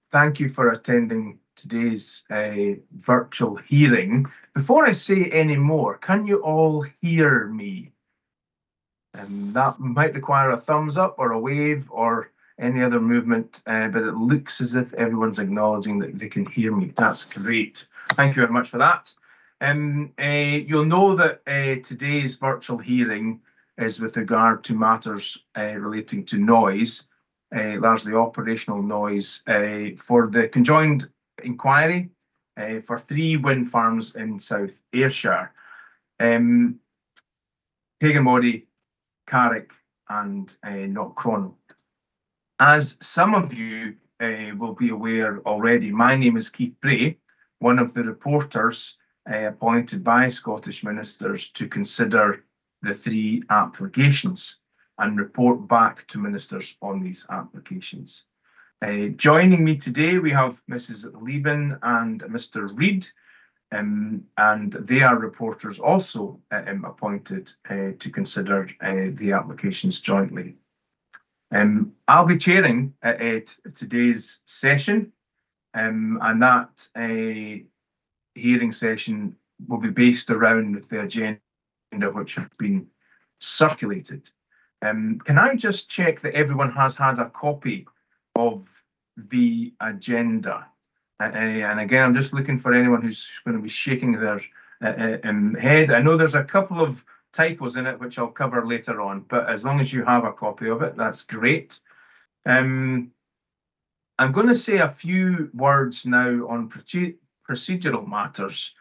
Thank you for attending today's virtual hearing. Before I say any more, can you all hear me? That might require a thumbs up or a wave or any other movement, but it looks as if everyone's acknowledging that they can hear me. That's great. Thank you very much for that. You'll know that today's virtual hearing is with regard to matters relating to noise, largely operational noise, for the conjoined inquiry for 3 wind farms in South Ayrshire. Craiginmoddie, Carrick and Knockcronal. As some of you will be aware already, my name is Keith Bray, one of the reporters appointed by Scottish ministers to consider the 3 applications and report back to ministers on these applications. Joining me today, we have Mrs. Lieben and Mr. Reid, and they are reporters also appointed to consider the applications jointly. I'll be chairing today's session, and that hearing session will be based around the agenda which have been circulated. Can I just check that everyone has had a copy of the agenda? And again, I'm just looking for anyone who's going to be shaking their head. I know there's a couple of typos in it, which I'll cover later on, but as long as you have a copy of it, that's great. I'm going to say a few words now on procedural matters.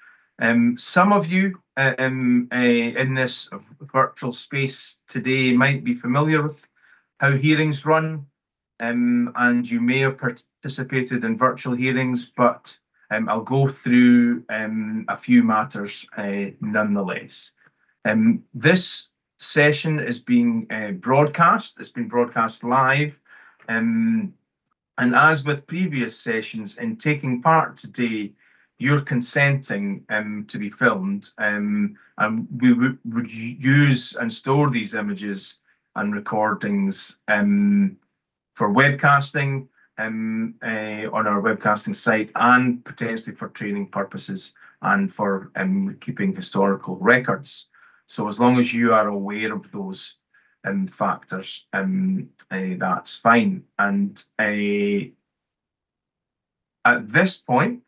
Some of you in this virtual space today might be familiar with how hearings run, and you may have participated in virtual hearings, but I'll go through a few matters nonetheless. This session is being broadcast. It's been broadcast live, and as with previous sessions, in taking part today, you're consenting to be filmed, and we would use and store these images and recordings for webcasting on our webcasting site, and potentially for training purposes and for keeping historical records. So as long as you are aware of those factors, that's fine. And at this point,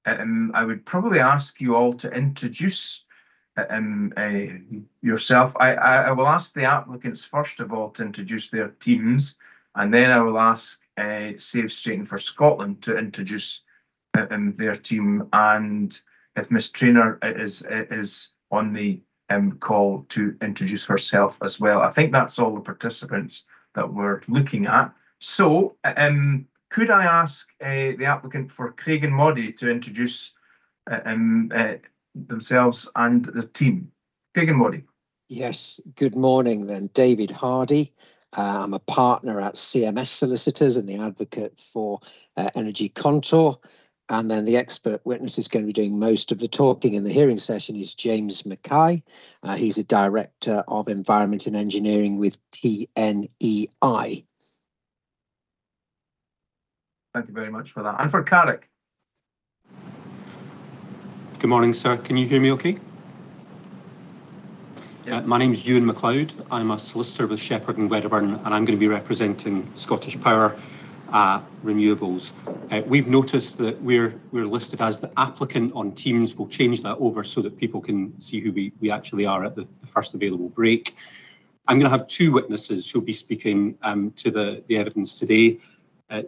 I would probably ask you all to introduce yourself. I will ask the applicants first of all to introduce their teams, and then I will ask Save Straighten for Scotland to introduce their team, and if Miss Traynor is on the call, to introduce herself as well. I think that's all the participants that we're looking at. So could I ask the applicant for Craiginmoddie to introduce themselves and the team? Craiginmoddie. Yes, good morning then. David Hardy. I'm a partner at CMS Solicitors and the advocate for Energy Contour. And then the expert witness who's going to be doing most of the talking in the hearing session is James Mackay. He's a Director of Environment and Engineering with TNEI. Thank you very much for that. And for Carrick. Good morning, sir. Can you hear me okay? Yeah. My name is Ewan MacLeod. I'm a solicitor with Shepherd and Wedderburn, and I'm going to be representing Scottish Power Renewables. We've noticed that we're listed as the applicant on Teams. We'll change that over so that people can see who we actually are at the first available break. I'm going to have 2 witnesses who'll be speaking to the evidence today.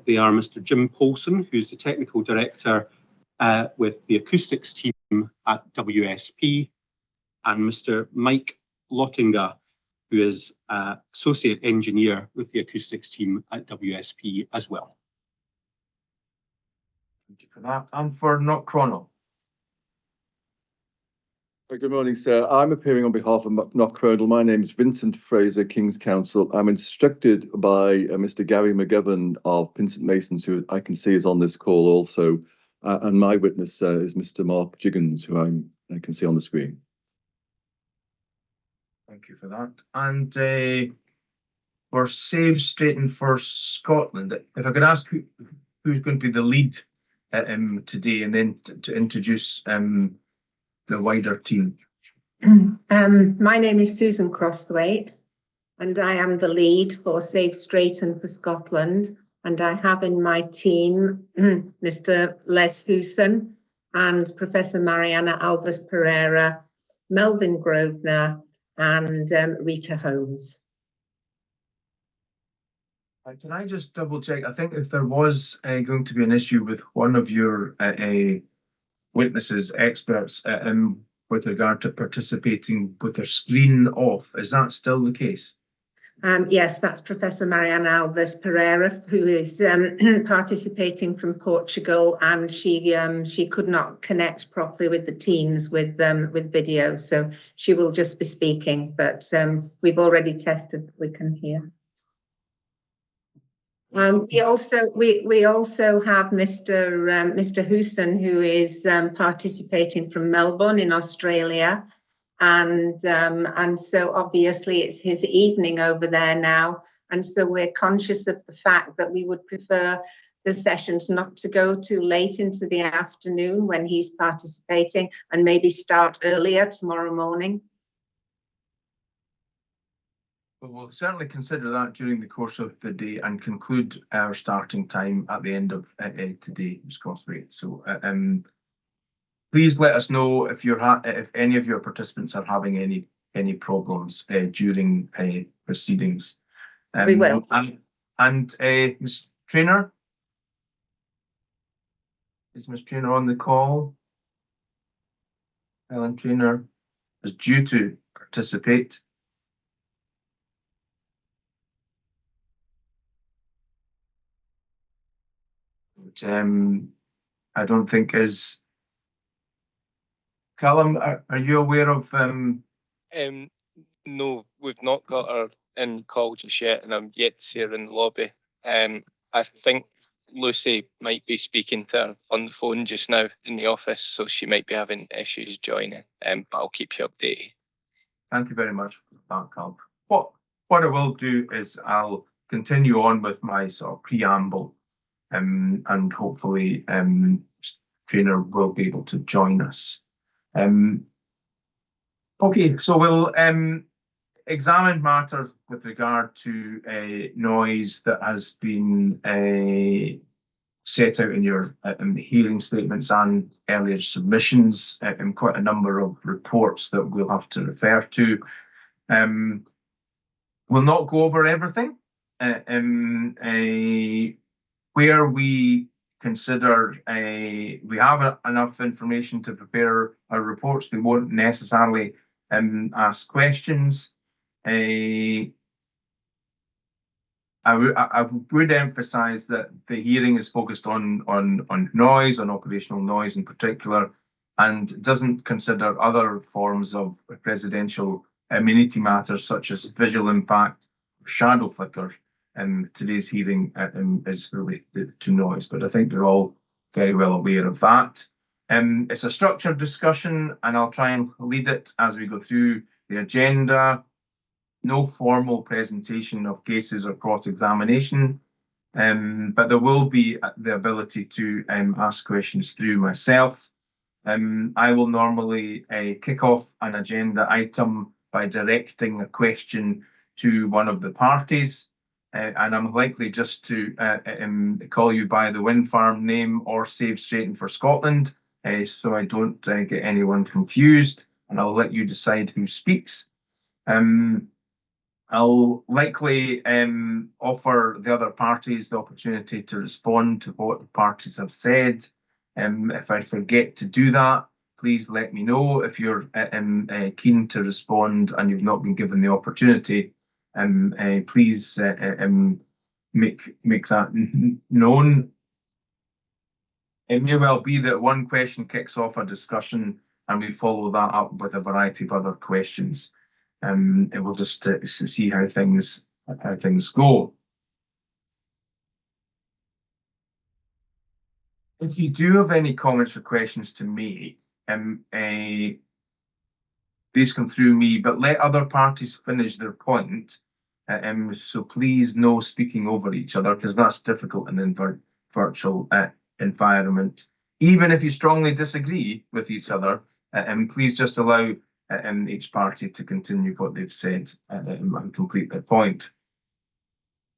They are Mr. Jim Paulson, who's the Technical Director with the Acoustics team at WSP, and Mr. Mike Lottinga, who is Associate Engineer with the Acoustics team at WSP as well. Thank you for that. And for Knockcronal. Good morning, sir. I'm appearing on behalf of Knockcronal. My name is Vincent Fraser, King's Counsel. I'm instructed by Mr. Gary McGovern of Pinsent Masons, who I can see is on this call also. And my witness is Mr. Mark Jiggins, who I can see on the screen. Thank you for that. And for Save Straighten for Scotland, if I could ask who's going to be the lead today, and then to introduce the wider team. My name is Susan Crosthwaite, and I am the lead for Save Straighten for Scotland. And I have in my team Mr. Les Hewson and Professor Mariana Alves Pereira, Melvin Grosvenor, and Rita Holmes. Can I just double check? I think if there was going to be an issue with one of your witnesses, experts, with regard to participating with their screen off, is that still the case? Yes, that's Professor Mariana Alves Pereira, who is participating from Portugal, and she could not connect properly with the Teams with video, so she will just be speaking. But we've already tested; we can hear. We also have Mr. Hewson, who is participating from Melbourne in Australia. And so obviously it's his evening over there now. And so we're conscious of the fact that we would prefer the sessions not to go too late into the afternoon when he's participating, and maybe start earlier tomorrow morning. We'll certainly consider that during the course of the day and conclude our starting time at the end of today, Ms. Crosthwaite. So please let us know if any of your participants are having any problems during proceedings. We will. And Ms. Traynor, is Ms. Traynor on the call? Helen Traynor is due to participate. But, I don't think is. Callum, are you aware of? No, we've not got her in call just yet, and I'm yet to see her in the lobby. I think Lucy might be speaking to her on the phone just now in the office, so she might be having issues joining. But I'll keep you updated. Thank you very much for that, Callum. What I will do is I'll continue on with my sort of preamble, and hopefully Traynor will be able to join us. Okay, so we'll examine matters with regard to noise that has been set out in your hearing statements and earlier submissions, and quite a number of reports that we'll have to refer to. We'll not go over everything. Where we consider we have enough information to prepare our reports, we won't necessarily ask questions. I would emphasise that the hearing is focused on noise, on operational noise in particular, and doesn't consider other forms of presidential amenity matters such as visual impact, shadow flicker. Today's hearing is related to noise, but I think they're all very well aware of that. It's a structured discussion, and I'll try and lead it as we go through the agenda. No formal presentation of cases or cross-examination, but there will be the ability to ask questions through myself. I will normally kick off an agenda item by directing a question to one of the parties, and I'm likely just to call you by the wind farm name or Save Straighten for Scotland, so I don't get anyone confused, and I'll let you decide who speaks. I'll likely offer the other parties the opportunity to respond to what the parties have said. If I forget to do that, please let me know. If you're keen to respond and you've not been given the opportunity, please make that known. It may well be that one question kicks off a discussion and we follow that up with a variety of other questions. And we'll just see how things go. If you do have any comments or questions to me, please come through me, but let other parties finish their point. So please no speaking over each other, because that's difficult in virtual environment. Even if you strongly disagree with each other, please just allow each party to continue what they've said and complete their point.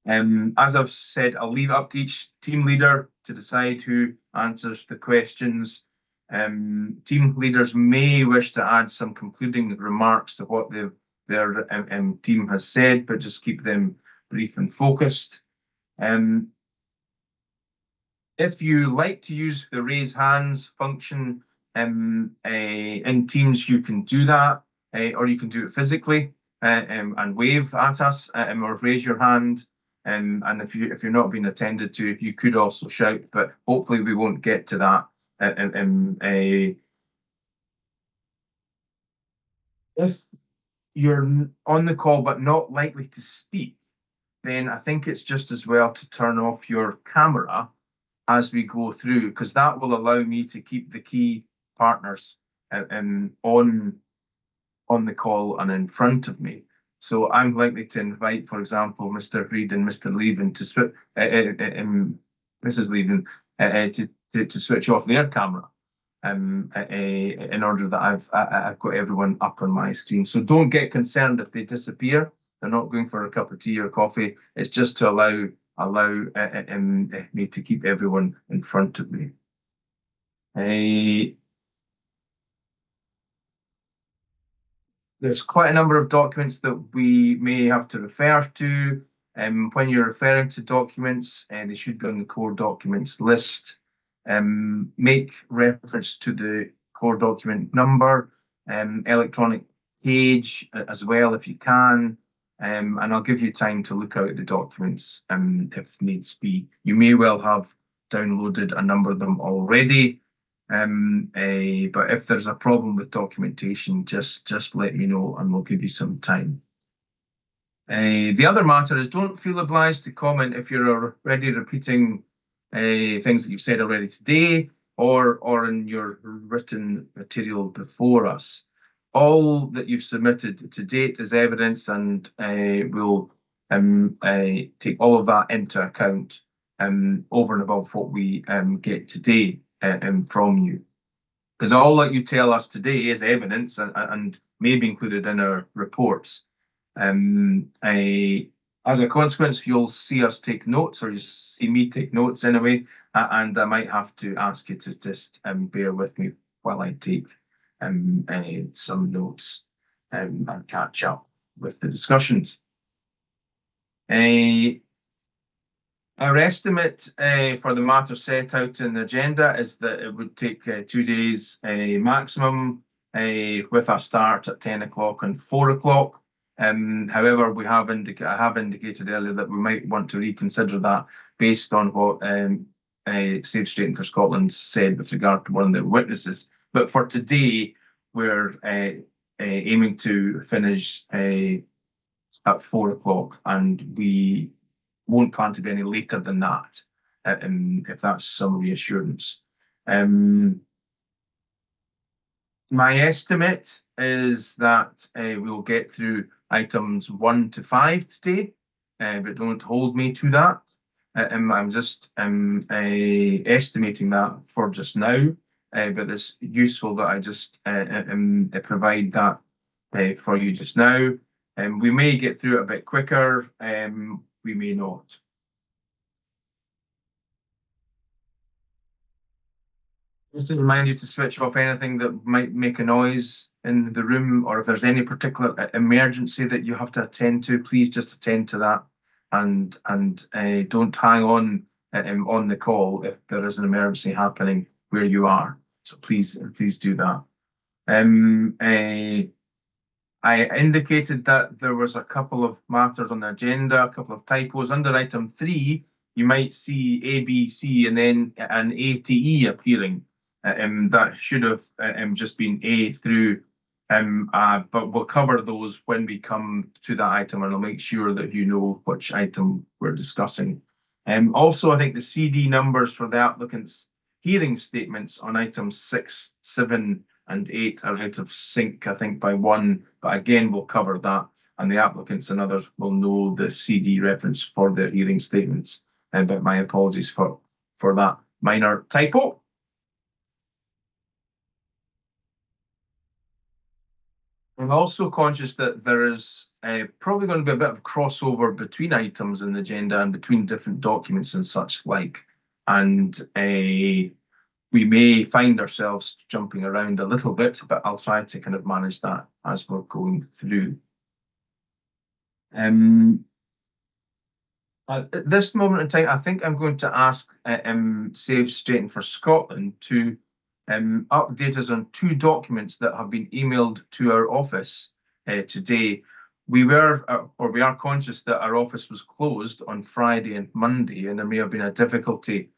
As I've said, I'll leave it up to each team leader to decide who answers the questions. Team leaders may wish to add some concluding remarks to what their team has said, but just keep them brief and focused. If you like to use the raise hands function in Teams, you can do that, or you can do it physically and wave at us or raise your hand. And if you're not being attended to, you could also shout, but hopefully we won't get to that. If you're on the call but not likely to speak, then I think it's just as well to turn off your camera as we go through, because that will allow me to keep the key partners on the call and in front of me. So I'm likely to invite, for example, Mr. Reid and Mr. Leven to switch, Mrs. Leven, to switch off their camera in order that I've got everyone up on my screen. So don't get concerned if they disappear. They're not going for a cup of tea or coffee. It's just to allow me to keep everyone in front of me. There's quite a number of documents that we may have to refer to. When you're referring to documents, they should be on the core documents list. Make reference to the core document number, electronic page as well if you can. And I'll give you time to look out the documents if needs be. You may well have downloaded a number of them already, but if there's a problem with documentation, just let me know and we'll give you some time. The other matter is, don't feel obliged to comment if you're already repeating things that you've said already today or in your written material before us. All that you've submitted to date is evidence, and we'll take all of that into account over and above what we get today from you. Because all that you tell us today is evidence and may be included in our reports. As a consequence, you'll see us take notes, or you see me take notes anyway, and I might have to ask you to just bear with me while I take some notes and catch up with the discussions. Our estimate for the matter set out in the agenda is that it would take 2 days maximum, with a start at 10 o'clock and 4 o'clock. However, I have indicated earlier that we might want to reconsider that based on what Save Straighten for Scotland said with regard to one of their witnesses. But for today, we're aiming to finish at 4 o'clock, and we won't plan to be any later than that, if that's some reassurance. My estimate is that we'll get through items 1 to 5 today, but don't hold me to that. I'm just estimating that for just now, but it's useful that I just provide that for you just now. We may get through it a bit quicker, we may not. Just to remind you to switch off anything that might make a noise in the room, or if there's any particular emergency that you have to attend to, please just attend to that, and don't hang on the call if there is an emergency happening where you are. So please do that. I indicated that there was a couple of matters on the agenda, a couple of typos. Under item 3, you might see A, B, C, and then an A to E appearing. That should have just been A through, but we'll cover those when we come to that item, and I'll make sure that you know which item we're discussing. Also, I think the CD numbers for the applicant's hearing statements on items 6, 7, and 8 are out of sync, I think, by 1, but again, we'll cover that, and the applicants and others will know the CD reference for their hearing statements. But my apologies for for that minor typo. I'm also conscious that there is probably going to be a bit of crossover between items in the agenda and between different documents and such like, and we may find ourselves jumping around a little bit, but I'll try to kind of manage that as we're going through. At this moment in time, I think I'm going to ask Save Straighten for Scotland to update us on 2 documents that have been emailed to our office today. We are conscious that our office was closed on Friday and Monday, and there may have been a difficulty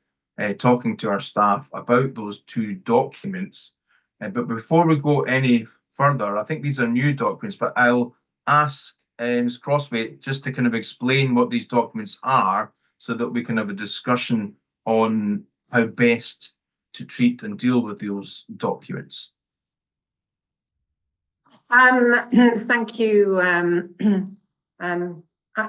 talking to our staff about those 2 documents. But before we go any further, I think these are new documents, but I'll ask Ms. Crossway just to kind of explain what these documents are so that we can have a discussion on how best to treat and deal with those documents. Thank you.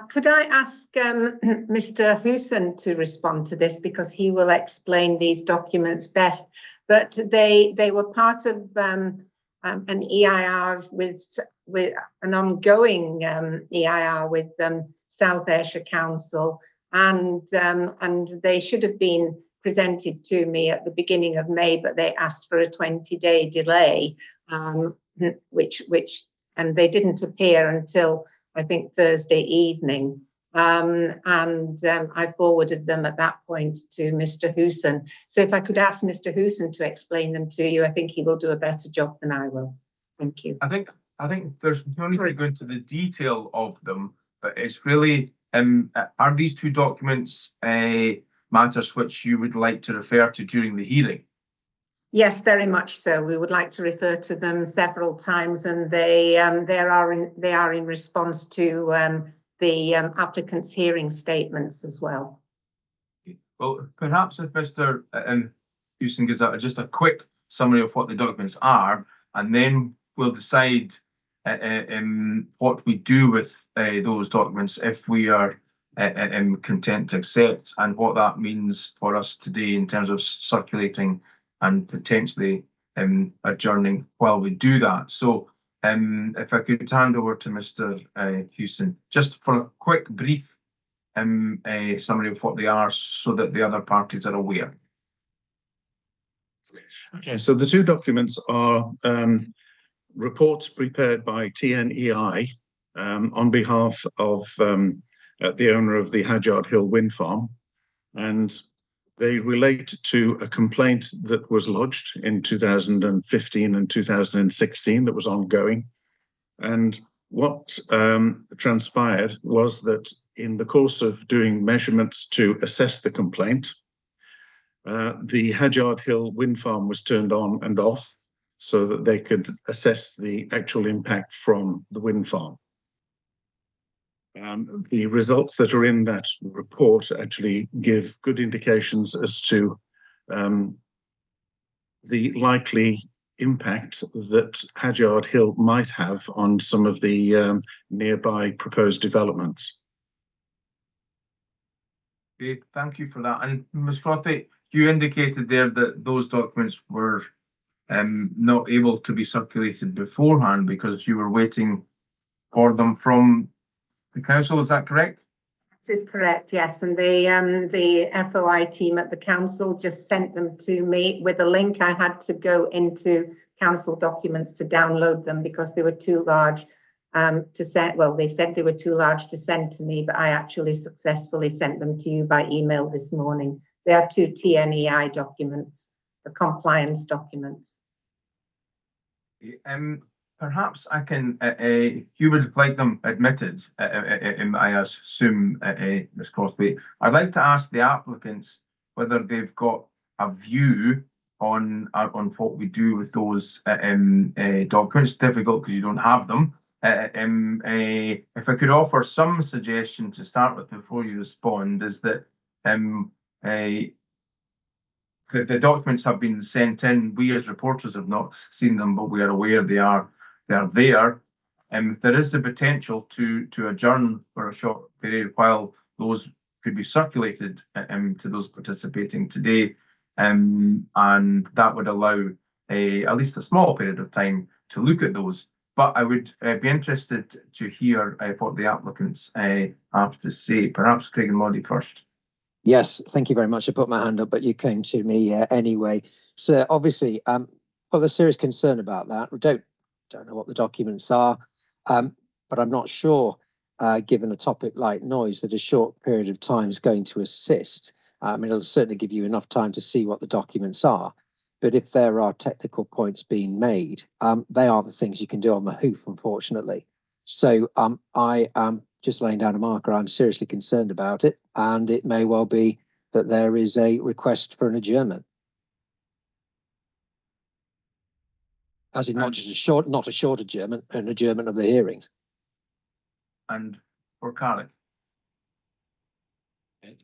Could I ask Mr. Hewson to respond to this, because he will explain these documents best? But they were part of an EIR with an ongoing EIR with South Ayrshire Council, and they should have been presented to me at the beginning of May, but they asked for a 20-day delay, and they didn't appear until I think Thursday evening. I forwarded them at that point to Mr. Hewson. So if I could ask Mr. Hewson to explain them to you, I think he will do a better job than I will. Thank you. I think there's no need to go into the detail of them, but it's really, are these 2 documents matters which you would like to refer to during the hearing? Yes, very much so. We would like to refer to them several times, and they are in response to the applicant's hearing statements as well. Well, perhaps if Mr. Hewson gives out just a quick summary of what the documents are, and then we'll decide what we do with those documents if we are content to accept, and what that means for us today in terms of circulating and potentially adjourning while we do that. So if I could hand over to Mr. Hewson, just for a quick, brief summary of what they are so that the other parties are aware. Okay, so the 2 documents are reports prepared by TNEI on behalf of the owner of the Hagyard Hill wind farm, and they relate to a complaint that was lodged in 2015 and 2016 that was ongoing. And what transpired was that in the course of doing measurements to assess the complaint, the Hagyard Hill wind farm was turned on and off so that they could assess the actual impact from the wind farm. The results that are in that report actually give good indications as to the likely impact that Hagyard Hill might have on some of the nearby proposed developments. Great, thank you for that. And Ms. Crotty, you indicated there that those documents were not able to be circulated beforehand because you were waiting for them from the council, is that correct? This is correct, yes. And the FOI team at the council just sent them to me with a link. I had to go into council documents to download them because they were too large to send. Well, they said they were too large to send to me, but I actually successfully sent them to you by email this morning. They are 2 TNEI documents, the compliance documents. Perhaps I can, you would like them admitted, I assume, Ms. Crosby. I'd like to ask the applicants whether they've got a view on what we do with those documents. It's difficult because you don't have them. If I could offer some suggestion to start with before you respond, is that the documents have been sent in. We as reporters have not seen them, but we are aware they are there. There is the potential to adjourn for a short period while those could be circulated to those participating today, and that would allow at least a small period of time to look at those. But I would be interested to hear what the applicants have to say. Perhaps Craiginmoddie first. Yes, thank you very much. I put my hand up, but you came to me anyway. So obviously, well, there's serious concern about that. We don't know what the documents are, but I'm not sure, given a topic like noise, that a short period of time is going to assist. I mean, it'll certainly give you enough time to see what the documents are. But if there are technical points being made, they are the things you can do on the hoof, unfortunately. So I am just laying down a marker. I'm seriously concerned about it, and it may well be that there is a request for an adjournment. As in not just not a short adjournment, an adjournment of the hearings. And for Carrick.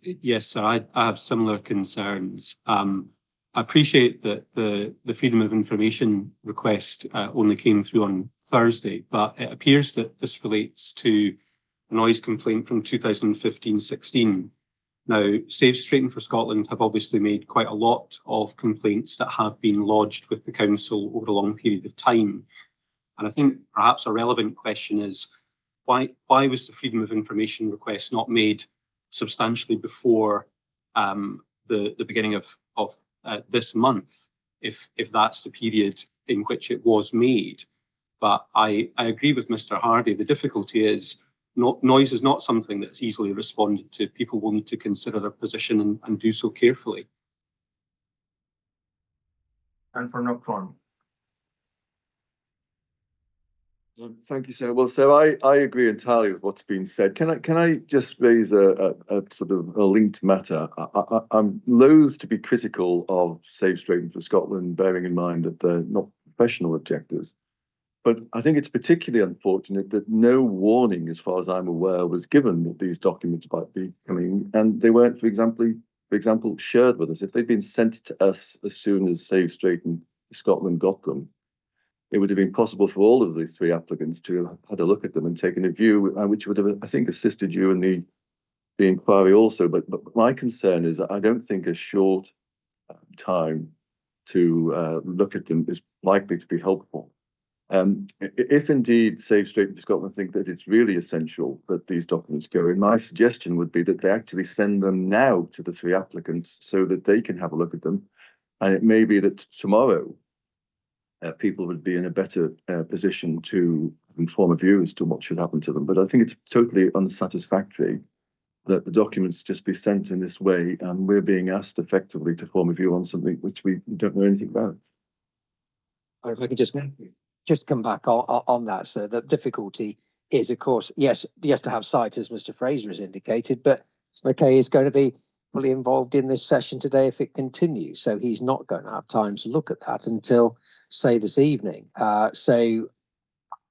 Yes, sir, I have similar concerns. I appreciate that the Freedom of Information request only came through on Thursday, but it appears that this relates to a noise complaint from 2015-16. Now, Save Straighten for Scotland have obviously made quite a lot of complaints that have been lodged with the council over a long period of time. And I think perhaps a relevant question is, why was the Freedom of Information request not made substantially before the beginning of this month, if that's the period in which it was made? But I agree with Mr. Hardy. The difficulty is noise is not something that's easily responded to. People will need to consider their position and do so carefully. And for Knockcronal. Thank you, sir. Well, so I agree entirely with what's been said. Can I just raise a sort of a linked matter? I'm loath to be critical of Save Straighten for Scotland, bearing in mind that they're not professional objectives. But I think it's particularly unfortunate that no warning, as far as I'm aware, was given that these documents might be coming, and they weren't, for example, shared with us. If they'd been sent to us as soon as Save Straighten for Scotland got them, it would have been possible for all of these three applicants to have had a look at them and taken a view, which would have, I think, assisted you in the inquiry also. But my concern is that I don't think a short time to look at them is likely to be helpful. If indeed Save Straighten for Scotland think that it's really essential that these documents go in, my suggestion would be that they actually send them now to the three applicants so that they can have a look at them. And it may be that tomorrow people would be in a better position to inform a view as to what should happen to them. But I think it's totally unsatisfactory that the documents just be sent in this way, and we're being asked effectively to form a view on something which we don't know anything about. If I could just come back on that, sir. The difficulty is, of course, yes, to have sight, as Mr. Fraser has indicated, but McKay is going to be fully involved in this session today if it continues, so he's not going to have time to look at that until, say, this evening. So,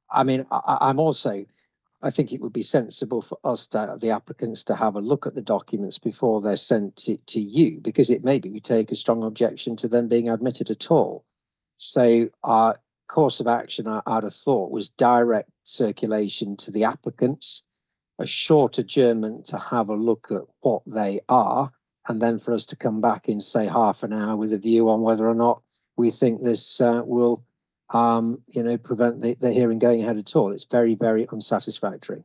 I mean, I think it would be sensible for us, the applicants, to have a look at the documents before they're sent to you, because it may be we take a strong objection to them being admitted at all. So our course of action, I'd have thought, was direct circulation to the applicants, a short adjournment to have a look at what they are, and then for us to come back in, say, half an hour with a view on whether or not we think this will prevent the hearing going ahead at all. It's very, very unsatisfactory.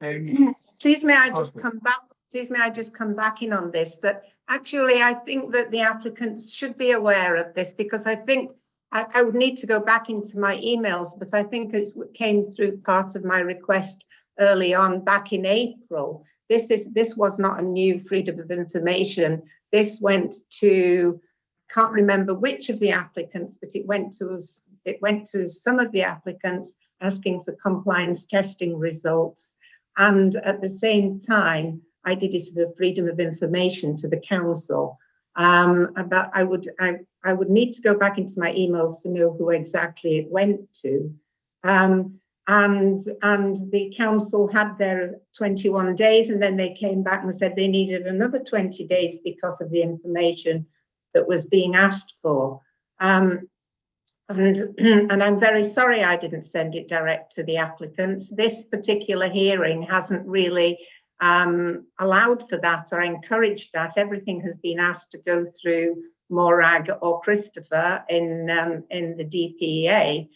Please may I just come back? Please may I just come back in on this? That actually I think that the applicants should be aware of this, because I think I would need to go back into my emails, but I think it came through part of my request early on back in April. This was not a new freedom of information. This went to, can't remember which of the applicants, but it went to some of the applicants asking for compliance testing results. And at the same time, I did it as a freedom of information to the council. But I would need to go back into my emails to know who exactly it went to. And the council had their 21 days, and then they came back and said they needed another 20 days because of the information that was being asked for. And I'm very sorry I didn't send it direct to the applicants. This particular hearing hasn't really allowed for that or encouraged that. Everything has been asked to go through Morag or Christopher in the DPEA,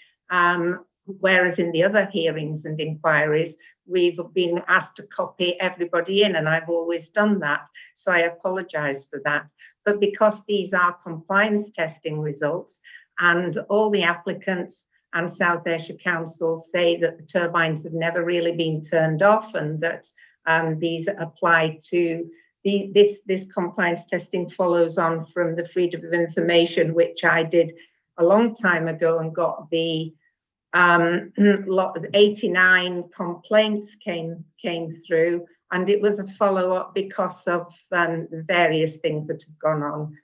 whereas in the other hearings and inquiries, we've been asked to copy everybody in, and I've always done that. So I apologise for that. But because these are compliance testing results, and all the applicants and South Ayrshire Council say that the turbines have never really been turned off, and that these apply to this compliance testing follows on from the freedom of information, which I did a long time ago and got the 89 complaints came through, and it was a follow-up because of various things that have gone on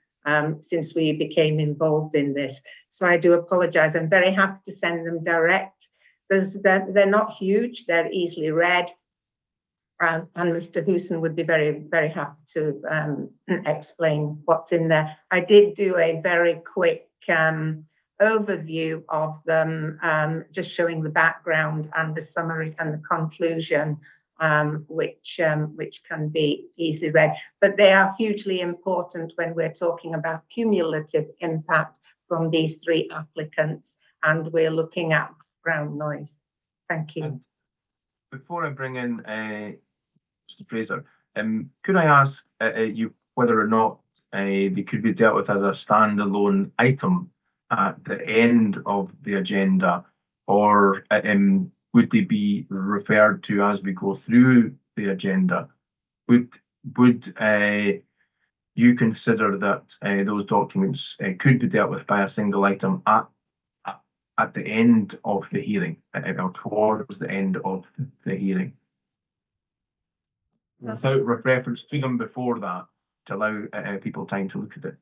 since we became involved in this. So I do apologise. I'm very happy to send them direct. They're not huge, they're easily read. And Mr. Hooson would be very, very happy to explain what's in there. I did do a very quick overview of them, just showing the background and the summary and the conclusion, which can be easily read. But they are hugely important when we're talking about cumulative impact from these three applicants, and we're looking at background noise. Thank you. And before I bring in Mr. Fraser, could I ask you whether or not they could be dealt with as a standalone item at the end of the agenda, or would they be referred to as we go through the agenda? Would you consider that those documents could be dealt with by a single item at the end of the hearing, or towards the end of the hearing, without reference to them before that, to allow people time to look at it?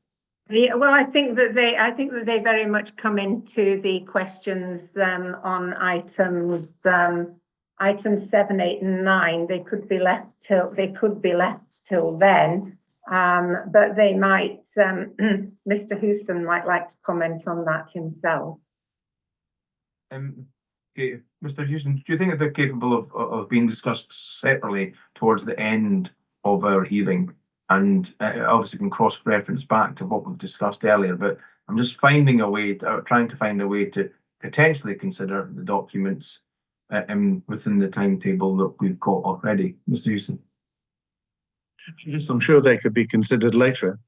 Yeah, well, I think that they very much come into the questions on items 7, 8, and 9. They could be left till then, but they might. Mr. Houston might like to comment on that himself. Okay, Mr. Houston, do you think that they're capable of being discussed separately towards the end of our hearing? And obviously can cross-reference back to what we've discussed earlier, but I'm just finding a way, trying to find a way to potentially consider the documents within the timetable that we've got already. Mr. Houston. Yes, I'm sure they could be considered later.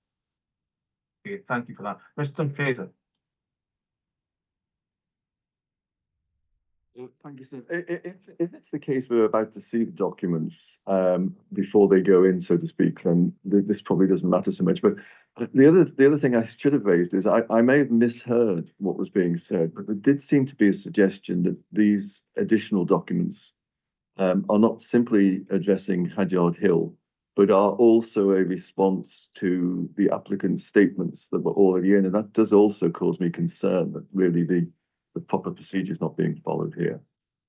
Okay, thank you for that. Mr. Fraser. Thank you, sir. If it's the case we're about to see the documents before they go in, so to speak, then this probably doesn't matter so much. But the other thing I should have raised is I may have misheard what was being said, but there did seem to be a suggestion that these additional documents are not simply addressing Hadyard Hill, but are also a response to the applicant's statements that were already in, and that does also cause me concern that really the proper procedure is not being followed here.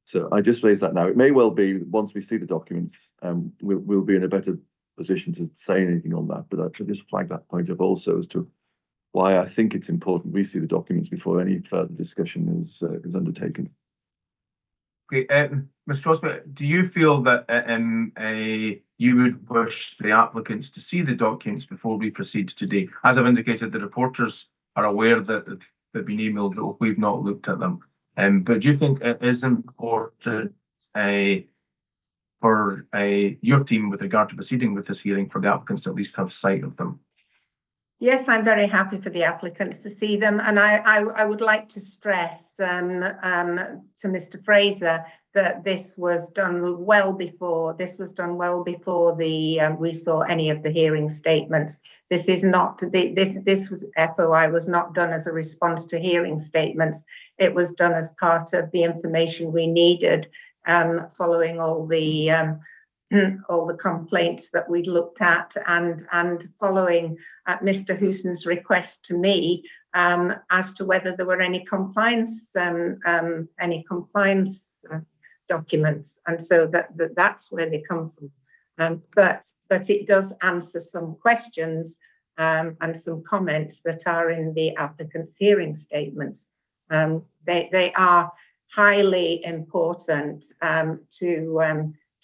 So I just raised that now. It may well be that once we see the documents, we'll be in a better position to say anything on that. But I should just flag that point up also as to why I think it's important we see the documents before any further discussion is undertaken. Okay, Mr. Osborne, do you feel that you would wish the applicants to see the documents before we proceed today? As I've indicated, the reporters are aware that they've been emailed, but we've not looked at them. But do you think it is important for your team, with regard to proceeding with this hearing, for the applicants to at least have sight of them? Yes, I'm very happy for the applicants to see them, and I would like to stress to Mr. Fraser that this was done well before. This was done well before we saw any of the hearing statements. This is not this was FOI was not done as a response to hearing statements. It was done as part of the information we needed following all the complaints that we looked at, and following Mr. Houson's request to me as to whether there were any compliance documents, and so that's where they come from. But it does answer some questions and some comments that are in the applicant's hearing statements. They are highly important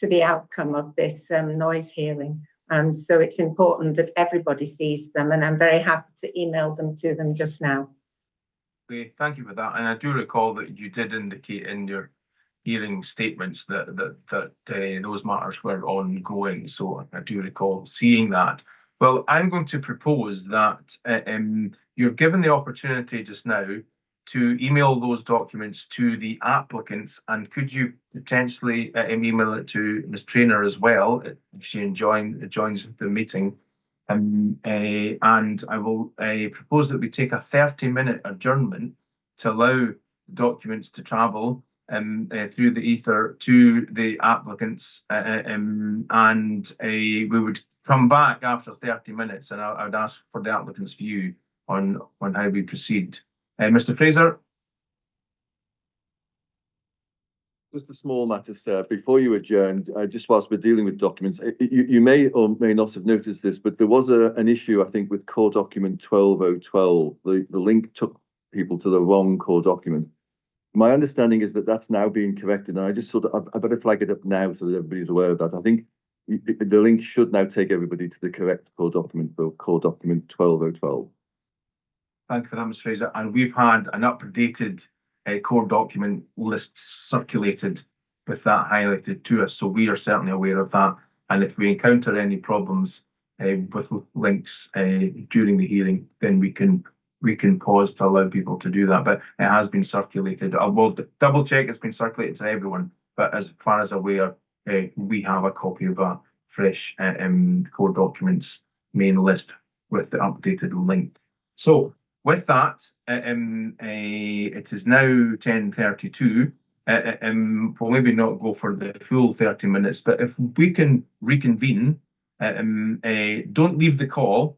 the outcome of this noise hearing. So it's important that everybody sees them, and I'm very happy to email them to them just now. Okay, thank you for that. And I do recall that you did indicate in your hearing statements that those matters were ongoing. So I do recall seeing that. Well, I'm going to propose that you're given the opportunity just now to email those documents to the applicants, and could you potentially email it to Ms. Traynor as well if she joins the meeting? And I will propose that we take a 30-minute adjournment to allow documents to travel through the ether to the applicants, and we would come back after 30 minutes, and I would ask for the applicant's view on how we proceed. Mr. Fraser? Just a small matter, sir. Before you adjourn, just whilst we're dealing with documents, you may or may not have noticed this, but there was an issue, I think, with core document 12012. The link took people to the wrong core document. My understanding is that that's now being corrected, and I just sort of, I better flag it up now so that everybody's aware of that. I think the link should now take everybody to the correct core document for core document 12012. Thank you for that, Ms. Fraser. And we've had an updated core document list circulated with that highlighted to us, so we are certainly aware of that. And if we encounter any problems with links during the hearing, then we can pause to allow people to do that. But it has been circulated. I will double check it's been circulated to everyone, but as far as I'm aware, we have a copy of a fresh core documents main list with the updated link. So with that, it is now 10:32. We'll maybe not go for the full 30 minutes, but if we can reconvene, don't leave the call,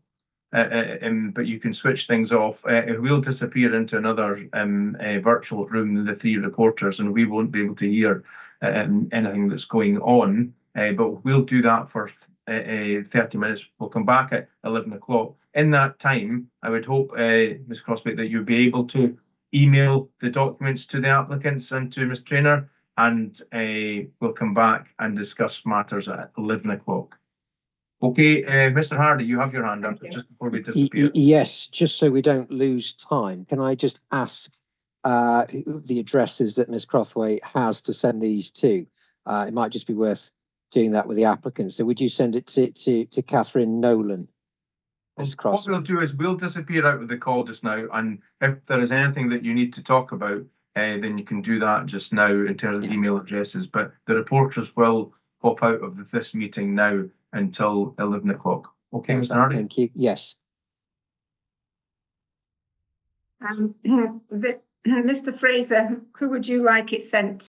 but you can switch things off. We'll disappear into another virtual room, the three reporters, and we won't be able to hear anything that's going on. But we'll do that for 30 minutes. We'll come back at 11 o'clock. In that time, I would hope, Ms. Crosby, that you'll be able to email the documents to the applicants and to Ms. Traynor, and we'll come back and discuss matters at 11 o'clock. Okay, Mr. Hardy, you have your hand up just before we disappear. Yes, just so we don't lose time, can I just ask the addresses that Ms. Crothway has to send these to? It might just be worth doing that with the applicant. So would you send it to Catherine Nolan? What we'll do is we'll disappear out of the call just now, and if there is anything that you need to talk about, then you can do that just now in terms of email addresses. But the reporters will pop out of this meeting now until 11 o'clock. Okay, Mr. Hardy? Thank you. Yes. Mr. Fraser, who would you like it sent to?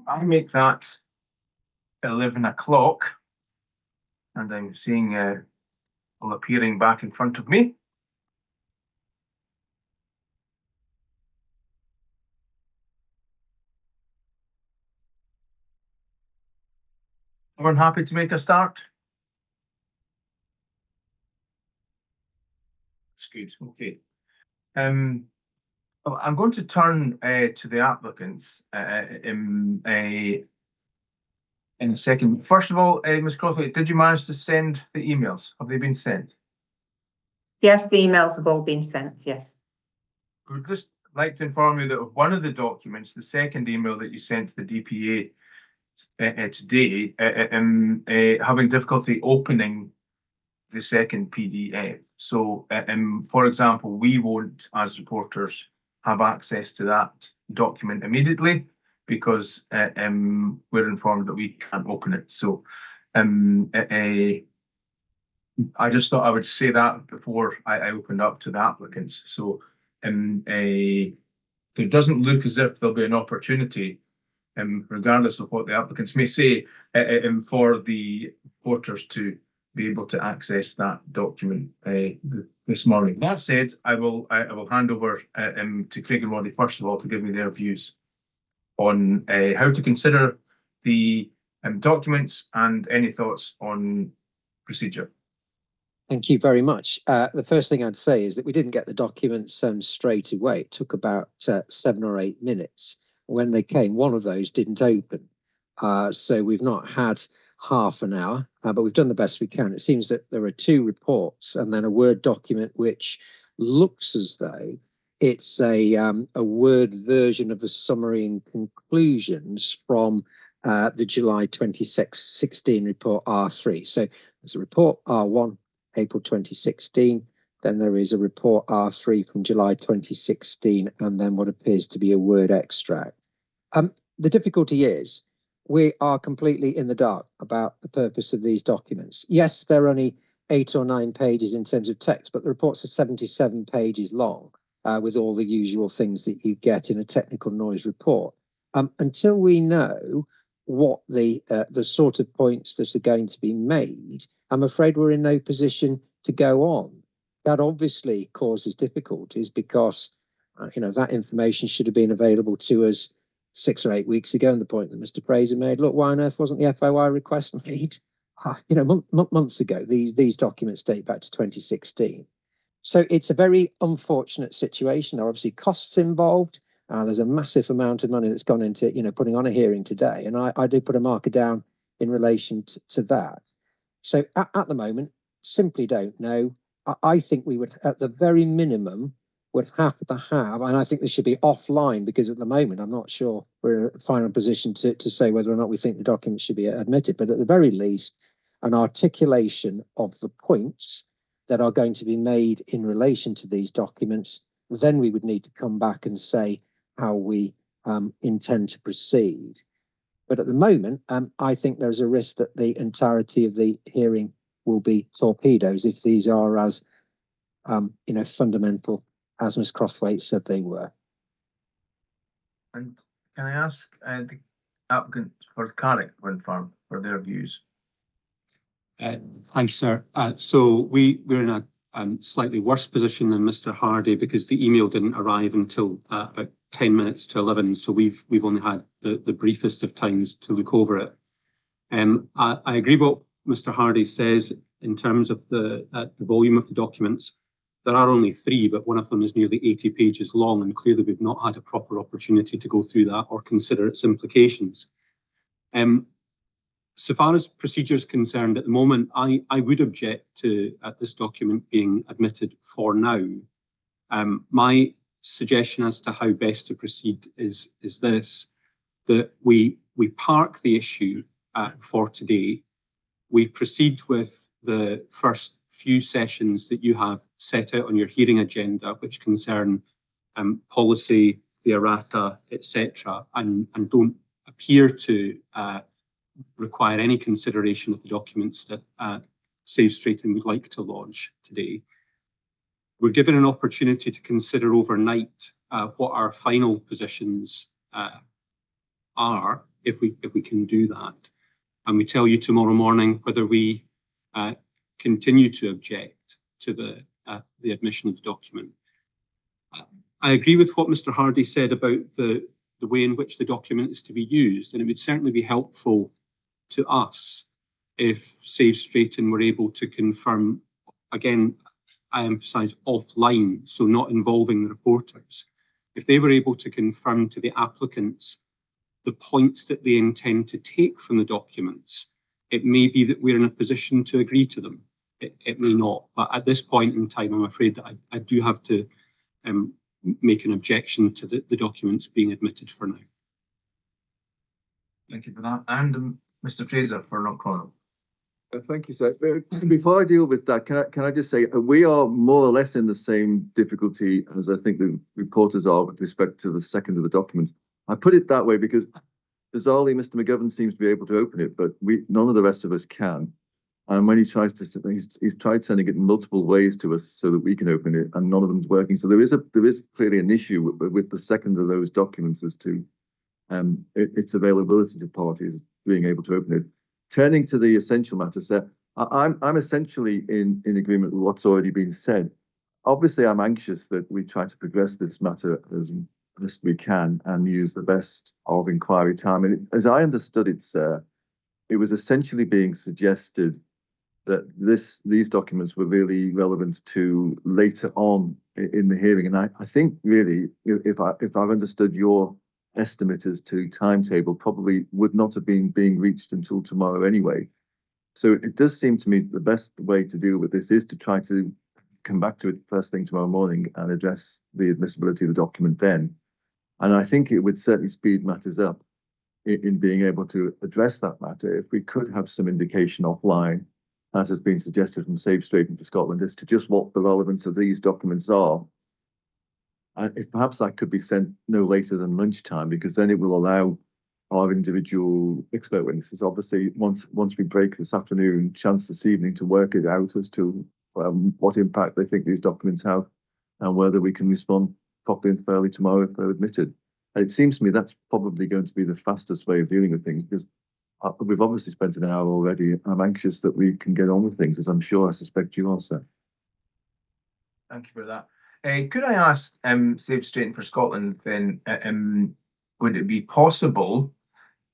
I make that 11 o'clock, and I'm seeing all appearing back in front of me. Everyone happy to make a start? That's good. Okay. Well, I'm going to turn to the applicants in a second. First of all, Ms. Crothwaite, did you manage to send the emails? Have they been sent? Yes, the emails have all been sent, yes. I would just like to inform you that one of the documents, the second email that you sent to the DPA today, having difficulty opening the second PDF. So, for example, we won't, as reporters, have access to that document immediately because we're informed that we can't open it. So, I just thought I would say that before I opened up to the applicants. So, it doesn't look as if there'll be an opportunity, regardless of what the applicants may say, for the reporters to be able to access that document this morning. That said, I will hand over to Craiginmoddie first of all to give me their views on how to consider the documents and any thoughts on procedure. Thank you very much. The first thing I'd say is that we didn't get the documents straight away. It took about 7 or 8 minutes. When they came, one of those didn't open. So we've not had half an hour, but we've done the best we can. It seems that there are 2 reports and then a Word document which looks as though it's a Word version of the summary and conclusions from the July 2016 report R3. So there's a report R1, April 2016. Then there is a report R3 from July 2016, and then what appears to be a Word extract. The difficulty is we are completely in the dark about the purpose of these documents. Yes, they're only 8 or 9 pages in terms of text, but the reports are 77 pages long with all the usual things that you get in a technical noise report. Until we know what the sort of points that are going to be made, I'm afraid we're in no position to go on. That obviously causes difficulties because that information should have been available to us 6 or 8 weeks ago. And the point that Mr. Fraser made, look, why on earth wasn't the FOI request made months ago? These documents date back to 2016. So it's a very unfortunate situation. There are obviously costs involved. There's a massive amount of money that's gone into putting on a hearing today, and I do put a marker down in relation to that. So at the moment, simply don't know. I think we would, at the very minimum, would have to have, and I think this should be offline because at the moment I'm not sure we're in a final position to say whether or not we think the document should be admitted, but at the very least, an articulation of the points that are going to be made in relation to these documents. Then we would need to come back and say how we intend to proceed. But at the moment, I think there's a risk that the entirety of the hearing will be torpedoes if these are as fundamental as Ms. Crothwaite said they were. And can I ask the applicant for Carrick Wind Farm for their views? Thanks, sir. So we're in a slightly worse position than Mr. Hardy because the email didn't arrive until about 10 minutes to 11. So we've only had the briefest of times to look over it. I agree what Mr. Hardy says in terms of the volume of the documents. There are only 3, but one of them is nearly 80 pages long, and clearly we've not had a proper opportunity to go through that or consider its implications. So far as procedure is concerned, at the moment, I would object to this document being admitted for now. My suggestion as to how best to proceed is this, that we park the issue for today. We proceed with the first few sessions that you have set out on your hearing agenda, which concern policy, the errata, etc., and don't appear to require any consideration of the documents that Save Straighten would like to lodge today. We're given an opportunity to consider overnight what our final positions are if we can do that. And we tell you tomorrow morning whether we continue to object to the admission of the document. I agree with what Mr. Hardy said about the way in which the document is to be used, and it would certainly be helpful to us if Save Straighten were able to confirm, again, I emphasise offline, so not involving the reporters, if they were able to confirm to the applicants the points that they intend to take from the documents, it may be that we're in a position to agree to them. It may not, but at this point in time, I'm afraid that I do have to make an objection to the documents being admitted for now. Thank you for that. And Mr. Fraser for Knockcronal. Thank you, sir. Before I deal with that, can I just say we are more or less in the same difficulty as I think the reporters are with respect to the second of the documents. I put it that way because bizarrely, Mr. McGovern seems to be able to open it, but none of the rest of us can. And when he tries to, he's tried sending it in multiple ways to us so that we can open it, and none of them's working. So there is clearly an issue with the second of those documents as to its availability to parties being able to open it. Turning to the essential matter, sir, I'm essentially in agreement with what's already been said. Obviously, I'm anxious that we try to progress this matter as best we can and use the best of inquiry time. And as I understood it, sir, it was essentially being suggested that these documents were really relevant to later on in the hearing. And I think really, if I've understood your estimate as to timetable, probably would not have been being reached until tomorrow anyway. So it does seem to me the best way to deal with this is to try to come back to it first thing tomorrow morning and address the admissibility of the document then. And I think it would certainly speed matters up in being able to address that matter if we could have some indication offline, as has been suggested from Save Straighten for Scotland, as to just what the relevance of these documents are. And if perhaps that could be sent no later than lunchtime, because then it will allow our individual expert witnesses, obviously, once we break this afternoon, chance this evening to work it out as to what impact they think these documents have and whether we can respond properly and fairly tomorrow if they're admitted. And it seems to me that's probably going to be the fastest way of dealing with things, because we've obviously spent an hour already. I'm anxious that we can get on with things, as I'm sure I suspect you are, sir. Thank you for that. Could I ask Save Straighten for Scotland then, would it be possible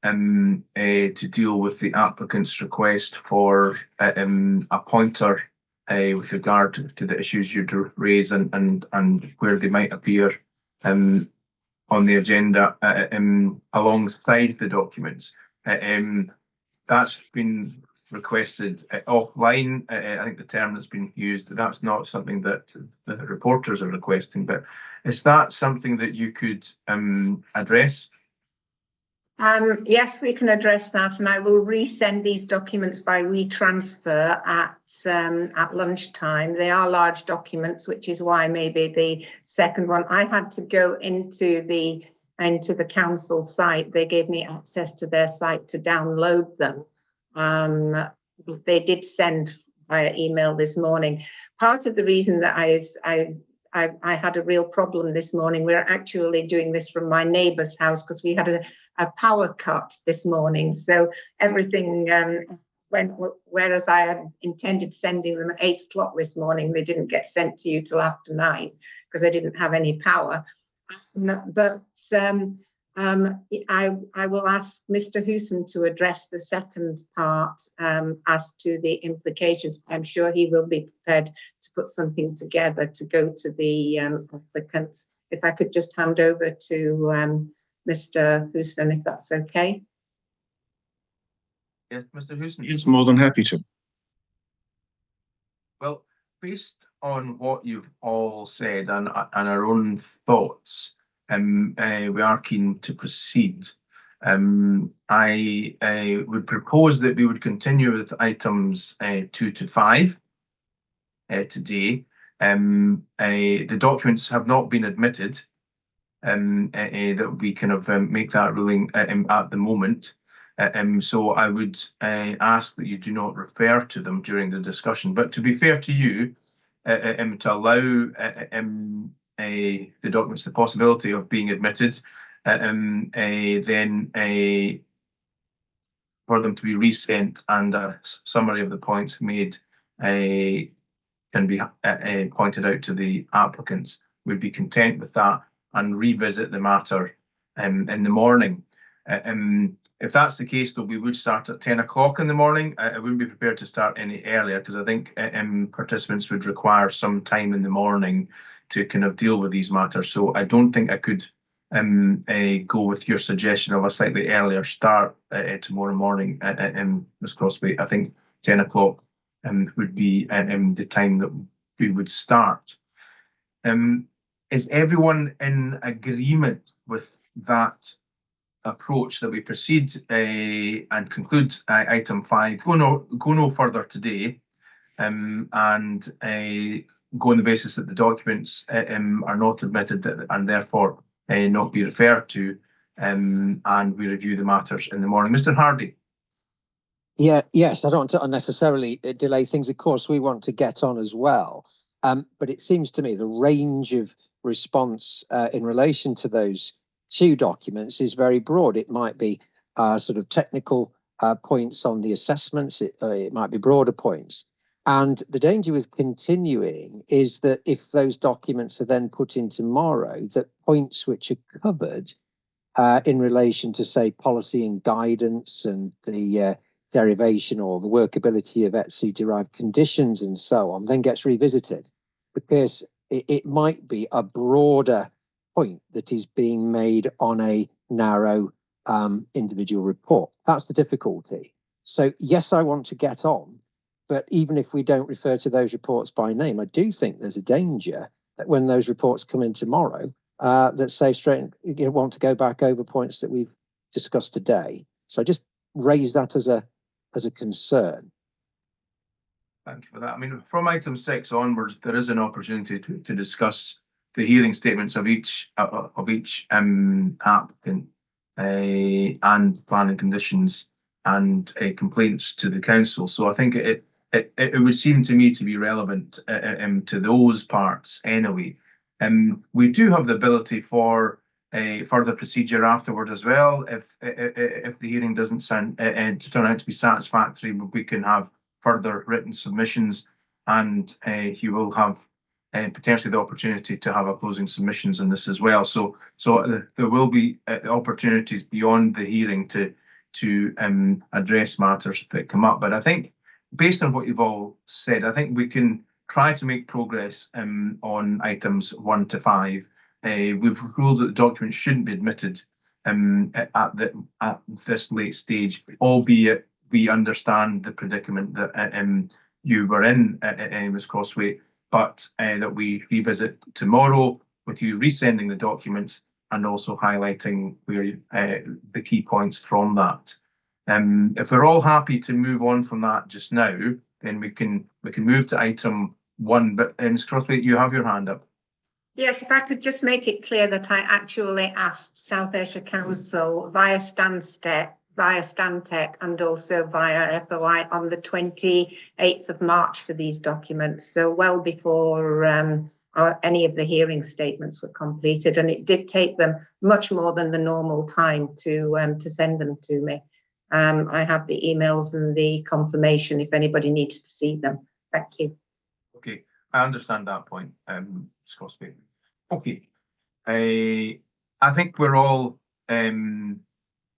to deal with the applicant's request for a pointer with regard to the issues you'd raise and where they might appear on the agenda alongside the documents? That's been requested offline. I think the term that's been used, that's not something that the reporters are requesting, but is that something that you could address? Yes, we can address that, and I will resend these documents by WeTransfer at lunchtime. They are large documents, which is why maybe the second one, I had to go into the council site. They gave me access to their site to download them. They did send via email this morning. Part of the reason that I had a real problem this morning, we're actually doing this from my neighbour's house because we had a power cut this morning. So everything went, whereas I had intended sending them at 8 o'clock this morning, they didn't get sent to you till after 9 because I didn't have any power. But I will ask Mr. Hewson to address the second part as to the implications. I'm sure he will be prepared to put something together to go to the applicants. If I could just hand over to Mr. Hewson, if that's okay. Yes, Mr. Hewson. Yes, more than happy to. Well, based on what you've all said and our own thoughts, we are keen to proceed. I would propose that we would continue with items 2 to 5 today. The documents have not been admitted, that we kind of make that ruling at the moment. So I would ask that you do not refer to them during the discussion. But to be fair to you, to allow the documents the possibility of being admitted, then for them to be resent and a summary of the points made can be pointed out to the applicants. We'd be content with that and revisit the matter in the morning. If that's the case, though, we would start at 10 o'clock in the morning. I wouldn't be prepared to start any earlier because I think participants would require some time in the morning to kind of deal with these matters. So I don't think I could go with your suggestion of a slightly earlier start tomorrow morning, Ms. Crosby. I think 10 o'clock would be the time that we would start. Is everyone in agreement with that approach, that we proceed and conclude item 5, go no further today, and go on the basis that the documents are not admitted and therefore not be referred to, and we review the matters in the morning? Mr. Hardy. Yes, I don't want to unnecessarily delay things. Of course, we want to get on as well. But it seems to me the range of response in relation to those two documents is very broad. It might be sort of technical points on the assessments. It might be broader points. And the danger with continuing is that if those documents are then put in tomorrow, that points which are covered in relation to, say, policy and guidance and the derivation or the workability of ETSI-derived conditions and so on, then gets revisited, because it might be a broader point that is being made on a narrow individual report. That's the difficulty. So yes, I want to get on, but even if we don't refer to those reports by name, I do think there's a danger that when those reports come in tomorrow, that say straight, want to go back over points that we've discussed today. So I just raise that as a concern. Thank you for that. I mean, from item 6 onwards, there is an opportunity to discuss the hearing statements of each applicant and planning conditions and complaints to the council. So I think it would seem to me to be relevant to those parts anyway. We do have the ability for further procedure afterward as well. If the hearing doesn't turn out to be satisfactory, we can have further written submissions, and you will have potentially the opportunity to have a closing submissions on this as well. So there will be opportunities beyond the hearing to address matters that come up. But I think, based on what you've all said, I think we can try to make progress on items 1 to 5. We've ruled that the documents shouldn't be admitted at this late stage, albeit we understand the predicament that you were in, Ms. Crossway, but that we revisit tomorrow with you resending the documents and also highlighting where the key points from that. If we're all happy to move on from that just now, then we can move to item 1. But Ms. Crossway, you have your hand up. Yes, if I could just make it clear that I actually asked South Ayrshire Council via Stantec, and also via FOI on the 28th of March for these documents, so well before any of the hearing statements were completed, and it did take them much more than the normal time to send them to me. I have the emails and the confirmation if anybody needs to see them. Thank you. Okay, I understand that point, Ms. Crosby. Okay, I think we're all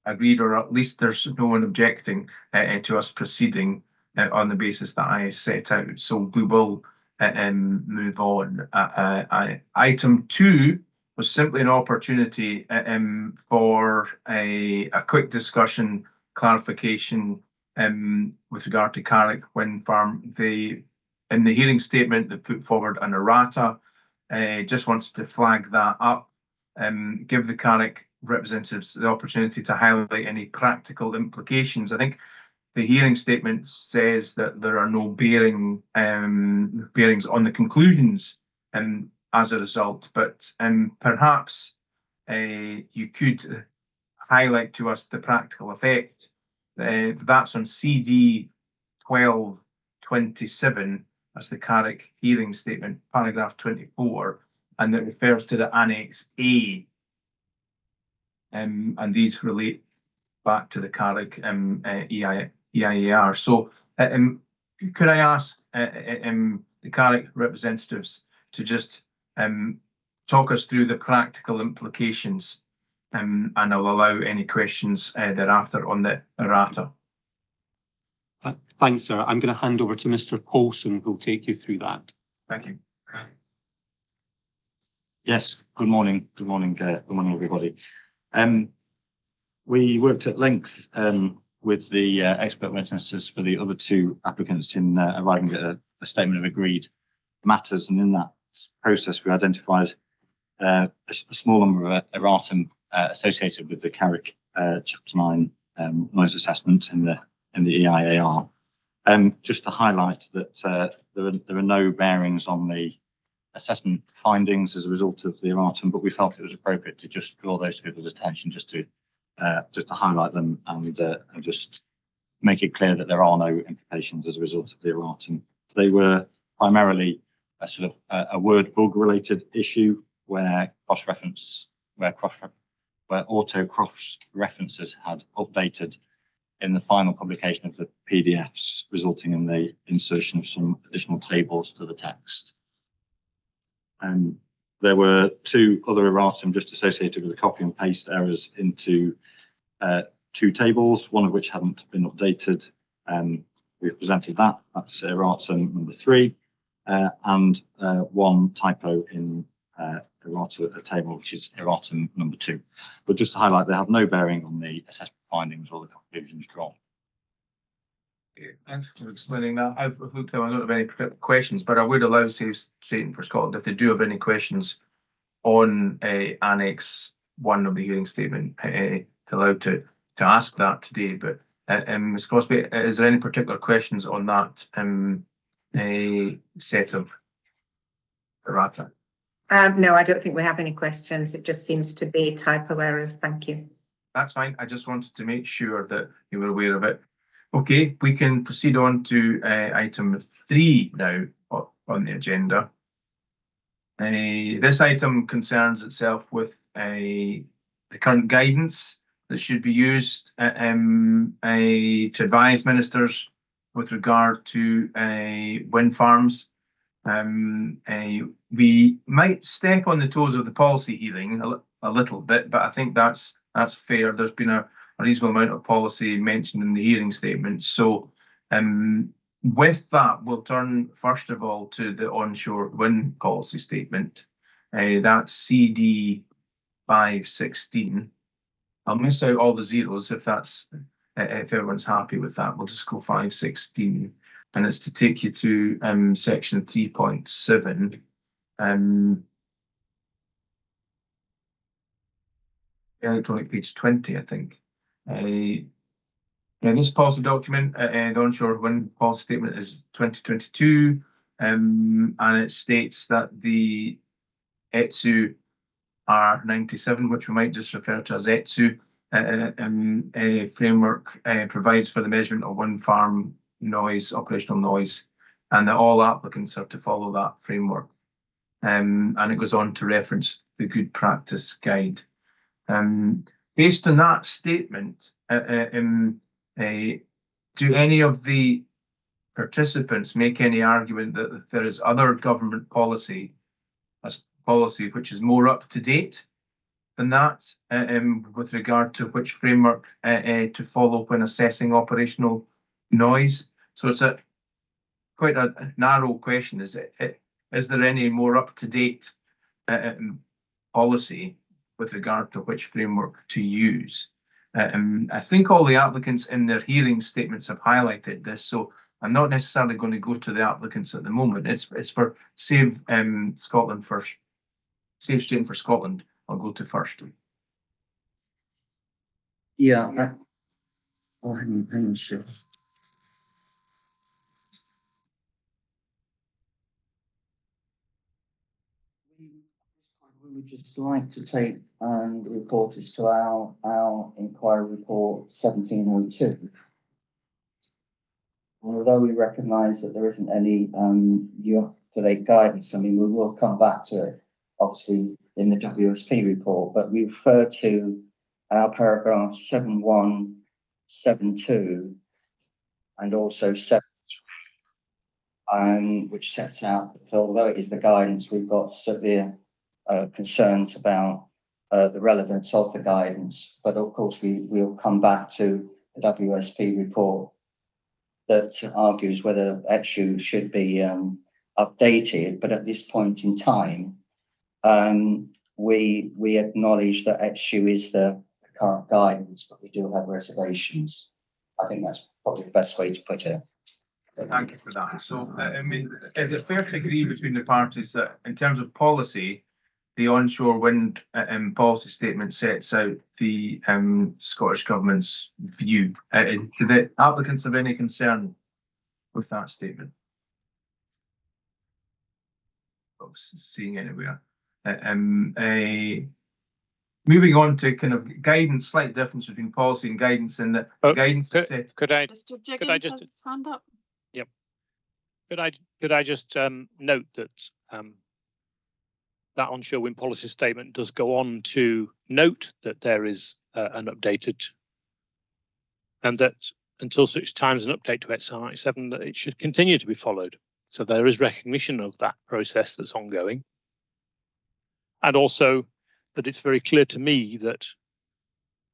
agreed, or at least there's no one objecting to us proceeding on the basis that I set out. So we will move on. Item 2 was simply an opportunity for a quick discussion, clarification with regard to Carrick Wind Farm. In the hearing statement, they put forward an errata. Just wanted to flag that up, give the Carrick representatives the opportunity to highlight any practical implications. I think the hearing statement says that there are no bearings on the conclusions as a result, but perhaps you could highlight to us the practical effect. That's on CD 1227 as the Carrick hearing statement, paragraph 24, and it refers to the Annex A. And these relate back to the Carrick EIAR. So could I ask the Carrick representatives to just talk us through the practical implications, and I'll allow any questions thereafter on the errata. Thanks, sir. I'm going to hand over to Mr. Paulson, who will take you through that. Thank you. Yes, good morning. Good morning, everybody. We worked at length with the expert witnesses for the other two applicants in arriving at a statement of agreed matters, and in that process we identified a small number of erratum associated with the Carrick Chapter 9 noise assessment in the EIAR. Just to highlight that there are no bearings on the assessment findings as a result of the erratum, but we felt it was appropriate to just draw those to people's attention, just to highlight them and just make it clear that there are no implications as a result of the erratum. They were primarily a sort of a word bug related issue where auto cross references had updated in the final publication of the PDFs, resulting in the insertion of some additional tables to the text. There were two other erratum just associated with the copy and paste errors into two tables, one of which hadn't been updated. We've presented that. That's erratum number 3, and one typo in errata at the table, which is erratum number 2. But just to highlight, they have no bearing on the assessment findings or the conclusions drawn. Okay, thanks for explaining that. I've looked at them. I don't have any particular questions, but I would allow Safe Straighten for Scotland, if they do have any questions on Annex 1 of the hearing statement, to allow to ask that today. But Ms. Crosby, is there any particular questions on that set of errata? No, I don't think we have any questions. It just seems to be typo errors. Thank you. That's fine. I just wanted to make sure that you were aware of it. Okay, we can proceed on to item 3 now on the agenda. This item concerns itself with the current guidance that should be used to advise ministers with regard to wind farms. We might step on the toes of the policy hearing a little bit, but I think that's fair. There's been a reasonable amount of policy mentioned in the hearing statement. So with that, we'll turn first of all to the onshore wind policy statement. That's CD 516. I'll miss out all the zeros if everyone's happy with that. We'll just go 516, and it's to take you to section 3.7. Electronic page 20, I think. This policy document, the onshore wind policy statement, is 2022, and it states that the ETSU R97, which we might just refer to as ETSU, framework provides for the measurement of wind farm noise, operational noise, and that all applicants are to follow that framework. And it goes on to reference the good practice guide. Based on that statement, do any of the participants make any argument that there is other government policy which is more up to date than that, with regard to which framework to follow when assessing operational noise? So it's quite a narrow question. Is there any more up to date policy with regard to which framework to use? I think all the applicants in their hearing statements have highlighted this, so I'm not necessarily going to go to the applicants at the moment. It's for Save Scotland first. Safe Straighten for Scotland, I'll go to first. Yeah. Hang on, sure. We would just like to take and report this to our inquiry report 1702. Although we recognise that there isn't any new up-to-date guidance, I mean, we will come back to it, obviously, in the WSP report, but we refer to our paragraph 7172 and also 7, which sets out that although it is the guidance, we've got severe concerns about the relevance of the guidance. But of course, we'll come back to the WSP report that argues whether ETSU should be updated. But at this point in time, we acknowledge that ETSU is the current guidance, but we do have reservations. I think that's probably the best way to put it. Thank you for that. So, I mean, is it fair to agree between the parties that in terms of policy, the onshore wind policy statement sets out the Scottish Government's view? Do the applicants have any concern with that statement? Seeing anywhere. Moving on to kind of guidance, slight difference between policy and guidance, and the guidance is set. Mr. Jiggins has his hand up. Yep. Could I just note that that onshore wind policy statement does go on to note that there is an updated, and that until such time as an update to XR 97, that it should continue to be followed. So there is recognition of that process that's ongoing, and also that it's very clear to me that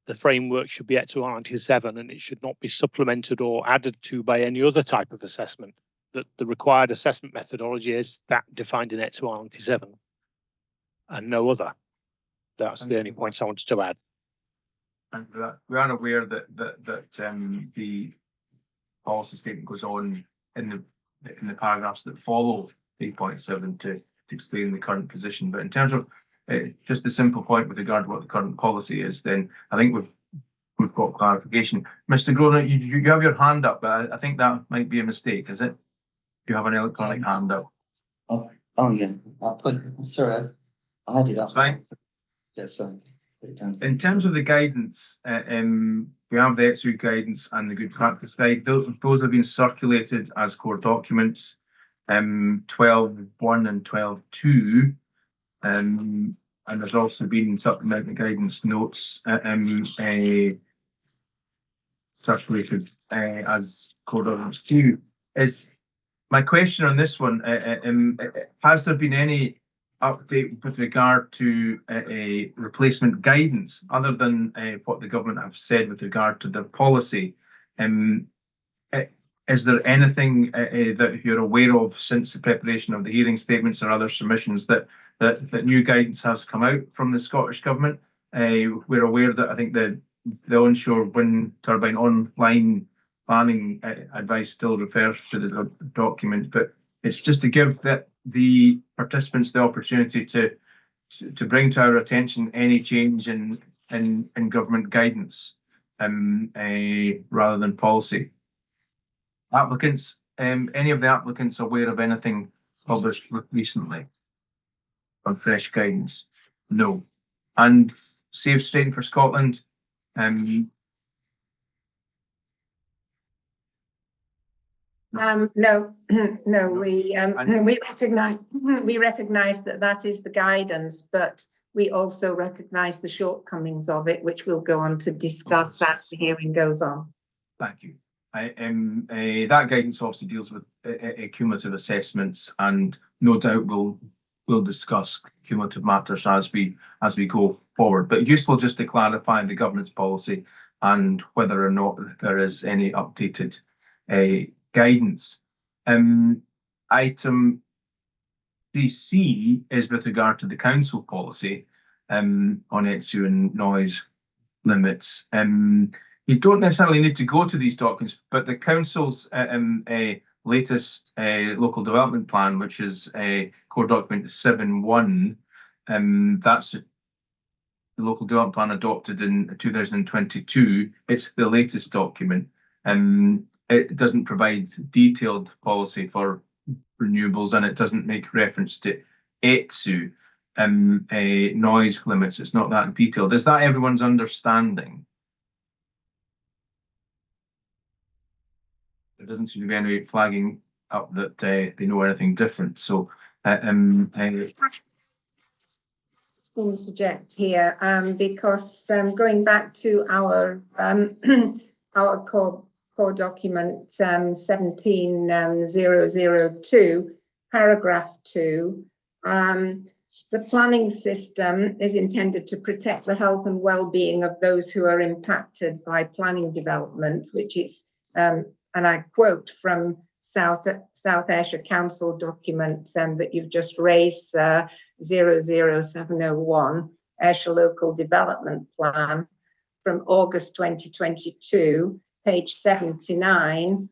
the framework should be XR 97 and it should not be supplemented or added to by any other type of assessment. That the required assessment methodology is that defined in XR 97 and no other. That's the only point I wanted to add. And we are aware that the policy statement goes on in the paragraphs that follow 8.7 to explain the current position. But in terms of just a simple point with regard to what the current policy is, then I think we've got clarification. Mr. Groner, you have your hand up, but I think that might be a mistake, is it? You have an electronic hand up. Oh yeah, I'll put it. Sorry, I had it up. That's fine. Yes, sorry. In terms of the guidance, we have the ETSU guidance and the good practice guide. Those have been circulated as core documents, 12.1 and 12.2, and there's also been supplementary guidance notes circulated as core documents too. Is my question on this one, has there been any update with regard to a replacement guidance other than what the government have said with regard to their policy? Is there anything that you're aware of since the preparation of the hearing statements or other submissions that new guidance has come out from the Scottish Government? We're aware that I think the onshore wind turbine online planning advice still refers to the document, but it's just to give the participants the opportunity to bring to our attention any change in government guidance rather than policy. Applicants, any of the applicants aware of anything published recently on fresh guidance? No. And Safe Strain for Scotland, no, we recognise that is the guidance, but we also recognise the shortcomings of it, which we'll go on to discuss as the hearing goes on. Thank you. That guidance obviously deals with cumulative assessments, and no doubt we'll discuss cumulative matters as we go forward. But useful just to clarify the government's policy and whether or not there is any updated guidance. Item 3C is with regard to the council policy on ETSU and noise limits. You don't necessarily need to go to these documents, but the council's latest local development plan, which is core document 7.1, that's the local development plan adopted in 2022. It's the latest document. It doesn't provide detailed policy for renewables, and it doesn't make reference to ETSU noise limits. It's not that detailed. Is that everyone's understanding? There doesn't seem to be any flagging up that they know anything different. So, interject here because going back to our our core document 17002, paragraph 2, the planning system is intended to protect the health and well-being of those who are impacted by planning development, which is, and I quote from South Ayrshire Council document that you've just raised, 00701, Ayrshire Local Development Plan from August 2022, page 79.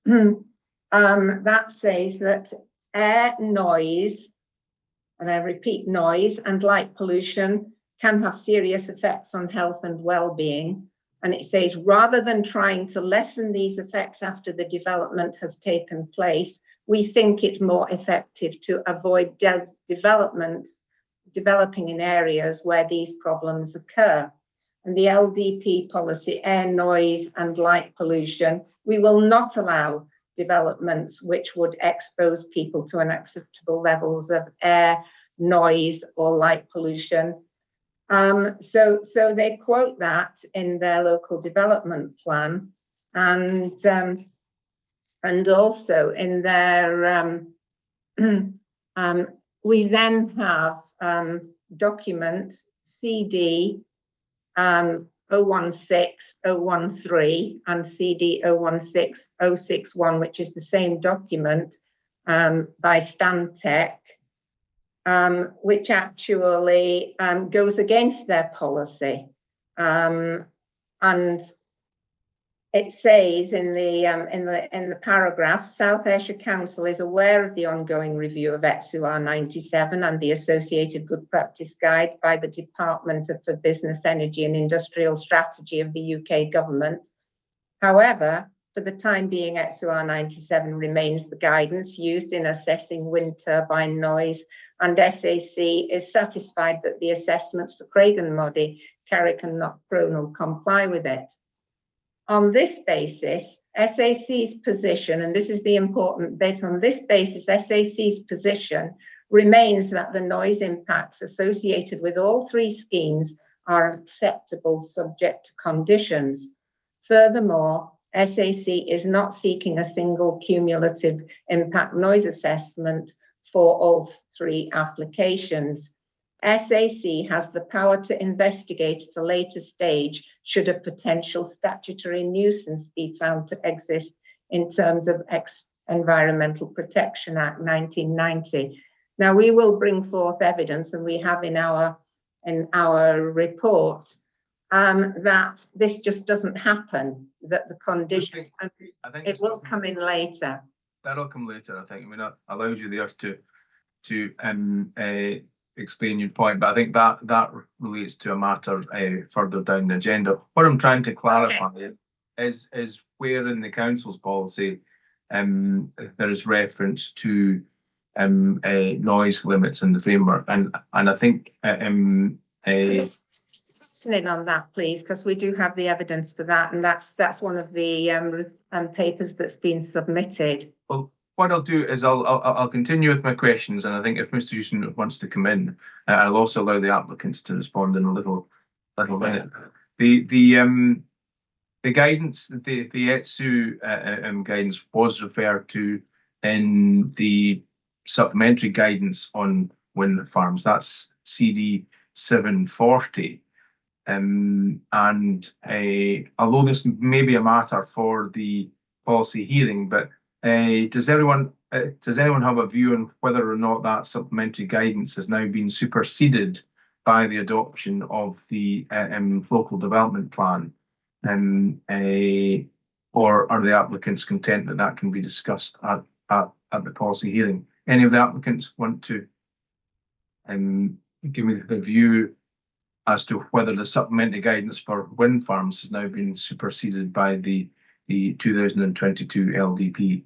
That says that air, noise, and I repeat, noise and light pollution can have serious effects on health and well-being. And it says, rather than trying to lessen these effects after the development has taken place, we think it more effective to avoid developing in areas where these problems occur. And the LDP policy, air, noise and light pollution, we will not allow developments which would expose people to unacceptable levels of air, noise or light pollution. So they quote that in their local development plan, and also in their we then have document CD 016013 and CD 016061, which is the same document by Stantec, which actually goes against their policy, and it says in the paragraph, South Ayrshire Council is aware of the ongoing review of ETSU 97 and the associated good practice guide by the Department for Business, Energy and Industrial Strategy of the UK government. However, for the time being, ETSU 97 remains the guidance used in assessing wind turbine noise, and SAC is satisfied that the assessments for Craiginmoddie, Carrick and Knockcronal comply with it. On this basis, SAC's position, and this is the important bit, on this basis, SAC's position remains that the noise impacts associated with all three schemes are acceptable subject to conditions. Furthermore, SAC is not seeking a single cumulative impact noise assessment for all three applications. SAC has the power to investigate at a later stage should a potential statutory nuisance be found to exist in terms of Environmental Protection Act 1990. Now, we will bring forth evidence, and we have in our report, that this just doesn't happen, that the conditions, and it will come in later. That'll come later, I think. I mean, that allows you there to explain your point, but I think that relates to a matter further down the agenda. What I'm trying to clarify is where in the council's policy there is reference to noise limits in the framework, and I think in on that, please, because we do have the evidence for that, and that's one of the papers that's been submitted. Well, what I'll do is I'll continue with my questions, and I think if Mr. Houston wants to come in, I'll also allow the applicants to respond in a little minute. The guidance, the ETSU guidance was referred to in the supplementary guidance on wind farms. That's CD 740. And although this may be a matter for the policy hearing, but does anyone have a view on whether or not that supplementary guidance has now been superseded by the adoption of the local development plan, or are the applicants content that that can be discussed at the policy hearing? Any of the applicants want to give me the view as to whether the supplementary guidance for wind farms has now been superseded by the 2022 LDP?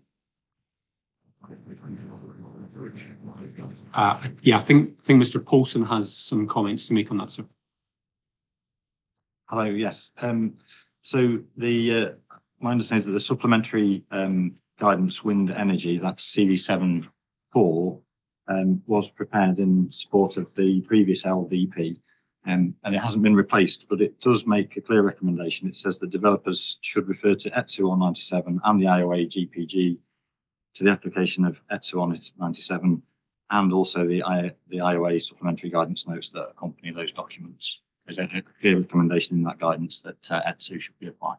Yeah, I think Mr. Paulson has some comments to make on that, sir. Hello, yes. So my understanding is that the supplementary guidance wind energy, that's CD 7.4, was prepared in support of the previous LDP, and it hasn't been replaced, but it does make a clear recommendation. It says the developers should refer to ETSU R97 and the IOA GPG to the application of ETSU R97 and also the IOA supplementary guidance notes that accompany those documents. There's a clear recommendation in that guidance that ETSU should be applied.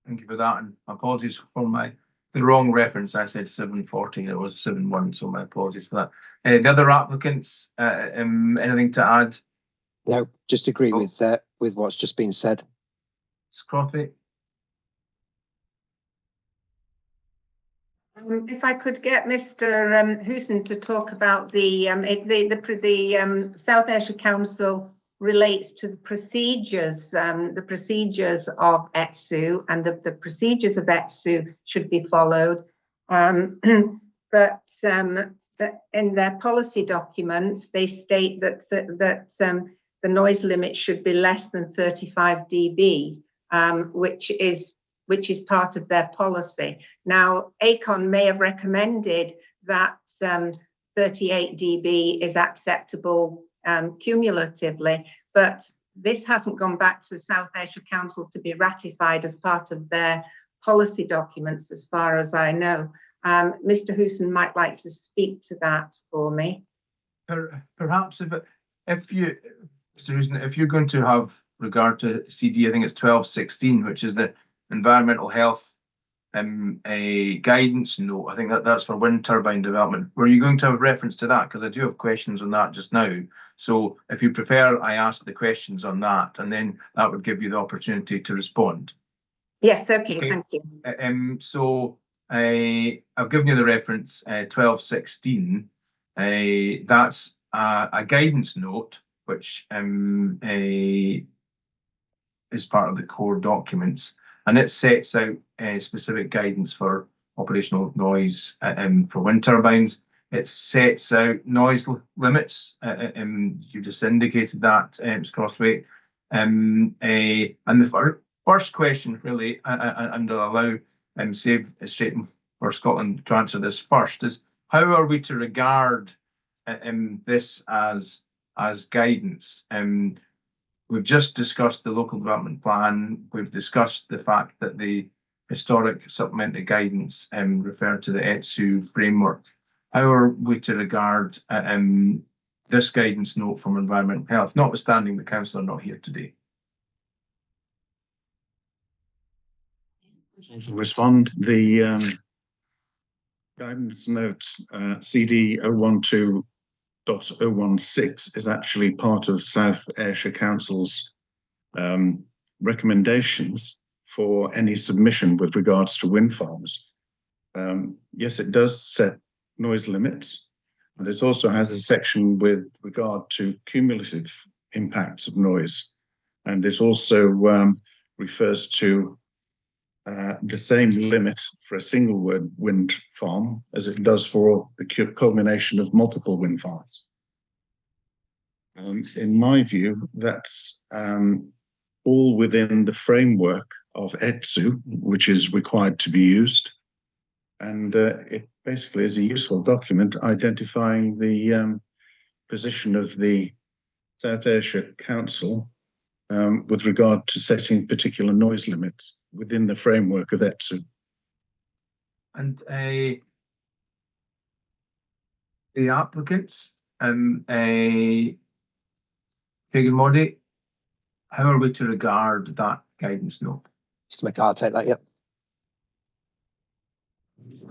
Thank you for that, and apologies for the wrong reference. I said 740, it was 71, so my apologies for that. The other applicants, anything to add? No, just agree with what's just been said. Scroppy? If I could get Mr. Hooson to talk about the South Ayrshire Council relates to the procedures of ETSU, and the procedures of ETSU should be followed. But in their policy documents, they state that the noise limit should be less than 35 dB, which is part of their policy. Now, ACON may have recommended that 38 dB is acceptable cumulatively, but this hasn't gone back to the South Ayrshire Council to be ratified as part of their policy documents, as far as I know. Mr. Hooson might like to speak to that for me. Perhaps if you, Mr. Hooson, if you're going to have regard to CD, I think it's 1216, which is the environmental health a guidance note. I think that's for wind turbine development. Were you going to have reference to that? Because I do have questions on that just now. So if you prefer, I ask the questions on that, and then that would give you the opportunity to respond. Yes, okay. Thank you. So I've given you the reference 1216. That's a guidance note, which is part of the core documents. And it sets out specific guidance for operational noise for wind turbines. It sets out noise limits. You just indicated that, Ms. Crossway. And the first question, really, and I'll allow Save Straighten for Scotland to answer this first, is how are we to regard this as guidance? We've just discussed the local development plan. We've discussed the fact that the historic supplementary guidance referred to the ETSU framework. How are we to regard this guidance note from Environmental Health, notwithstanding the council are not here today? To respond, the guidance note CD 012.016 is actually part of South Ayrshire Council's recommendations for any submission with regards to wind farms. Yes, it does set noise limits, and it also has a section with regard to cumulative impacts of noise, and it also refers to the same limit for a single wind farm as it does for the culmination of multiple wind farms. In my view, that's all within the framework of ETSU, which is required to be used. And it basically is a useful document identifying the position of the South Ayrshire Council with regard to setting particular noise limits within the framework of ETSU. And the applicants, Craiginmoddie, how are we to regard that guidance note? Mr. McCarr, I'll take that, yep.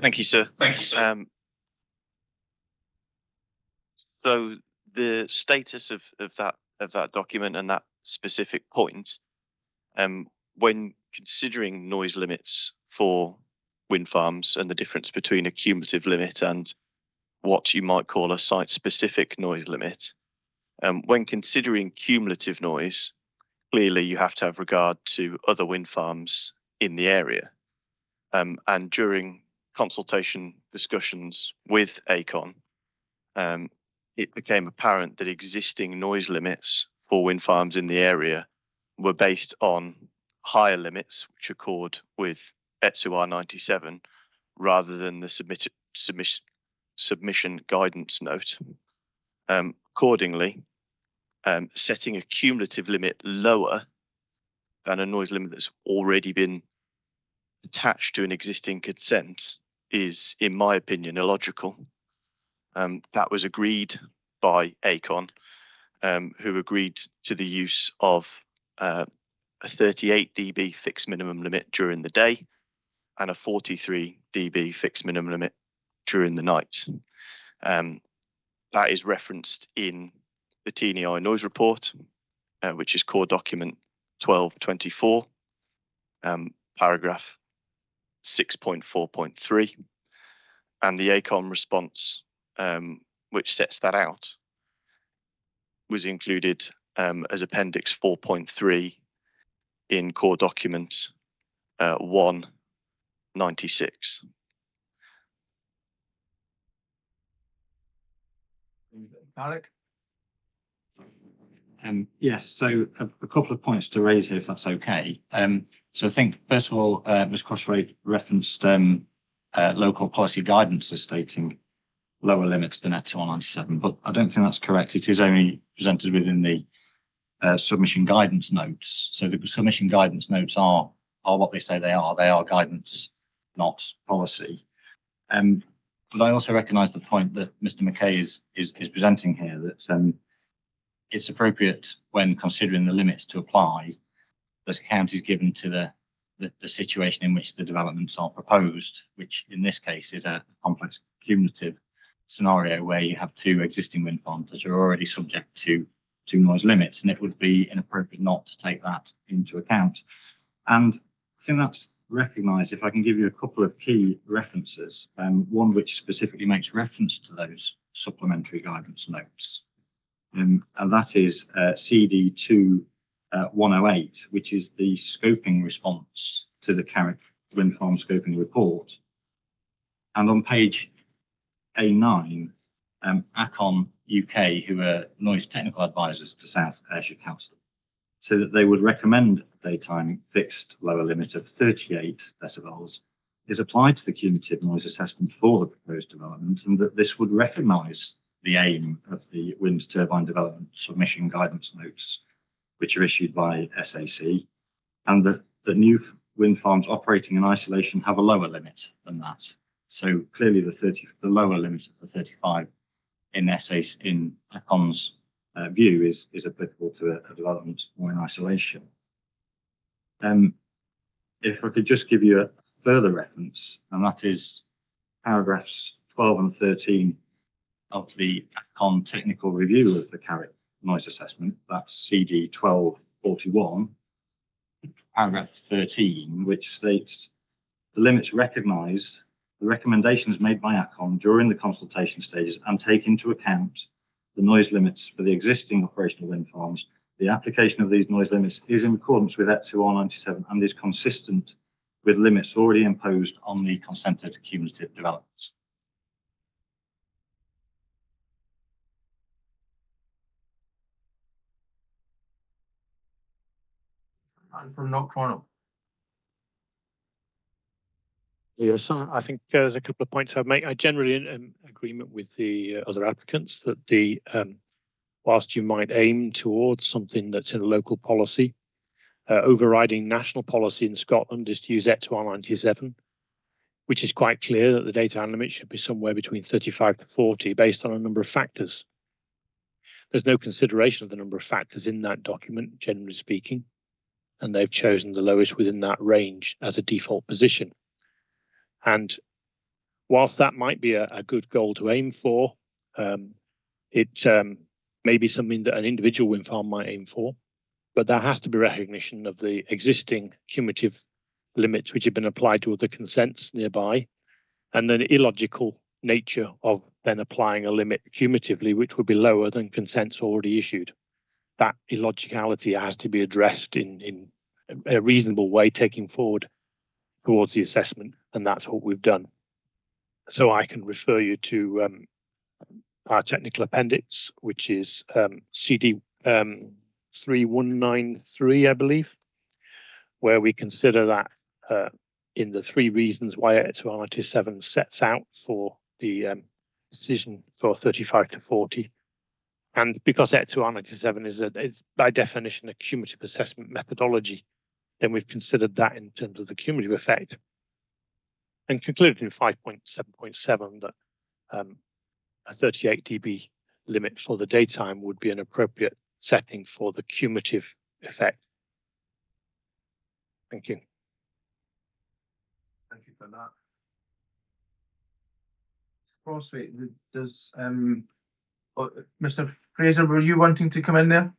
Thank you, sir. So the status of that document and that specific point, when considering noise limits for wind farms and the difference between a cumulative limit and what you might call a site-specific noise limit, when considering cumulative noise, clearly you have to have regard to other wind farms in the area. And during consultation discussions with ACON, it became apparent that existing noise limits for wind farms in the area were based on higher limits, which accord with ETSU R97, rather than the submission guidance note. Accordingly, setting a cumulative limit lower than a noise limit that's already been attached to an existing consent is, in my opinion, illogical. That was agreed by ACON, who agreed to the use of a 38 dB fixed minimum limit during the day and a 43 dB fixed minimum limit during the night. That is referenced in the TNEI noise report, which is core document 1224, paragraph 6.4.3, and the ACON response, which sets that out, was included as appendix 4.3 in core document 196. Carrick? Yeah, so a couple of points to raise here, if that's okay. So I think, first of all, Ms. Crossway referenced local policy guidance as stating lower limits than ETS 197, but I don't think that's correct. It is only presented within the submission guidance notes. So the submission guidance notes are what they say they are. They are guidance, not policy. But I also recognise the point that Mr. McKay is presenting here, that it's appropriate when considering the limits to apply that account is given to the situation in which the developments are proposed, which in this case is a complex cumulative scenario where you have two existing wind farms that are already subject to noise limits, and it would be inappropriate not to take that into account. And I think that's recognised if I can give you a couple of key references, one which specifically makes reference to those supplementary guidance notes. And that is CD 2108, which is the scoping response to the Carrick wind farm scoping report. And on page A9, ACON UK, who are noise technical advisors to South Ayrshire Council, so that they would recommend a daytime fixed lower limit of 38 decibels is applied to the cumulative noise assessment for the proposed development, and that this would recognise the aim of the wind turbine development submission guidance notes, which are issued by SAC, and that new wind farms operating in isolation have a lower limit than that. So clearly the lower limit of the 35 in ACON's view is applicable to a development more in isolation. If I could just give you a further reference, and that is paragraphs 12 and 13 of the ACON technical review of the Carrick noise assessment, that's CD 1241, paragraph 13, which states the limits recognise the recommendations made by ACON during the consultation stages and take into account the noise limits for the existing operational wind farms. The application of these noise limits is in accordance with ETS 197 and is consistent with limits already imposed on the consented cumulative developments. And from Knockcronal. Yes, I think there's a couple of points I'd make. I generally am in agreement with the other applicants that the whilst you might aim towards something that's in a local policy, overriding national policy in Scotland is to use ETS 197, which is quite clear that the daytime limit should be somewhere between 35 to 40 based on a number of factors. There's no consideration of the number of factors in that document, generally speaking, and they've chosen the lowest within that range as a default position. And whilst that might be a good goal to aim for, it may be something that an individual wind farm might aim for, but there has to be recognition of the existing cumulative limits which have been applied to other consents nearby, and the illogical nature of then applying a limit cumulatively which would be lower than consents already issued. That illogicality has to be addressed in a reasonable way, taking forward towards the assessment, and that's what we've done. So I can refer you to our technical appendix, which is CD 3193, I believe, where we consider that in the three reasons why ETS 197 sets out for the decision for 35 to 40. And because ETSU-R97 is by definition a cumulative assessment methodology, then we've considered that in terms of the cumulative effect and concluded in 5.7.7 that a 38 dB limit for the daytime would be an appropriate setting for the cumulative effect. Thank you. Thank you for that. Crossway, does Mr. Fraser, were you wanting to come in there?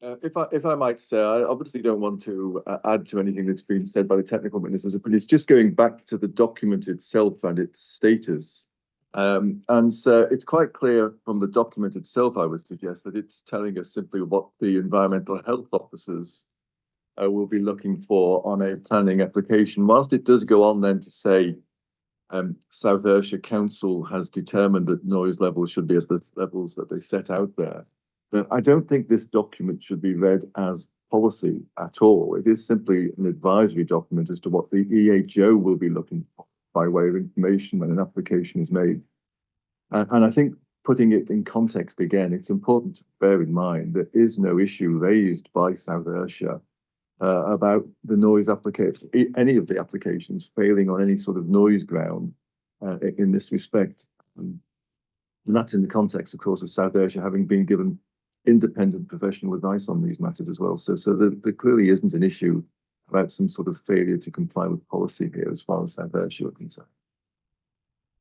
If I might say, I obviously don't want to add to anything that's been said by the technical witnesses, but it's just going back to the document itself and its status. And so it's quite clear from the document itself, I would suggest, that it's telling us simply what the environmental health officers will be looking for on a planning application. Whilst it does go on then to say South Ayrshire Council has determined that noise levels should be at the levels that they set out there. But I don't think this document should be read as policy at all. It is simply an advisory document as to what the EHO will be looking for by way of information when an application is made. And I think putting it in context again, it's important to bear in mind there is no issue raised by South Ayrshire about the noise application, any of the applications failing on any sort of noise ground in this respect. And that's in the context, of course, of South Ayrshire having been given independent professional advice on these matters as well. So there clearly isn't an issue about some sort of failure to comply with policy here as far as South Ayrshire are concerned.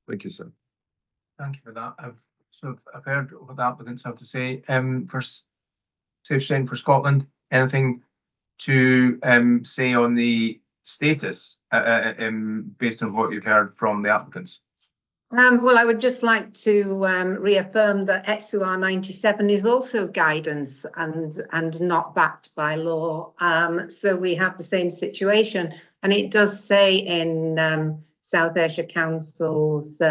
Thank you, sir. Thank you for that. I've heard what the applicants have to say. For Safe Strain for Scotland, anything to say on the status based on what you've heard from the applicants? Well, I would just like to reaffirm that ETSU-R97 is also guidance and not backed by law. So we have the same situation. And it does say in South Ayrshire Council's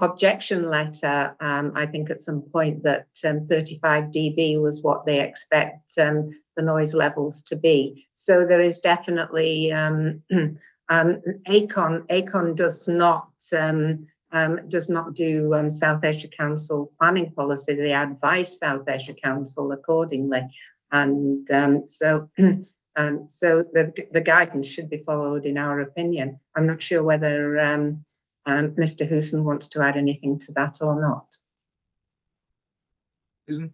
objection letter, I think at some point, that 35 dB was what they expect the noise levels to be. So there is definitely ACON does not do South Ayrshire Council planning policy. They advise South Ayrshire Council accordingly, and so the guidance should be followed in our opinion. I'm not sure whether Mr. Hooson wants to add anything to that or not. Susan?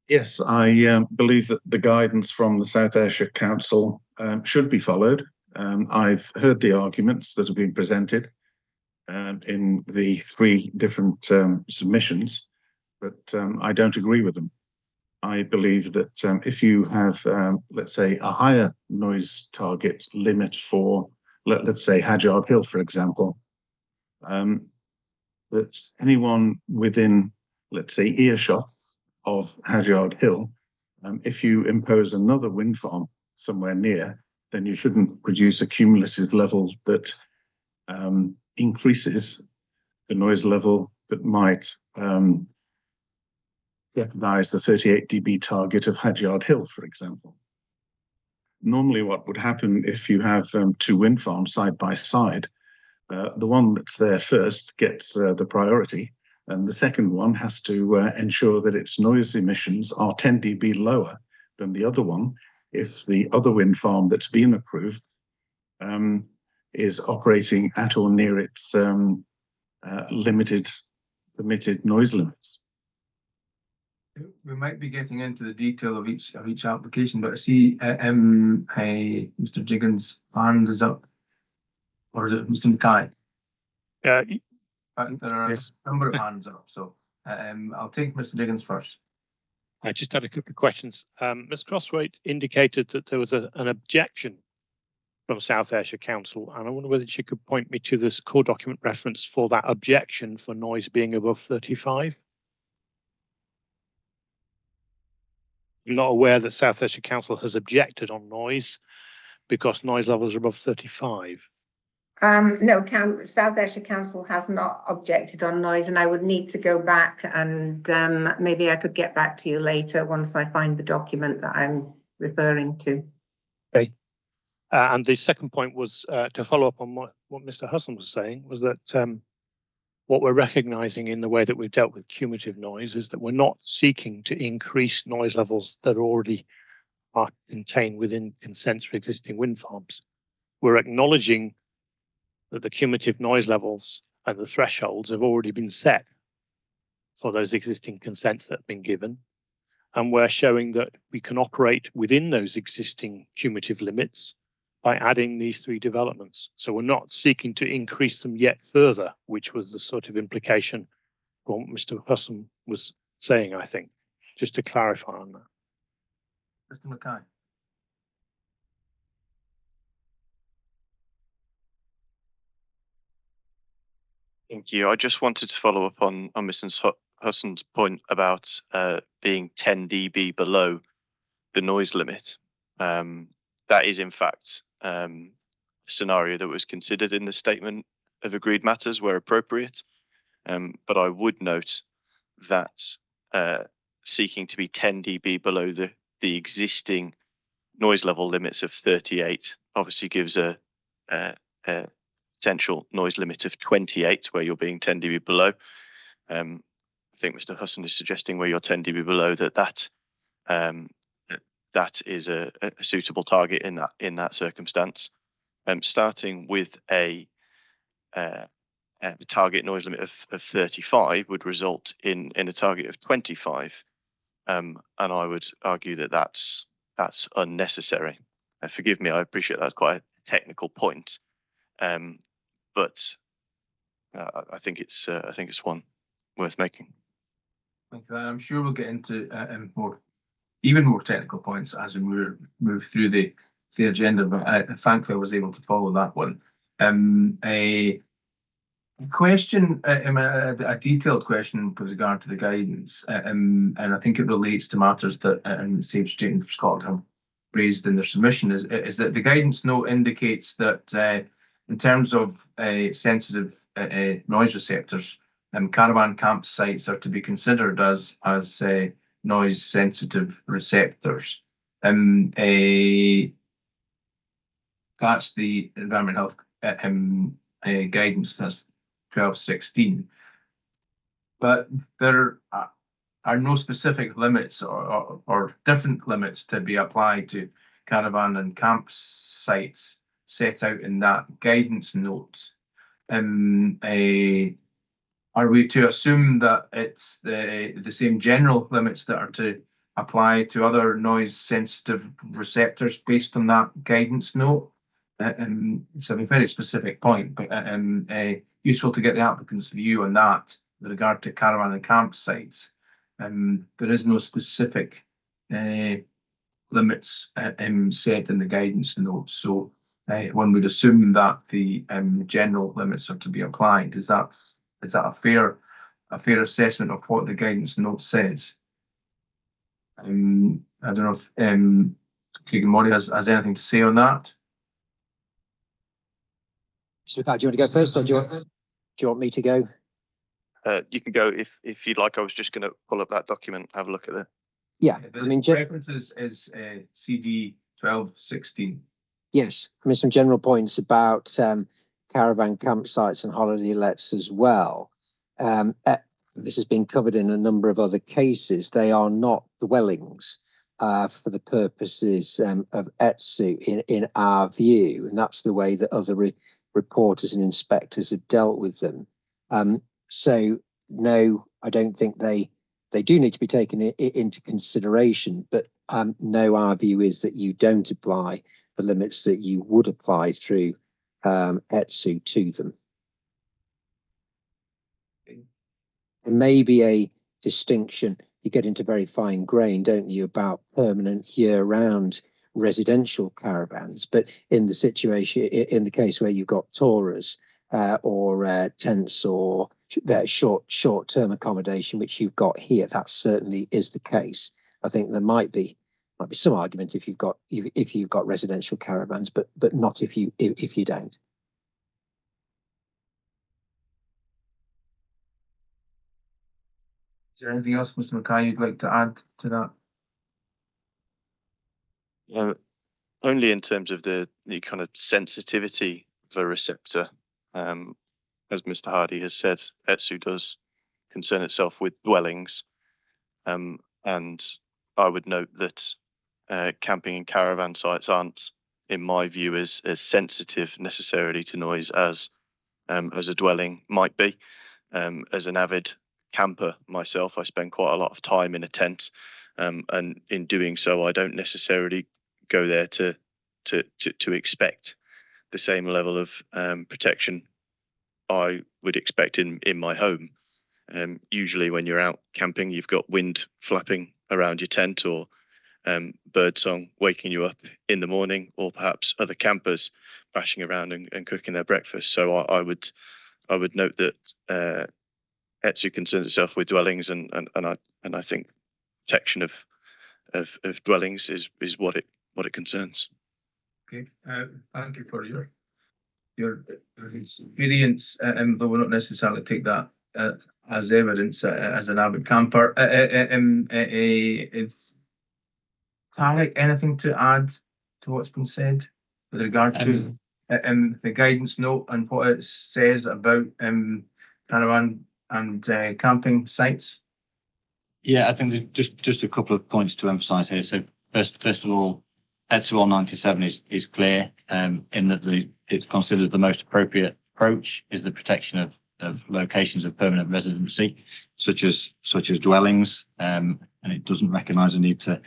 Yes, I believe that the guidance from the South Ayrshire Council should be followed. I've heard the arguments that have been presented in the three different submissions, but I don't agree with them. I believe that if you have, let's say, a higher noise target limit for, let's say, Hadjard Hill, for example, that anyone within, let's say, earshot of Hadjard Hill, if you impose another wind farm somewhere near, then you shouldn't produce a cumulative level that increases the noise level that might jeopardize the 38 dB target of Hadjard Hill, for example. Normally what would happen if you have two wind farms side by side, the one that's there first gets the priority, and the second one has to ensure that its noise emissions are 10 dB lower than the other one if the other wind farm that's been approved is operating at or near its permitted noise limits. We might be getting into the detail of each application, but I see Mr. Jiggins' hand is up, or is it Mr. Mackay? There are a number of hands up, so I'll take Mr. Jiggins first. I just had a couple of questions. Ms. Crosswaite indicated that there was an objection from South Ayrshire Council, and I wonder whether she could point me to this core document reference for that objection for noise being above 35. I'm not aware that South Ayrshire Council has objected on noise because noise levels are above 35. No, South Ayrshire Council has not objected on noise, and I would need to go back and maybe I could get back to you later once I find the document that I'm referring to. Okay. And the second point was to follow up on what Mr. Husson was saying, was that what we're recognising in the way that we've dealt with cumulative noise is that we're not seeking to increase noise levels that already are contained within consents for existing wind farms. We're acknowledging that the cumulative noise levels and the thresholds have already been set for those existing consents that have been given. And we're showing that we can operate within those existing cumulative limits by adding these 3 developments. So we're not seeking to increase them yet further, which was the sort of implication from what Mr. Husson was saying, I think, just to clarify on that. Mr. Mackay. Thank you. I just wanted to follow up on Mr. Husson's point about being 10 dB below the noise limit. That is in fact a scenario that was considered in the statement of agreed matters where appropriate. But I would note that seeking to be 10 dB below the existing noise level limits of 38 obviously gives a potential noise limit of 28 where you're being 10 dB below. I think Mr. Husson is suggesting where you're 10 dB below that is a suitable target in that circumstance. Starting with a target noise limit of 35 would result in a target of 25, and I would argue that that's unnecessary. Forgive me, I appreciate that's quite a technical point, but I think it's one worth making. Thank you. I'm sure we'll get into even more technical points as we move through the agenda, but thankfully I was able to follow that one. A question, a detailed question with regard to the guidance, and I think it relates to matters that Save Straight for Scotland have raised in their submission, is that the guidance note indicates that in terms of sensitive noise receptors, caravan campsites are to be considered as noise sensitive receptors. That's the Environment Health guidance, that's 1216. But there are no specific limits or different limits to be applied to caravan and campsites set out in that guidance note. Are we to assume that it's the same general limits that are to apply to other noise sensitive receptors based on that guidance note? It's a very specific point, but useful to get the applicant's view on that with regard to caravan and campsites. There is no specific limits set in the guidance note, so one would assume that the general limits are to be applied. Is that a fair assessment of what the guidance note says? I don't know if Craiginmoddie has anything to say on that. So, do you want to go first, or do you want me to go? You can go if you'd like. I was just going to pull up that document, have a look at it. Yeah, I mean, reference is CD 1216. Yes, I mean some general points about caravan campsites and holiday lets as well. This has been covered in a number of other cases. They are not dwellings for the purposes of ETSU in our view, and that's the way that other reporters and inspectors have dealt with them. So no, I don't think they do need to be taken into consideration, but no, our view is that you don't apply the limits that you would apply through ETSU to them. There may be a distinction, you get into very fine grain, don't you, about permanent year-round residential caravans, but in the situation, in the case where you've got tourers or tents or short-term accommodation, which you've got here, that certainly is the case. I think there might be some argument if you've got residential caravans, but not if you don't. Is there anything else, Mr. Mackay, you'd like to add to that? only in terms of the kind of sensitivity of a receptor. As Mr. Hardy has said, ETSU does concern itself with dwellings, and I would note that camping and caravan sites aren't, in my view, as sensitive necessarily to noise as a dwelling might be. As an avid camper myself, I spend quite a lot of time in a tent, and in doing so, I don't necessarily go there to expect the same level of protection I would expect in my home. Usually, when you're out camping, you've got wind flapping around your tent, or birdsong waking you up in the morning, or perhaps other campers bashing around and cooking their breakfast. So I would note that ETSU concerns itself with dwellings, and I think protection of dwellings is what it concerns. Okay, thank you for your experience, though we'll not necessarily take that as evidence as an avid camper. Carrick, anything to add to what's been said with regard to the guidance note and what it says about caravan and camping sites? Yeah, I think just a couple of points to emphasise here. So first of all, ETSU R97 is clear in that it's considered the most appropriate approach is the protection of locations of permanent residency, such as dwellings, and it doesn't recognise the need to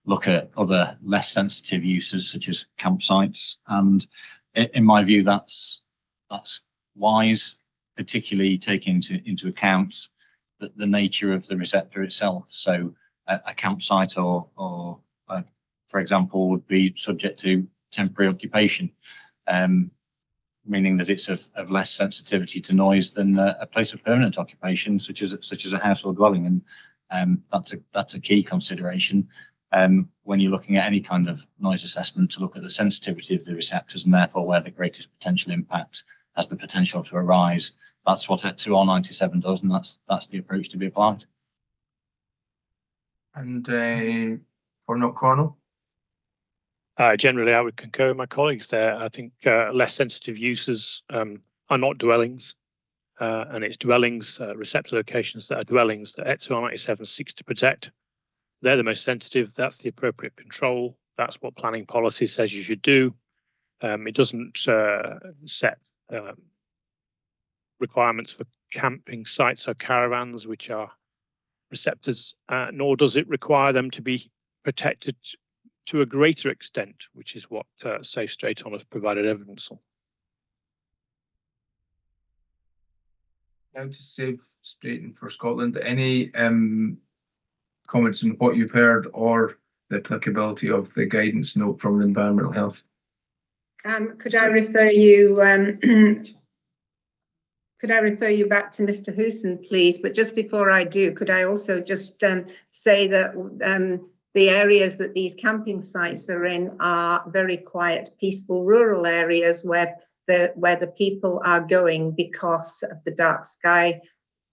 look at other less sensitive uses such as campsites. And in my view, that's wise, particularly taking into account the nature of the receptor itself. So a campsite or for example, would be subject to temporary occupation, meaning that it's of less sensitivity to noise than a place of permanent occupation, such as a house or dwelling. And that's a key consideration when you're looking at any kind of noise assessment, to look at the sensitivity of the receptors and therefore where the greatest potential impact has the potential to arise. That's what ETSU R97 does, and that's the approach to be applied. And for Knockcronal? Generally, I would concur with my colleagues there. I think less sensitive uses are not dwellings, and it's dwellings, receptor locations that are dwellings that ETSU R97 seeks to protect. They're the most sensitive. That's the appropriate control. That's what planning policy says you should do. It doesn't set requirements for camping sites or caravans, which are receptors, nor does it require them to be protected to a greater extent, which is what Safe Straight On has provided evidence on. Now to Safe Straight On for Scotland, any comments on what you've heard or the applicability of the guidance note from Environmental Health? Could I refer you back to Mr. Hooson, please? But just before I do, could I also just say that the areas that these camping sites are in are very quiet, peaceful rural areas where the people are going because of the dark sky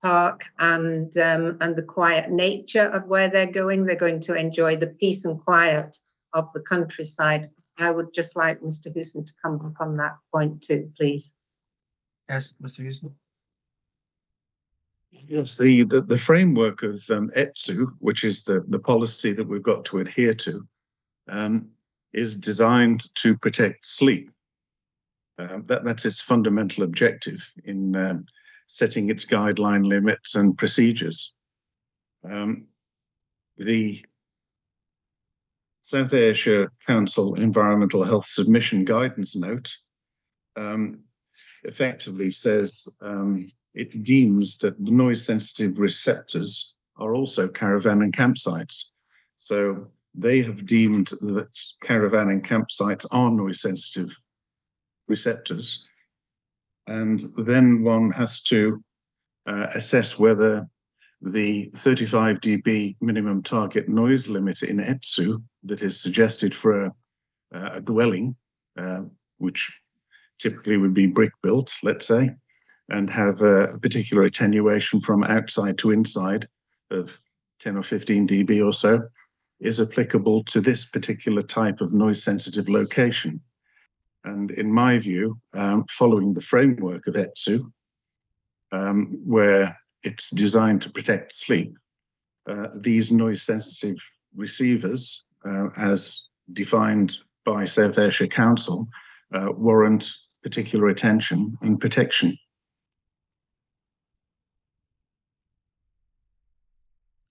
park and the quiet nature of where they're going. They're going to enjoy the peace and quiet of the countryside. I would just like Mr. Hooson to come back on that point too, please. Yes, Mr. Hooson. Yes, the framework of ETSU, which is the policy that we've got to adhere to, is designed to protect sleep. That's its fundamental objective in setting its guideline limits and procedures. The South Ayrshire Council Environmental Health Submission Guidance Note effectively says it deems that the noise-sensitive receptors are also caravan and campsites. So they have deemed that caravan and campsites are noise-sensitive receptors. And then one has to assess whether the 35 dB minimum target noise limit in ETSU that is suggested for a dwelling, which typically would be brick built, let's say, and have a particular attenuation from outside to inside of 10 or 15 dB or so, is applicable to this particular type of noise-sensitive location. And in my view, following the framework of ETSU, where it's designed to protect sleep, these noise-sensitive receivers, as defined by South Ayrshire Council, warrant particular attention and protection.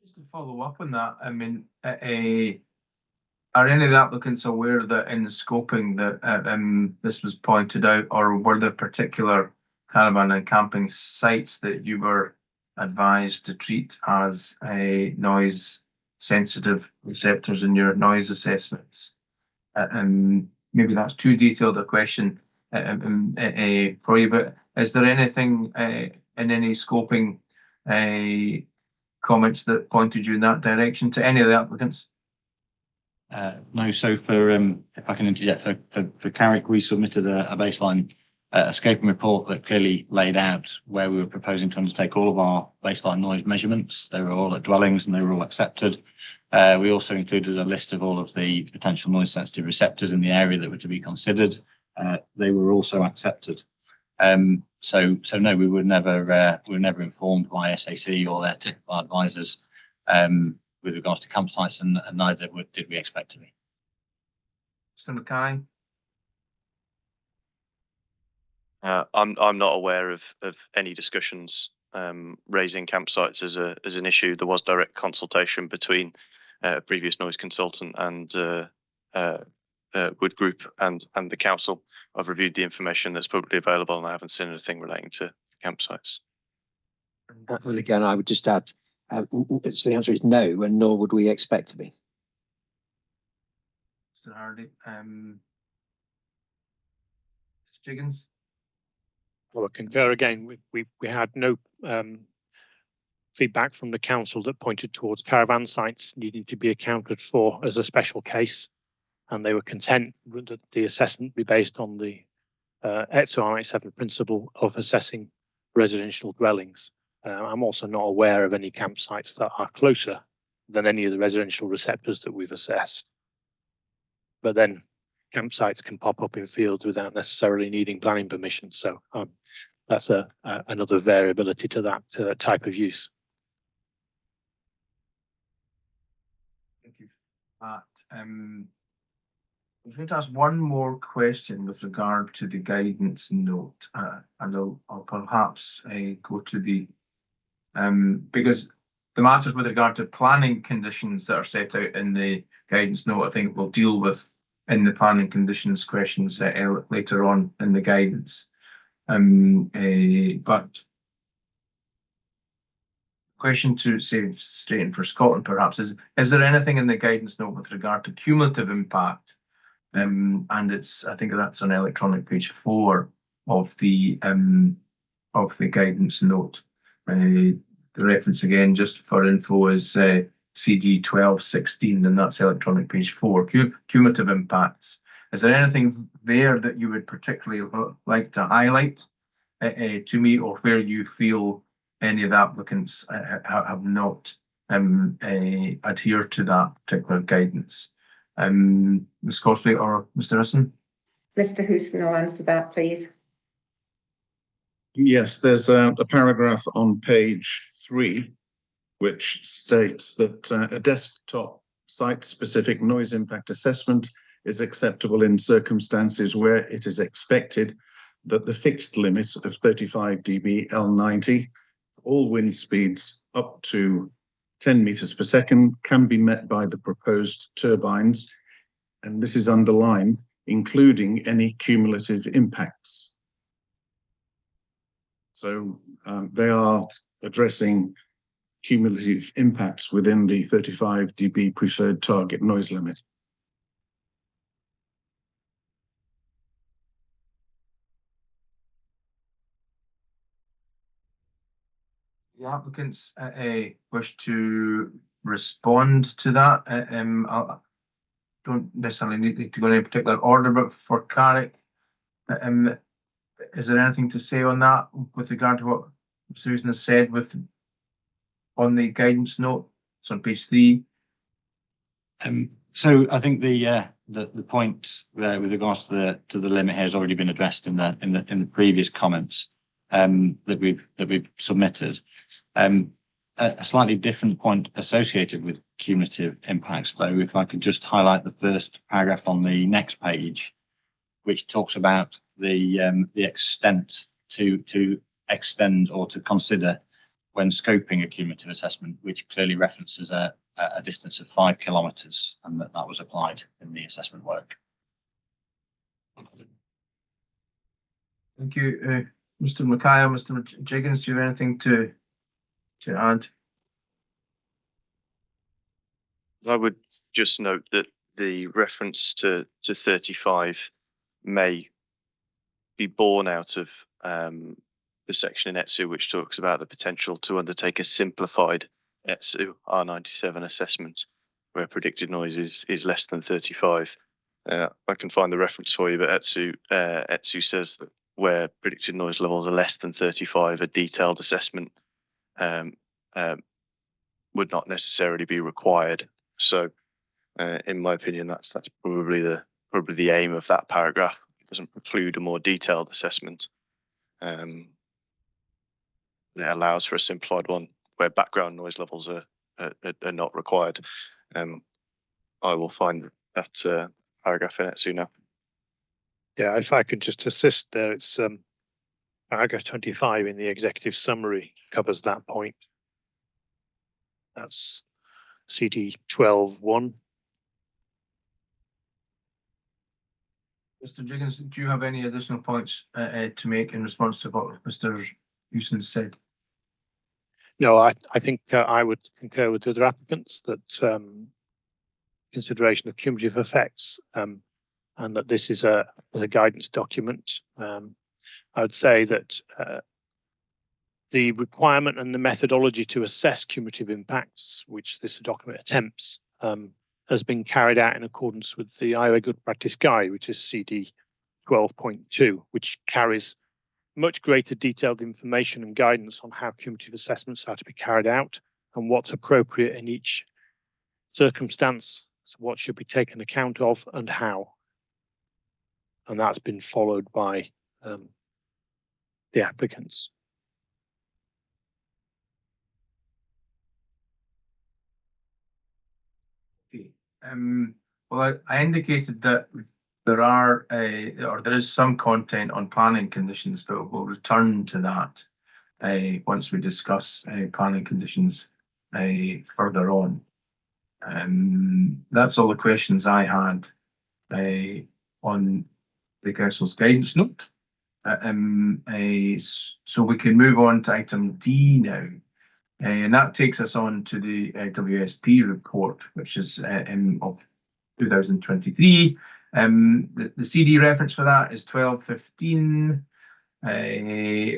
Just to follow up on that, I mean, are any of the applicants aware that in the scoping that this was pointed out, or were there particular caravan and camping sites that you were advised to treat as noise sensitive receptors in your noise assessments? Maybe that's too detailed a question for you, but is there anything in any scoping comments that pointed you in that direction to any of the applicants? No, so for if I can interject, for Carrick, we submitted a baseline a scoping report that clearly laid out where we were proposing to undertake all of our baseline noise measurements. They were all at dwellings and they were all accepted. We also included a list of all of the potential noise sensitive receptors in the area that were to be considered. They were also accepted. So no, we were never informed by SAC or their technical advisors with regards to campsites, and neither did we expect to be. Mr. Mackay? I'm not aware of any discussions raising campsites as an issue. There was direct consultation between a previous noise consultant and Wood Group and the council. I've reviewed the information that's publicly available, and I haven't seen anything relating to campsites. Well, again, I would just add, so the answer is no, and nor would we expect to be. Mr. Hardy, Mr. Jiggins? Well, I concur again. We had no feedback from the council that pointed towards caravan sites needing to be accounted for as a special case, and they were content that the assessment be based on the ETSU R97 principle of assessing residential dwellings. I'm also not aware of any campsites that are closer than any of the residential receptors that we've assessed. But then campsites can pop up in fields without necessarily needing planning permission. So that's another variability to that type of use. Thank you for that. I was going to ask one more question with regard to the guidance note, and I'll perhaps go to the because the matters with regard to planning conditions that are set out in the guidance note, I think we'll deal with in the planning conditions questions later on in the guidance. But question to say straight in for Scotland perhaps is there anything in the guidance note with regard to cumulative impact? And I think that's on electronic page 4 of the guidance note. The reference again, just for info, is CD 1216, and that's electronic page 4. Cumulative impacts. Is there anything there that you would particularly like to highlight to me, or where you feel any of the applicants have not adhered to that particular guidance? Ms. Cosby or Mr. Husson? Mr. Houston will answer that, please. Yes, there's a paragraph on page 3 which states that a desktop site-specific noise impact assessment is acceptable in circumstances where it is expected that the fixed limit of 35 dB L90, all wind speeds up to 10 meters per second, can be met by the proposed turbines, and this is underlined, including any cumulative impacts. So they are addressing cumulative impacts within the 35 dB preferred target noise limit. The applicants wish to respond to that. I don't necessarily need to go in any particular order, but for Carrick, is there anything to say on that with regard to what Susan has said on the guidance note? It's on page 3. So I think the point with regards to the limit here has already been addressed in the previous comments that we've submitted. A slightly different point associated with cumulative impacts, though, if I could just highlight the first paragraph on the next page, which talks about the extent to extend or to consider when scoping a cumulative assessment, which clearly references a distance of 5 kilometres, and that was applied in the assessment work. Thank you, Mr. Mackay. Mr. Jiggins, do you have anything to add? I would just note that the reference to 35 may be born out of the section in ETSU which talks about the potential to undertake a simplified ETSU R97 assessment where predicted noise is less than 35. I can find the reference for you, but ETSU says that where predicted noise levels are less than 35, a detailed assessment would not necessarily be required. So, in my opinion, that's probably the aim of that paragraph. It doesn't preclude a more detailed assessment. It allows for a simplified one where background noise levels are not required. I will find that paragraph in ETSU now. Yeah, if I could just assist there, it's paragraph 25 in the executive summary covers that point. That's CD 12.1. Mr. Jiggins, do you have any additional points to make in response to what Mr. Houston said? No, I think I would concur with the other applicants that consideration of cumulative effects and that this is a guidance document. I would say that the requirement and the methodology to assess cumulative impacts, which this document attempts, has been carried out in accordance with the Iowa Good Practice Guide, which is CD 12.2, which carries much greater detailed information and guidance on how cumulative assessments are to be carried out and what's appropriate in each circumstance, so what should be taken account of and how. And that's been followed by the applicants. Okay. Well, I indicated that there is some content on planning conditions, but we'll return to that once we discuss planning conditions further on. That's all the questions I had on the council's guidance note. So we can move on to item D now. And that takes us on to the WSP report, which is of 2023. The CD reference for that is 1215,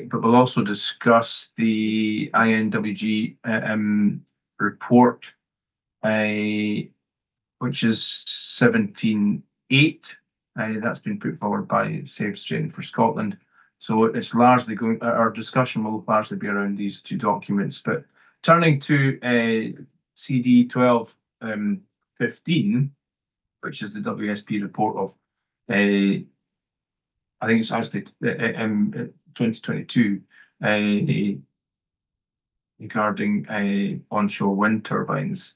but we'll also discuss the INWG report, which is 17.8. That's been put forward by Safe Strain for Scotland. So it's largely going, our discussion will largely be around these two documents. But turning to CD 1215, which is the WSP report of, I think it's actually 2022, regarding onshore wind turbines.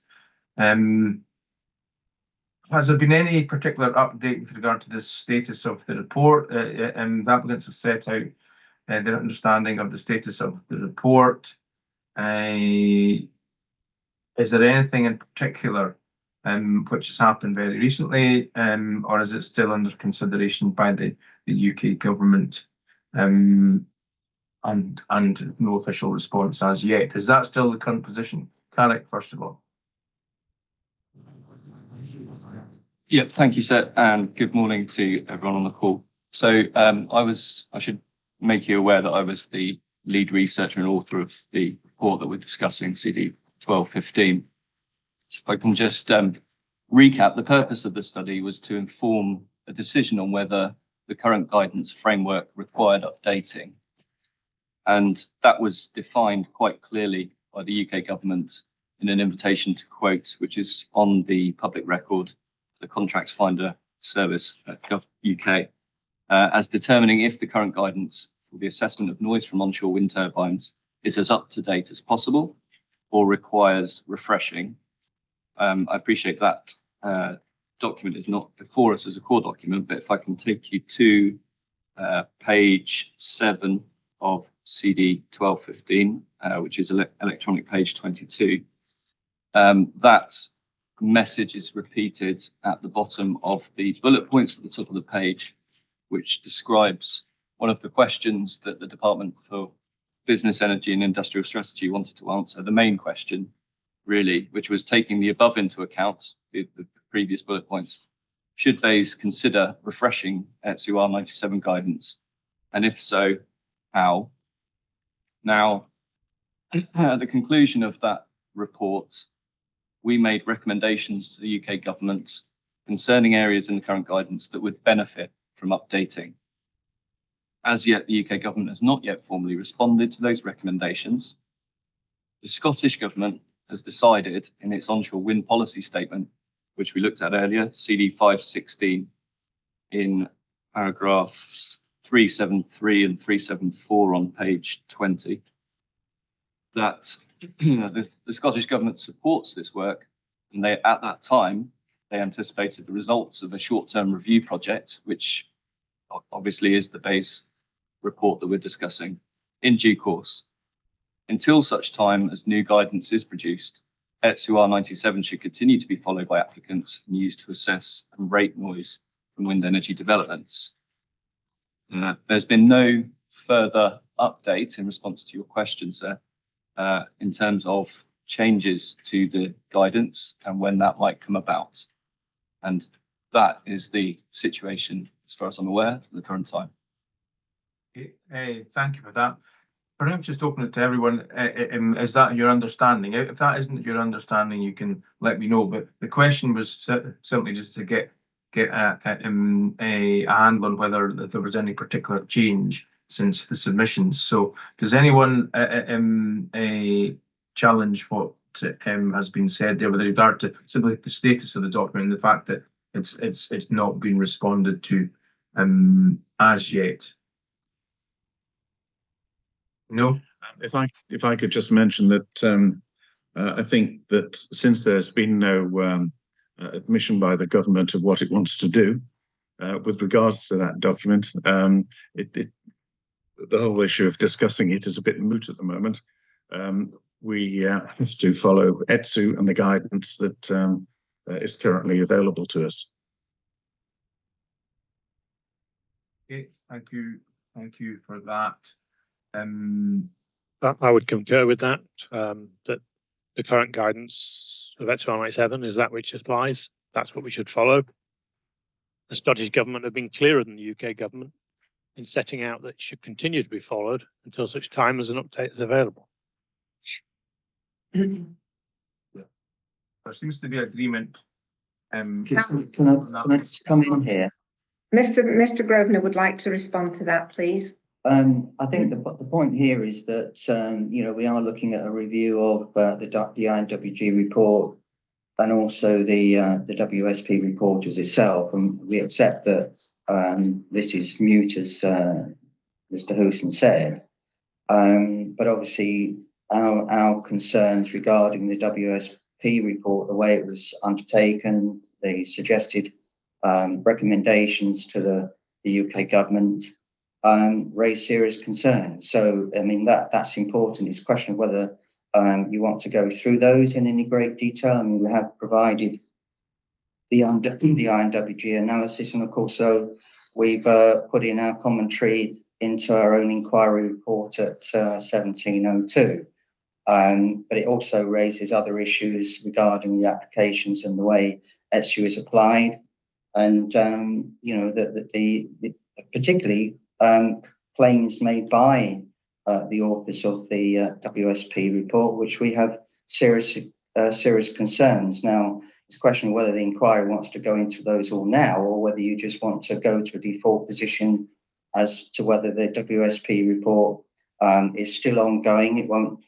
Has there been any particular update with regard to the status of the report? The applicants have set out their understanding of the status of the report. Is there anything in particular which has happened very recently, or is it still under consideration by the UK government and no official response as yet? Is that still the current position? Carrick, first of all. Yep, thank you, sir, and good morning to everyone on the call. So I should make you aware that I was the lead researcher and author of the report that we're discussing, CD 1215. So if I can just recap, the purpose of the study was to inform a decision on whether the current guidance framework required updating. And that was defined quite clearly by the UK government in an invitation to quote, which is on the public record, the Contracts Finder service at Gov UK, as determining if the current guidance for the assessment of noise from onshore wind turbines is as up to date as possible or requires refreshing. I appreciate that document is not before us as a core document, but if I can take you to page 7 of CD 1215, which is electronic page 22, that message is repeated at the bottom of the bullet points at the top of the page, which describes one of the questions that the Department for Business, Energy and Industrial Strategy wanted to answer, the main question, really, which was taking the above into account, the previous bullet points. Should they consider refreshing ETSU R97 guidance? And if so, how? Now, at the conclusion of that report, we made recommendations to the UK government concerning areas in the current guidance that would benefit from updating. As yet, the UK government has not yet formally responded to those recommendations. The Scottish government has decided in its onshore wind policy statement, which we looked at earlier, CD 516, in paragraphs 373 and 374 on page 20, that the Scottish government supports this work, and they, at that time, they anticipated the results of a short-term review project, which obviously is the base report that we're discussing, in due course. Until such time as new guidance is produced, ETSU R97 should continue to be followed by applicants and used to assess and rate noise from wind energy developments. There's been no further update in response to your question, sir, in terms of changes to the guidance and when that might come about. And that is the situation, as far as I'm aware, at the current time. Okay, thank you for that. Perhaps just open it to everyone. Is that your understanding? If that isn't your understanding, you can let me know. But the question was simply just to get a handle on whether there was any particular change since the submissions. So does anyone challenge what has been said there with regard to simply the status of the document and the fact that it's not been responded to as yet? No. If I could just mention that I think that since there's been no admission by the government of what it wants to do with regards to that document, the whole issue of discussing it is a bit moot at the moment. We have to follow ETSU and the guidance that is currently available to us. Okay, thank you for that. I would concur with that, that the current guidance of ETSU R97 is that which applies. That's what we should follow. The Scottish government have been clearer than the UK government in setting out that it should continue to be followed until such time as an update is available. There seems to be agreement. Can I just come in here? Mr. Grosvenor would like to respond to that, please. I think the point here is that we are looking at a review of the INWG report and also the WSP report as itself, and we accept that this is mute, as Mr. Hooson said. But obviously, our concerns regarding the WSP report, the way it was undertaken, the suggested recommendations to the UK government, raise serious concerns. So, I mean, that's important. It's a question of whether you want to go through those in any great detail. I mean, we have provided the INWG analysis, and of course, so we've put in our commentary into our own inquiry report at 1702. But it also raises other issues regarding the applications and the way ETSU is applied, and the particularly claims made by the authors of the WSP report, which we have serious concerns. Now, it's a question of whether the inquiry wants to go into those all now, or whether you just want to go to a default position as to whether the WSP report is still ongoing. It won't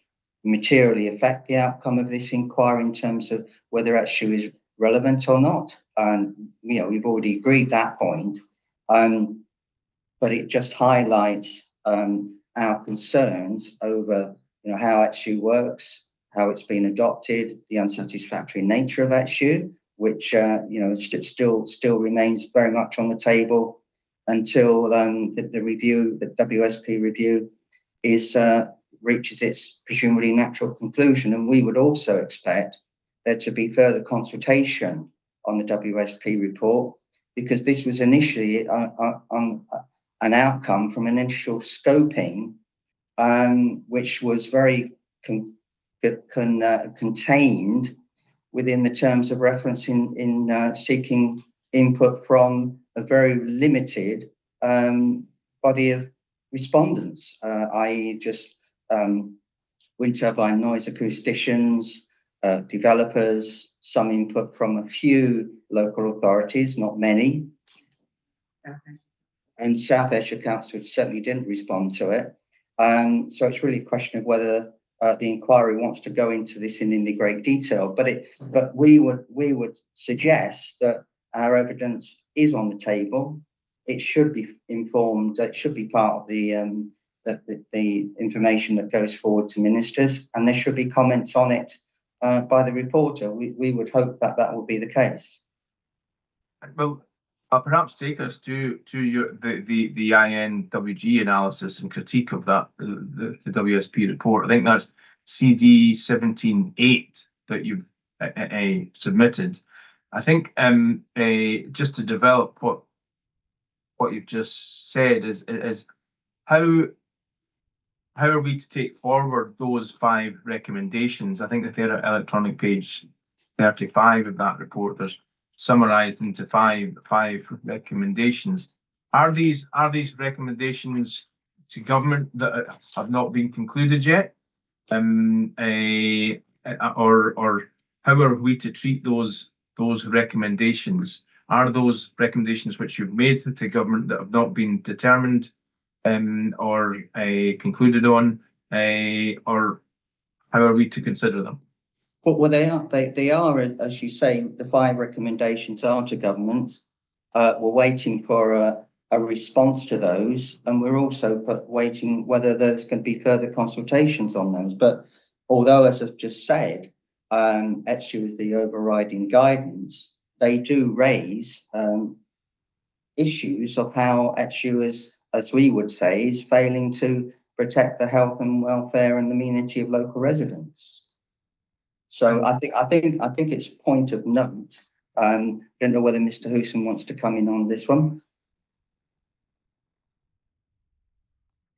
materially affect the outcome of this inquiry in terms of whether that issue is relevant or not. And we've already agreed that point. But it just highlights our concerns over how ETSU works, how it's been adopted, the unsatisfactory nature of ETSU, which still remains very much on the table until the WSP review reaches its presumably natural conclusion. And we would also expect there to be further consultation on the WSP report, because this was initially on an outcome from an initial scoping, which was very contained within the terms of reference in seeking input from a very limited body of respondents, i.e. just wind turbine noise acousticians, developers, some input from a few local authorities, not many. And South Ayrshire Council certainly didn't respond to it. So it's really a question of whether the inquiry wants to go into this in any great detail. But we would suggest that our evidence is on the table. It should be informed. It should be part of the information that goes forward to ministers, and there should be comments on it by the reporter. We would hope that that will be the case. Well, perhaps take us to the INWG analysis and critique of that, the WSP report. I think that's CD 17.8 that you've submitted. I think just to develop what you've just said is how are we to take forward those 5 recommendations? I think that they're at electronic page 35 of that report. There's summarized into five recommendations. Are these recommendations to government that have not been concluded yet, or how are we to treat those recommendations? Are those recommendations which you've made to government that have not been determined or concluded on, or how are we to consider them? Well, they are, as you say, the 5 recommendations are to government. We're waiting for a response to those, and we're also waiting whether there's going to be further consultations on those. But although, as I've just said, ETSU is the overriding guidance, they do raise issues of how ETSU is, as we would say, is failing to protect the health and welfare and amenity of local residents. So I think it's a point of note. Don't know whether Mr. Hewson wants to come in on this one.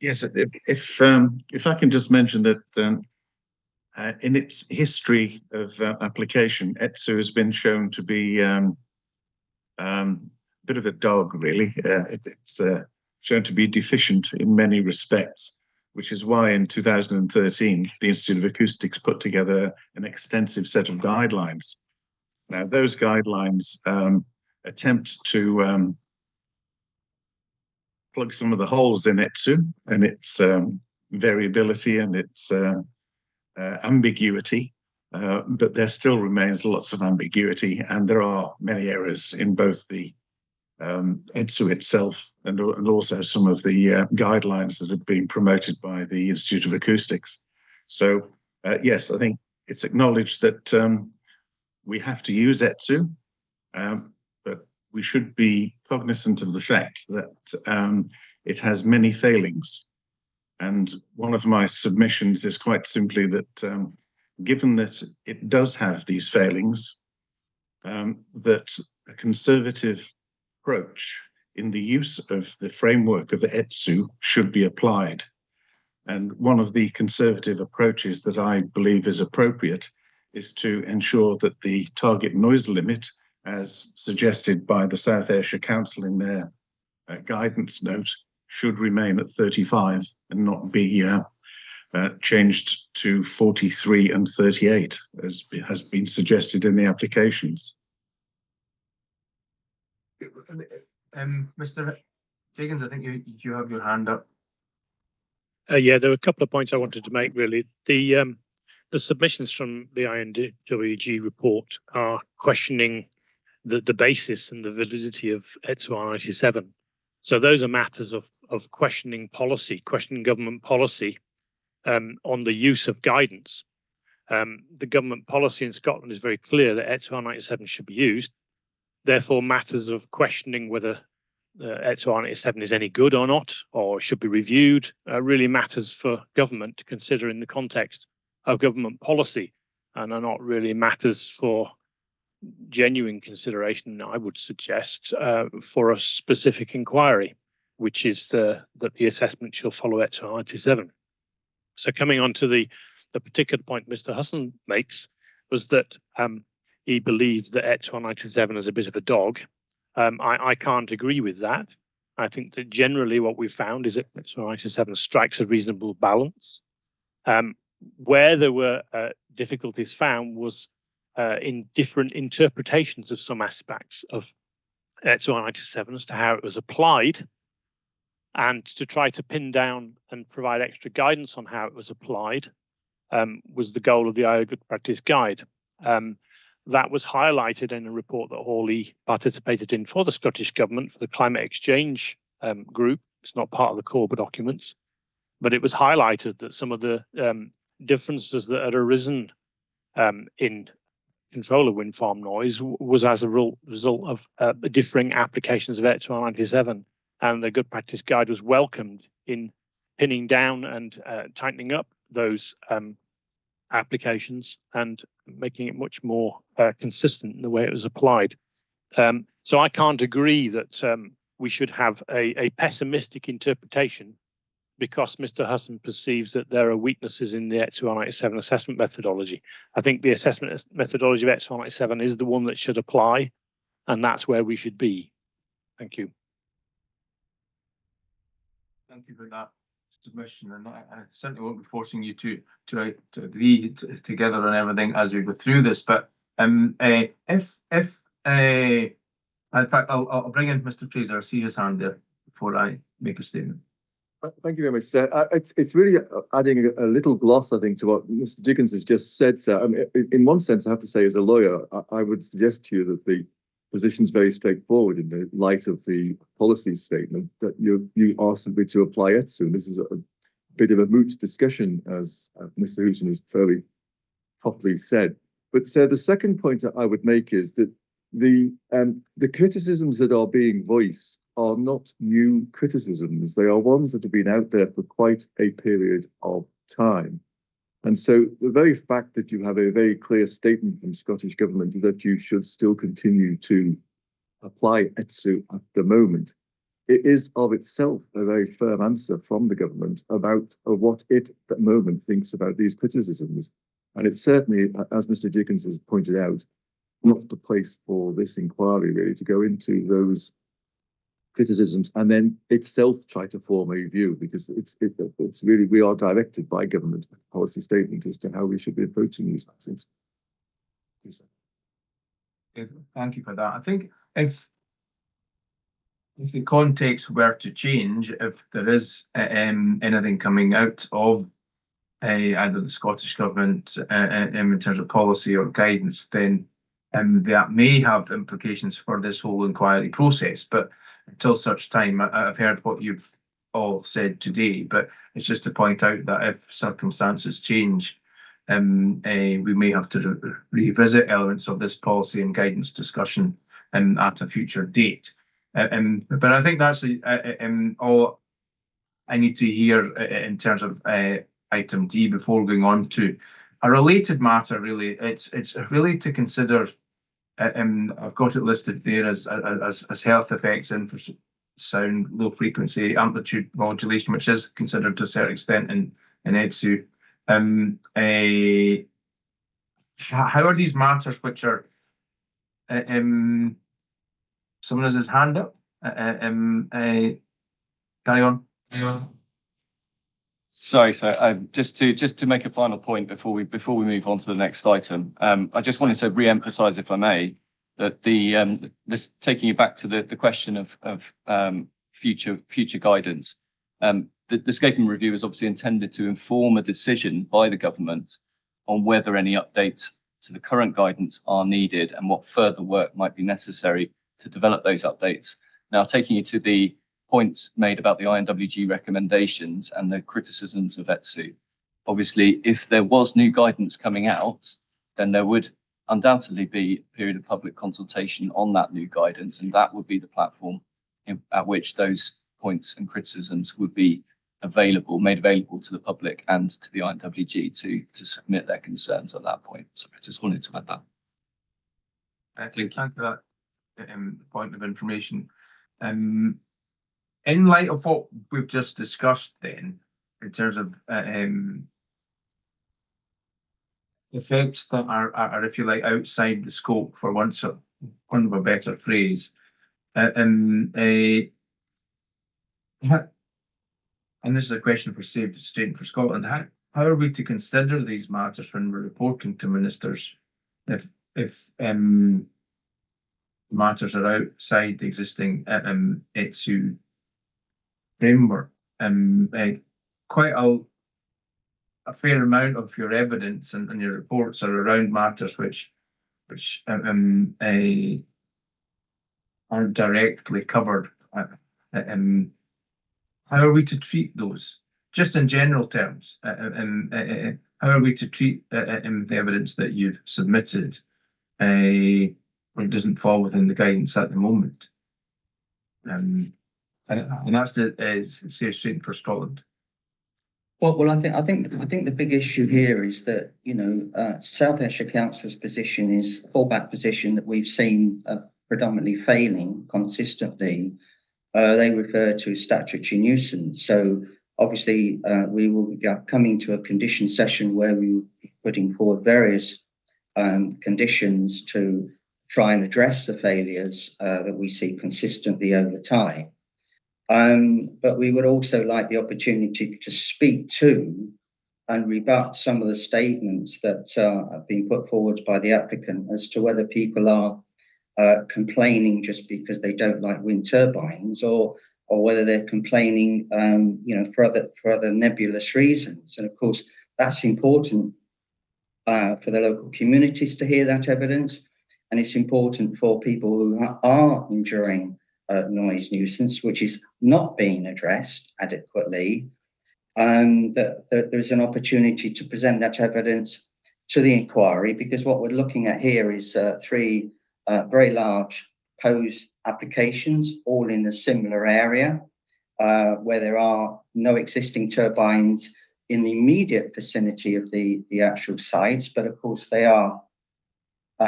Yes, if I can just mention that in its history of application, ETSU has been shown to be a bit of a dog, really. It's shown to be deficient in many respects, which is why in 2013, the Institute of Acoustics put together an extensive set of guidelines. Now, those guidelines attempt to plug some of the holes in ETSU and its variability and its ambiguity, but there still remains lots of ambiguity, and there are many errors in both the ETSU itself and also some of the guidelines that have been promoted by the Institute of Acoustics. So yes, I think it's acknowledged that we have to use ETSU, but we should be cognizant of the fact that it has many failings. And one of my submissions is quite simply that given that it does have these failings, that a conservative approach in the use of the framework of ETSU should be applied. And one of the conservative approaches that I believe is appropriate is to ensure that the target noise limit, as suggested by the South Ayrshire Council in their guidance note, should remain at 35 and not be changed to 43 and 38, as has been suggested in the applications. Mr. Higgins, I think you have your hand up. Yeah, there were a couple of points I wanted to make, really. The the submissions from the INWG report are questioning the basis and the validity of ETSO 97. So those are matters of questioning policy, questioning government policy on the use of guidance. The government policy in Scotland is very clear that ETSO 97 should be used. Therefore, matters of questioning whether ETSO 97 is any good or not, or should be reviewed, really matters for government to consider in the context of government policy, and are not really matters for genuine consideration, I would suggest, for a specific inquiry, which is that the assessment shall follow ETSO 97. So coming on to the particular point Mr. Husson makes, was that he believes that ETSO 97 is a bit of a dog. I can't agree with that. I think that generally what we've found is that ETSO 97 strikes a reasonable balance. Where there were difficulties found was in different interpretations of some aspects of ETSO 97 as to how it was applied, and to try to pin down and provide extra guidance on how it was applied was the goal of the IO Good Practice Guide. That was highlighted in a report that Hawley participated in for the Scottish Government for the Climate Exchange group. It's not part of the Corba documents, but it was highlighted that some of the differences that had arisen in control of wind farm noise was as a result of the differing applications of ETSO 97, and the Good Practice Guide was welcomed in pinning down and tightening up those applications and making it much more consistent in the way it was applied. So I can't agree that we should have a pessimistic interpretation because Mr. Husson perceives that there are weaknesses in the ETSO 97 assessment methodology. I think the assessment methodology of ETSO 97 is the one that should apply, and that's where we should be. Thank you. Thank you for that submission, and I certainly won't be forcing you to agree together on everything as we go through this. But in fact, I'll bring in Mr. Fraser. I see his hand there before I make a statement. Thank you very much, sir. It's really adding a little gloss, I think, to what Mr. Dickens has just said, sir. I mean, in one sense, I have to say, as a lawyer, I would suggest to you that the position is very straightforward in the light of the policy statement, that you are simply to apply ETSO. This is a bit of a moot discussion, as Mr. Houston has fairly properly said. But, sir, the second point that I would make is that the criticisms that are being voiced are not new criticisms. They are ones that have been out there for quite a period of time. And so the very fact that you have a very clear statement from Scottish Government that you should still continue to apply ETSO at the moment, it is of itself a very firm answer from the government about what it at the moment thinks about these criticisms. And it's certainly, as Mr. Dickens has pointed out, not the place for this inquiry really to go into those criticisms and then itself try to form a view, because it's really, we are directed by government policy statement as to how we should be approaching these matters. Thank you for that. I think if the context were to change, if there is anything coming out of either the Scottish Government in terms of policy or guidance, then that may have implications for this whole inquiry process. But until such time, I've heard what you've all said today, but it's just to point out that if circumstances change, we may have to revisit elements of this policy and guidance discussion at a future date. But I think that's all I need to hear in terms of item D before going on to a related matter. Really, it's really to consider. I've got it listed there as health effects infrasound low frequency amplitude modulation, which is considered to a certain extent in ETSO. How are these matters which are someone has his hand up? Carry on. Sorry, sir. Just to make a final point before we move on to the next item, I just wanted to re-emphasise, if I may, that this taking you back to the question of future guidance. The scoping review is obviously intended to inform a decision by the government on whether any updates to the current guidance are needed and what further work might be necessary to develop those updates. Now, taking you to the points made about the INWG recommendations and the criticisms of ETSU. Obviously, if there was new guidance coming out, then there would undoubtedly be a period of public consultation on that new guidance, and that would be the platform at which those points and criticisms would be made available to the public and to the INWG to submit their concerns at that point. So I just wanted to add that. Thank you for that point of information. In light of what we've just discussed then, in terms of effects that are, if you like, outside the scope, for want of a better phrase, and this is a question for Save Straight and for Scotland, how are we to consider these matters when we're reporting to ministers if matters are outside the existing ETSU framework? Quite a fair amount of your evidence and your reports are around matters which aren't directly covered. How are we to treat those? Just in general terms, how are we to treat the evidence that you've submitted when it doesn't fall within the guidance at the moment? And that's the Safe Straight for Scotland. Well, I think the big issue here is that, you know, South Ayrshire Council's position is the fallback position that we've seen predominantly failing consistently. They refer to statutory nuisance. So obviously we will be coming to a condition session where we will be putting forward various conditions to try and address the failures that we see consistently over time. But we would also like the opportunity to speak to and rebut some of the statements that have been put forward by the applicant as to whether people are complaining just because they don't like wind turbines, or whether they're complaining, you know, for other nebulous reasons. And of course, that's important for the local communities to hear that evidence, and it's important for people who are enduring noise nuisance, which is not being addressed adequately, that there's an opportunity to present that evidence to the inquiry, because what we're looking at here is three very large proposed applications, all in a similar area, where there are no existing turbines in the immediate vicinity of the actual sites, but of course they are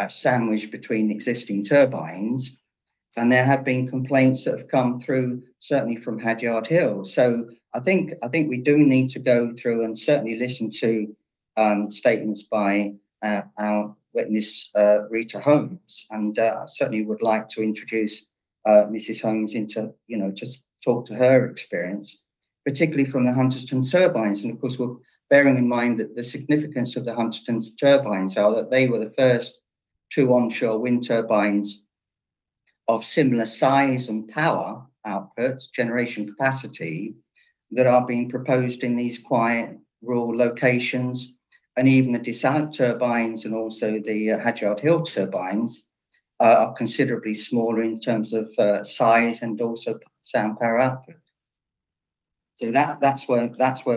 sandwiched between existing turbines. And there have been complaints that have come through, certainly from Hadyard Hill. So I think we do need to go through and certainly listen to statements by our witness Rita Holmes, and certainly would like to introduce Mrs. Holmes into, you know, just talk to her experience, particularly from the Hunterston turbines. And of course, we're bearing in mind that the significance of the Hunterston turbines are that they were the first two onshore wind turbines of similar size and power output, generation capacity, that are being proposed in these quiet rural locations. And even the Dessalines turbines and also the Hadyard Hill turbines are considerably smaller in terms of size and also sound power output. So that's where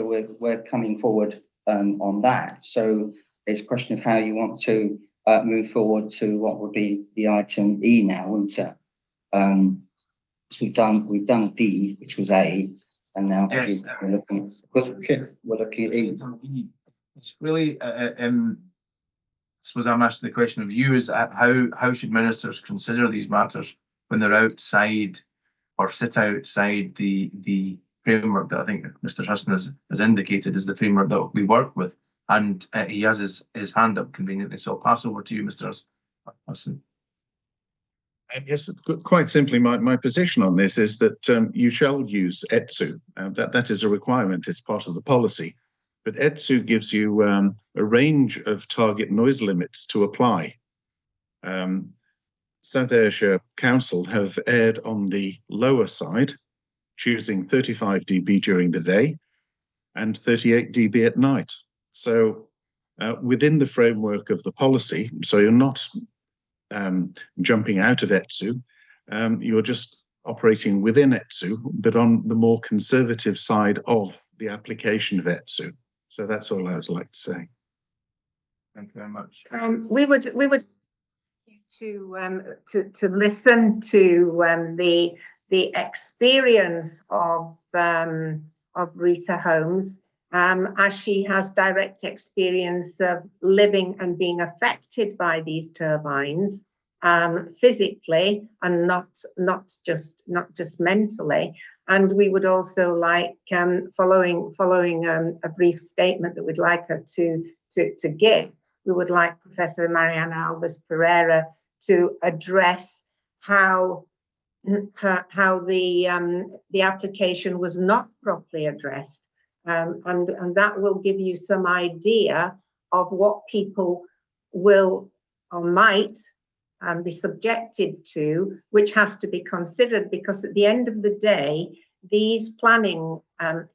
we're coming forward on that. So it's a question of how you want to move forward to what would be the item E now, and we've done D, which was A, and now yes, we're looking at E. It's really, I suppose I'm asking the question of you, is how should ministers consider these matters when they're outside or sit outside the framework that I think Mr. Huston has indicated is the framework that we work with? And he has his hand up conveniently, so I'll pass over to you, Mr. Huston. Yes, quite simply, my position on this is that you shall use ETSU. That is a requirement, it's part of the policy. But ETSU gives you a range of target noise limits to apply. South Ayrshire Council have erred on the lower side, choosing 35 dB during the day and 38 dB at night. So within the framework of the policy. So you're not jumping out of ETSU, you're just operating within ETSU, but on the more conservative side of the application of ETSU. So that's all I would like to say. Thank you very much. We would to listen to the experience of Rita Holmes, as she has direct experience of living and being affected by these turbines, physically and not just mentally. And we would also like, following a brief statement that we'd like her to give, we would like Professor Mariana Alves Pereira to address how the application was not properly addressed, and that will give you some idea of what people will or might be subjected to, which has to be considered, because at the end of the day, these planning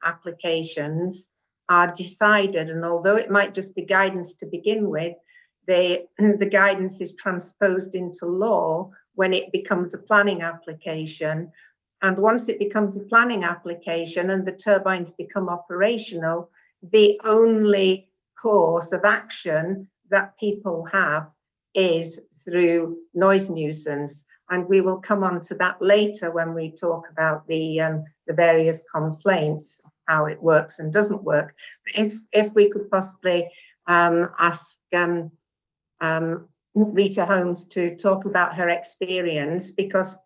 applications are decided, and although it might just be guidance to begin with, the guidance is transposed into law when it becomes a planning application. And once it becomes a planning application and the turbines become operational, the only course of action that people have is through noise nuisance. And we will come on to that later when we talk about the various complaints, how it works and doesn't work. If we could possibly ask Rita Holmes to talk about her experience, because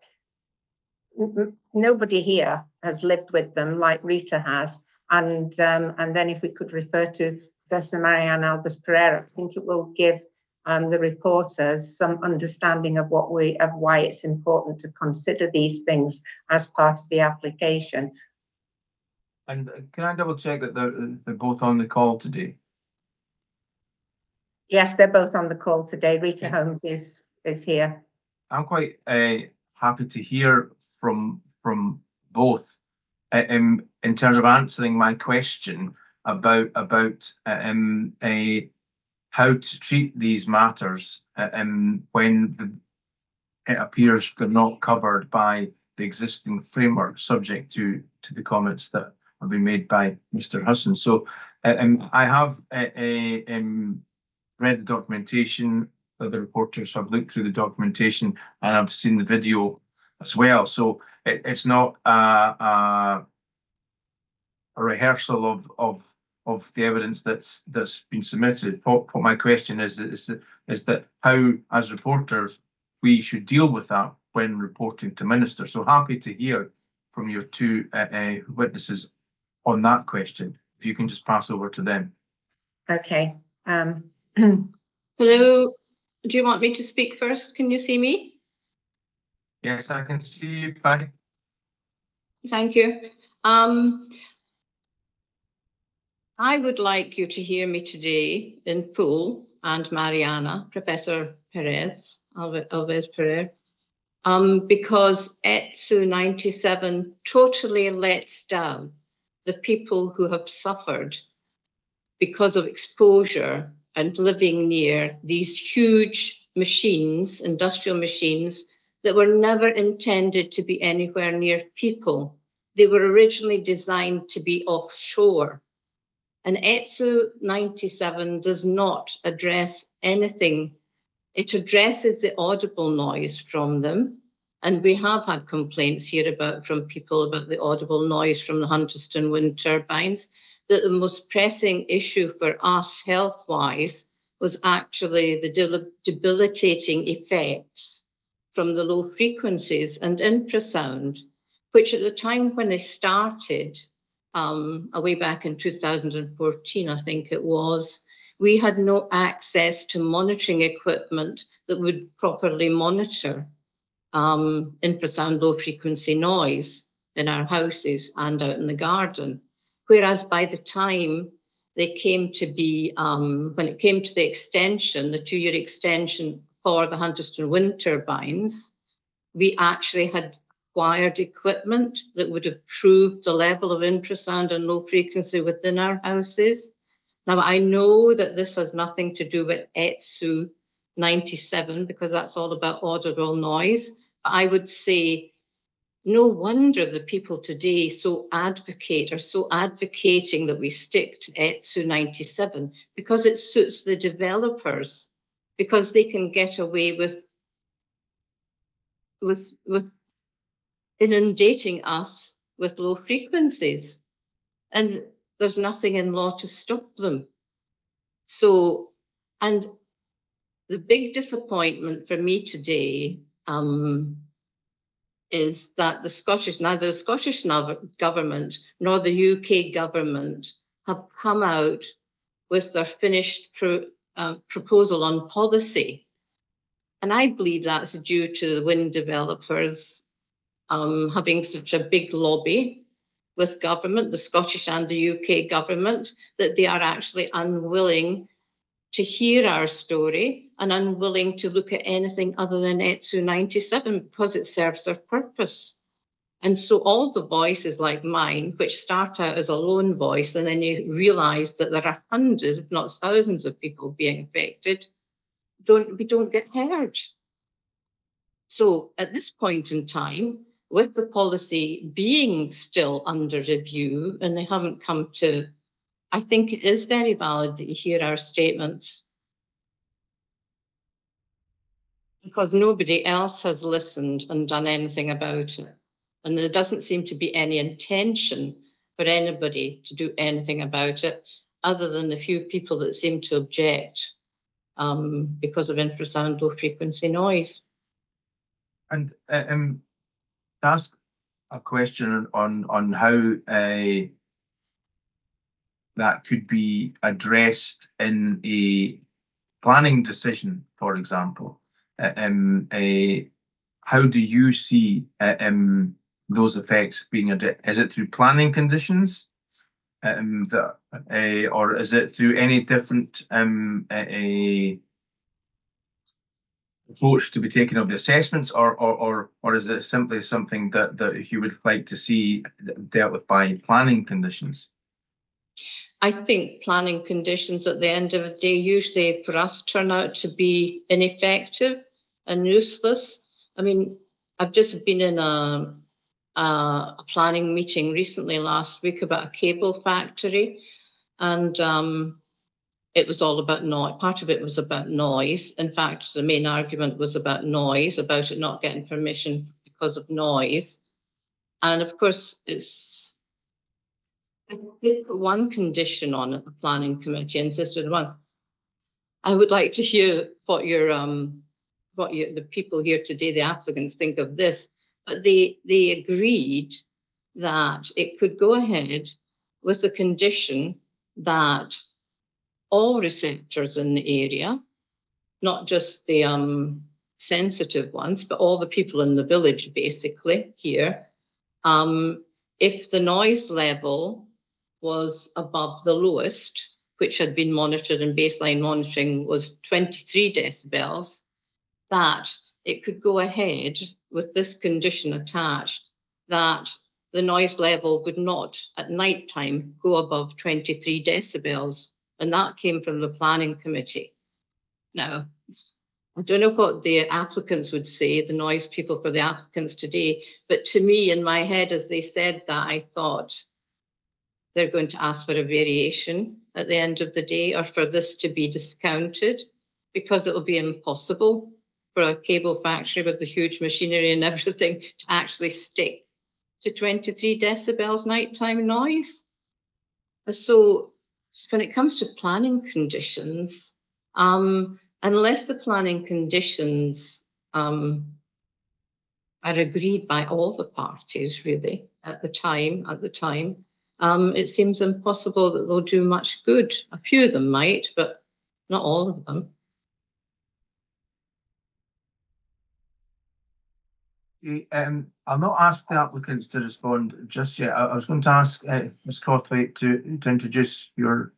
nobody here has lived with them like Rita has, and then if we could refer to Professor Mariana Alves Pereira, I think it will give the reporters some understanding of why it's important to consider these things as part of the application. And can I double check that they're both on the call today? Yes, they're both on the call today. Rita Holmes is here. I'm quite happy to hear from both in terms of answering my question about how to treat these matters when it appears they're not covered by the existing framework, subject to the comments that have been made by Mr. Husson. So I have read the documentation. The reporters have looked through the documentation, and I've seen the video as well. So it's not a rehearsal of the evidence that's been submitted. What my question is that how, as reporters, we should deal with that when reporting to ministers. So happy to hear from your two witnesses on that question. If you can just pass over to them. Okay. Hello. Do you want me to speak first? Can you see me? Yes, I can see you fine. Thank you. I would like you to hear me today in full, and Mariana, Professor Alves Pereira, because ETSU 97 totally lets down the people who have suffered because of exposure and living near these huge machines, industrial machines, that were never intended to be anywhere near people. They were originally designed to be offshore. And ETSU 97 does not address anything. It addresses the audible noise from them. And we have had complaints here from people about the audible noise from the Hunterston wind turbines. That the most pressing issue for us health-wise was actually the debilitating effects from the low frequencies and infrasound, which at the time when they started, way back in 2014, I think it was, we had no access to monitoring equipment that would properly monitor infrasound low frequency noise in our houses and out in the garden. Whereas by the time they came to be, when it came to the extension, the 2-year extension for the Hunterston wind turbines, we actually had acquired equipment that would have proved the level of infrasound and low frequency within our houses. Now, I know that this has nothing to do with ETSU 97 because that's all about audible noise. But I would say no wonder the people today are so advocating that we stick to ETSU 97 because it suits the developers, because they can get away with inundating us with low frequencies. And there's nothing in law to stop them. So, and the big disappointment for me today is that neither the Scottish government nor the UK government have come out with their finished proposal on policy. And I believe that's due to the wind developers having such a big lobby with government, the Scottish and the UK government, that they are actually unwilling to hear our story and unwilling to look at anything other than ETSU 97 because it serves their purpose. And so all the voices like mine, which start out as a lone voice, and then you realise that there are hundreds, if not thousands of people being affected, we don't get heard. So at this point in time, with the policy being still under review, and they haven't come to, I think it is very valid that you hear our statements, because nobody else has listened and done anything about it. And there doesn't seem to be any intention for anybody to do anything about it, other than the few people that seem to object because of infrasound low frequency noise. And ask a question on how that could be addressed in a planning decision, for example. How do you see those effects being addressed? Is it through planning conditions, or is it through any different approach to be taken of the assessments, or is it simply something that you would like to see dealt with by planning conditions? I think planning conditions at the end of the day usually for us turn out to be ineffective and useless. I mean, I've just been in a planning meeting recently last week about a cable factory, and it was all about noise. Part of it was about noise. In fact, the main argument was about noise, about it not getting permission because of noise. And of course, they put one condition on it, the planning committee insisted on. I would like to hear what the people here today, the applicants, think of this. But they agreed that it could go ahead with the condition that all receptors in the area, not just the sensitive ones, but all the people in the village basically here, if the noise level was above the lowest, which had been monitored and baseline monitoring was 23 decibels, that it could go ahead with this condition attached that the noise level would not at night time go above 23 decibels. And that came from the planning committee. Now, I don't know what the applicants would say, the noise people for the applicants today, but to me in my head as they said that, I thought they're going to ask for a variation at the end of the day, or for this to be discounted, because it will be impossible for a cable factory with the huge machinery and everything to actually stick to 23 decibels nighttime noise. So when it comes to planning conditions, unless the planning conditions are agreed by all the parties really at the time, it seems impossible that they'll do much good. A few of them might, but not all of them. I'll not ask the applicants to respond just yet. I was going to ask Ms. Cawthwaite to introduce your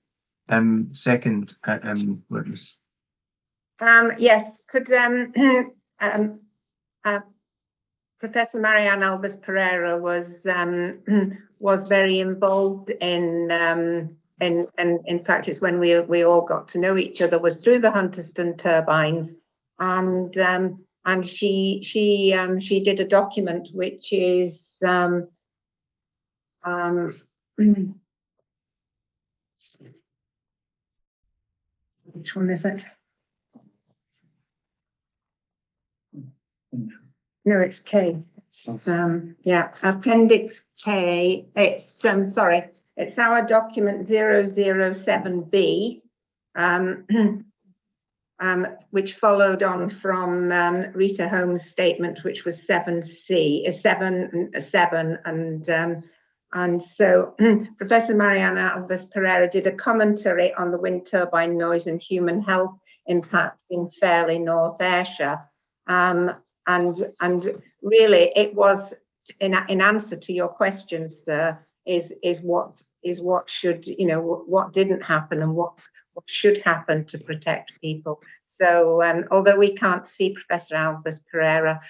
second witness. Yes, could Professor Marianne Alves Pereira was very involved in and in fact, it's when we all got to know each other was through the Hunterston turbines, and she did a document which is which one is it? No, it's K. It's, yeah, Appendix K. It's sorry, it's our document 007B, which followed on from Rita Holmes' statement, which was 7C, 7, and so Professor Mariana Alves Pereira did a commentary on the wind turbine noise and human health impacts in Fairley, North Ayrshire. And really, it was in answer to your questions. Is what should, you know, what didn't happen and what should happen to protect people. So although we can't see Professor Alves Pereira,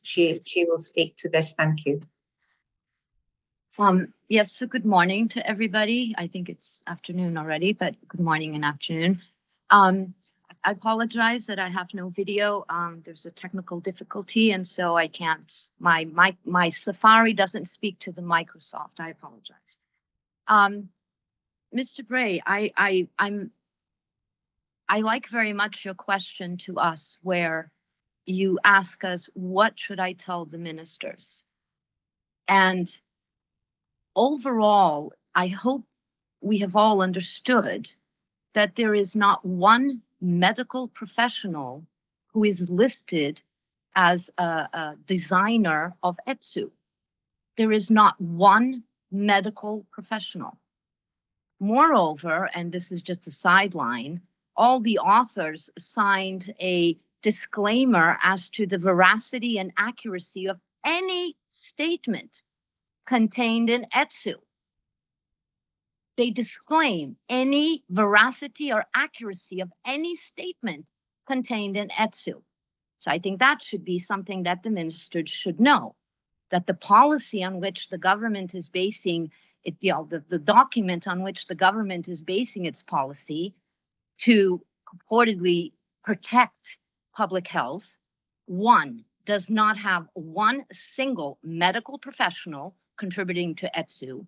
she will speak to this. Thank you. Yes, so good morning to everybody. I think it's afternoon already, but good morning and afternoon. I apologize that I have no video. There's a technical difficulty, and so I can't, my Safari doesn't speak to the Microsoft. I apologize. Mr. Bray, I like very much your question to us where you ask us, what should I tell the ministers? And overall, I hope we have all understood that there is not one medical professional who is listed as a designer of ETSU. There is not one medical professional. Moreover, and this is just a sideline, all the authors signed a disclaimer as to the veracity and accuracy of any statement contained in ETSU. They disclaim any veracity or accuracy of any statement contained in ETSU. So I think that should be something that the ministers should know, that the policy on which the government is basing it, the document on which the government is basing its policy to purportedly protect public health, one, does not have one single medical professional contributing to ETSU,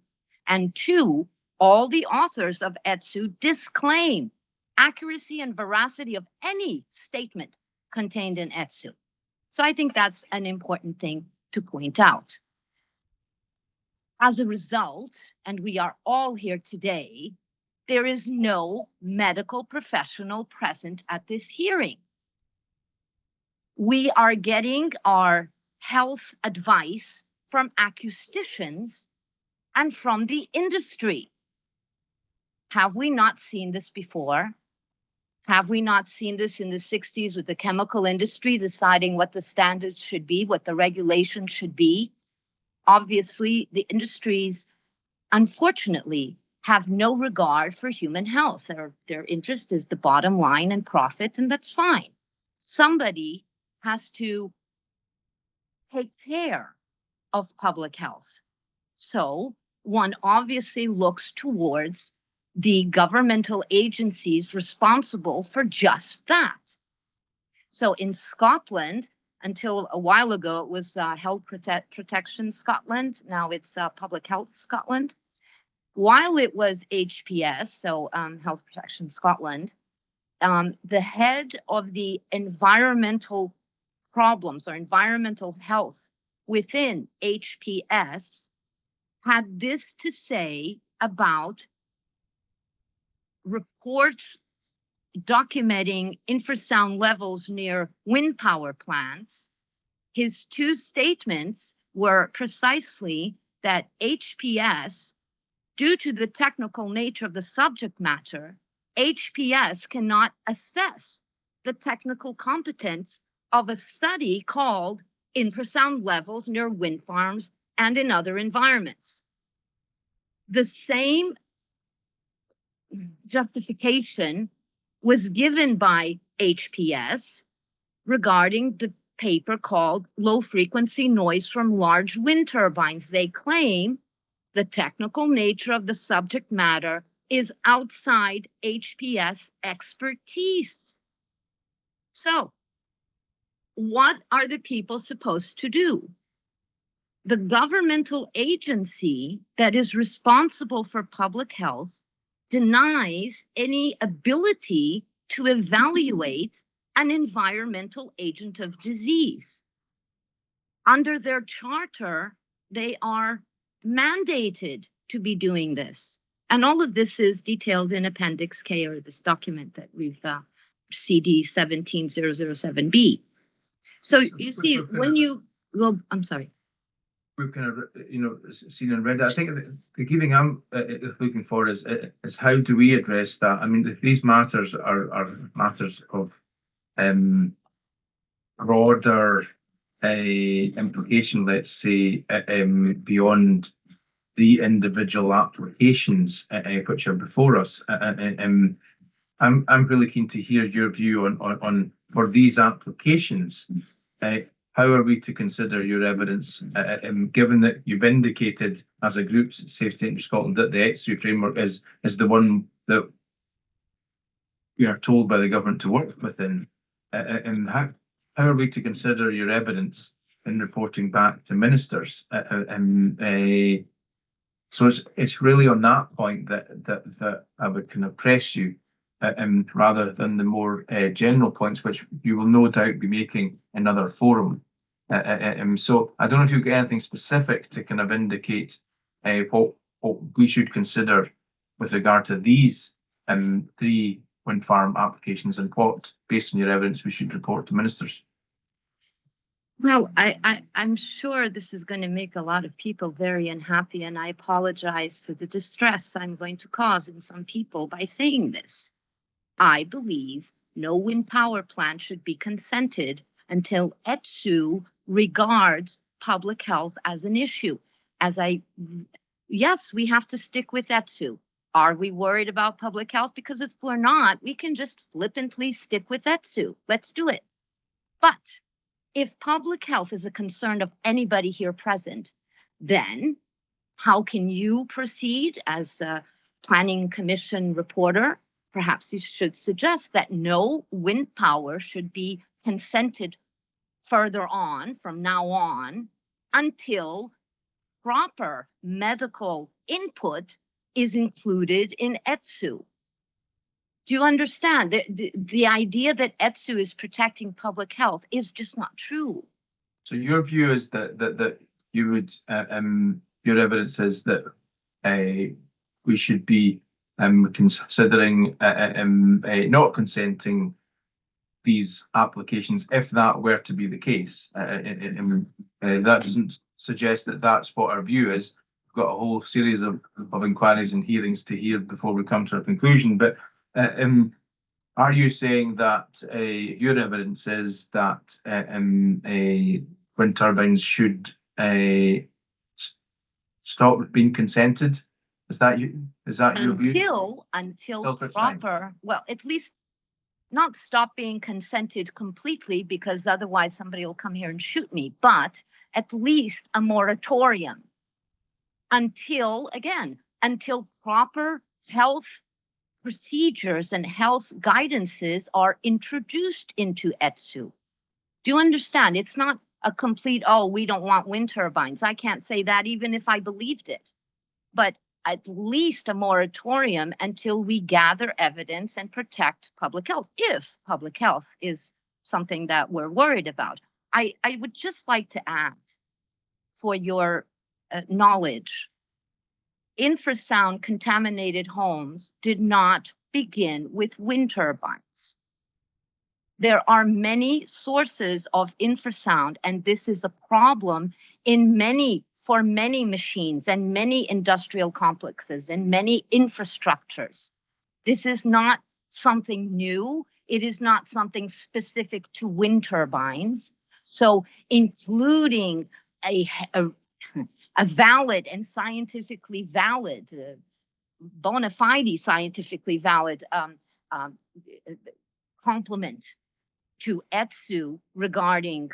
and two, all the authors of ETSU disclaim accuracy and veracity of any statement contained in ETSU. So I think that's an important thing to point out. As a result, and we are all here today, there is no medical professional present at this hearing. We are getting our health advice from acousticians and from the industry. Have we not seen this before? Have we not seen this in the 60s with the chemical industry deciding what the standards should be, what the regulations should be? Obviously, the industries, unfortunately, have no regard for human health. Their interest is the bottom line and profit, and that's fine. Somebody has to take care of public health. So one obviously looks towards the governmental agencies responsible for just that. So in Scotland, until a while ago, it was Health Protection Scotland. Now it's Public Health Scotland. While it was HPS, so Health Protection Scotland, the head of the environmental problems or environmental health within HPS had this to say about reports documenting infrasound levels near wind power plants. His two statements were precisely that HPS, due to the technical nature of the subject matter, HPS cannot assess the technical competence of a study called infrasound levels near wind farms and in other environments. The same justification was given by HPS regarding the paper called Low Frequency Noise from Large Wind Turbines. They claim the technical nature of the subject matter is outside HPS expertise. So what are the people supposed to do? The governmental agency that is responsible for public health denies any ability to evaluate an environmental agent of disease. Under their charter, they are mandated to be doing this. And all of this is detailed in Appendix K, or this document that we've, CD 17007B. So you see, when you go, I'm sorry. We've kind of, seen and read that. I think the key thing I'm looking for is how do we address that? I mean, these matters are matters of broader implication, let's say, beyond the individual applications which are before us. I'm really keen to hear your view on for these applications. How are we to consider your evidence, given that you've indicated as a group, Safe State Scotland, that the ETSU framework is the one that we are told by the government to work within? And how are we to consider your evidence in reporting back to ministers? So it's really on that point that I would kind of press you, rather than the more general points, which you will no doubt be making in other forum. So I don't know if you've got anything specific to kind of indicate what we should consider with regard to these 3 wind farm applications, and what, based on your evidence, we should report to ministers. Well, I'm sure this is going to make a lot of people very unhappy, and I apologize for the distress I'm going to cause in some people by saying this. I believe no wind power plant should be consented until ETSU regards public health as an issue. Yes, we have to stick with ETSU. Are we worried about public health? Because if we're not, we can just flippantly stick with ETSU. Let's do it. But if public health is a concern of anybody here present, then how can you proceed as a Planning Commission reporter? Perhaps you should suggest that no wind power should be consented further on, from now on, until proper medical input is included in ETSU. Do you understand? The idea that ETSU is protecting public health is just not true. So your view is that you would, your evidence is that we should be considering not consenting these applications if that were to be the case. That doesn't suggest that that's what our view is. We've got a whole series of inquiries and hearings to hear before we come to a conclusion. But are you saying that your evidence is that wind turbines should stop being consented? Is that your view? Until proper, well, at least not stop being consented completely, because otherwise somebody will come here and shoot me, but at least a moratorium until proper health procedures and health guidances are introduced into ETSU. Do you understand? It's not a complete, oh, we don't want wind turbines. I can't say that even if I believed it. But at least a moratorium until we gather evidence and protect public health, if public health is something that we're worried about. I would just like to add, for your knowledge, infrasound contaminated homes did not begin with wind turbines. There are many sources of infrasound, and this is a problem for many machines and many industrial complexes and many infrastructures. This is not something new. It is not something specific to wind turbines. So including a valid and scientifically valid, bona fide scientifically valid complement to ETSU regarding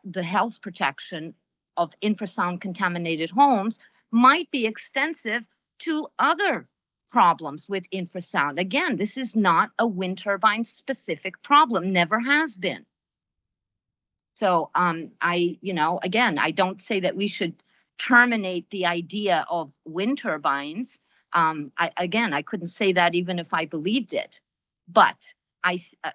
the health protection of infrasound contaminated homes might be extensive to other problems with infrasound. Again, this is not a wind turbine specific problem, never has been. So again, I don't say that we should terminate the idea of wind turbines. I couldn't say that even if I believed it. But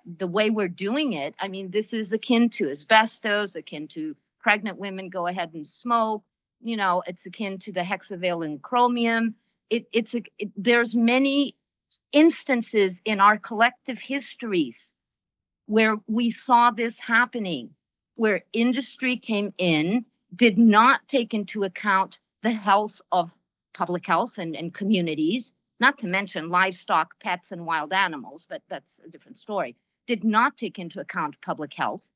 the way we're doing it, I mean, this is akin to asbestos, akin to pregnant women go ahead and smoke. It's akin to the hexavalent chromium. There's many instances in our collective histories where we saw this happening, where industry came in, did not take into account the health of public health and communities, not to mention livestock, pets, and wild animals, but that's a different story, did not take into account public health.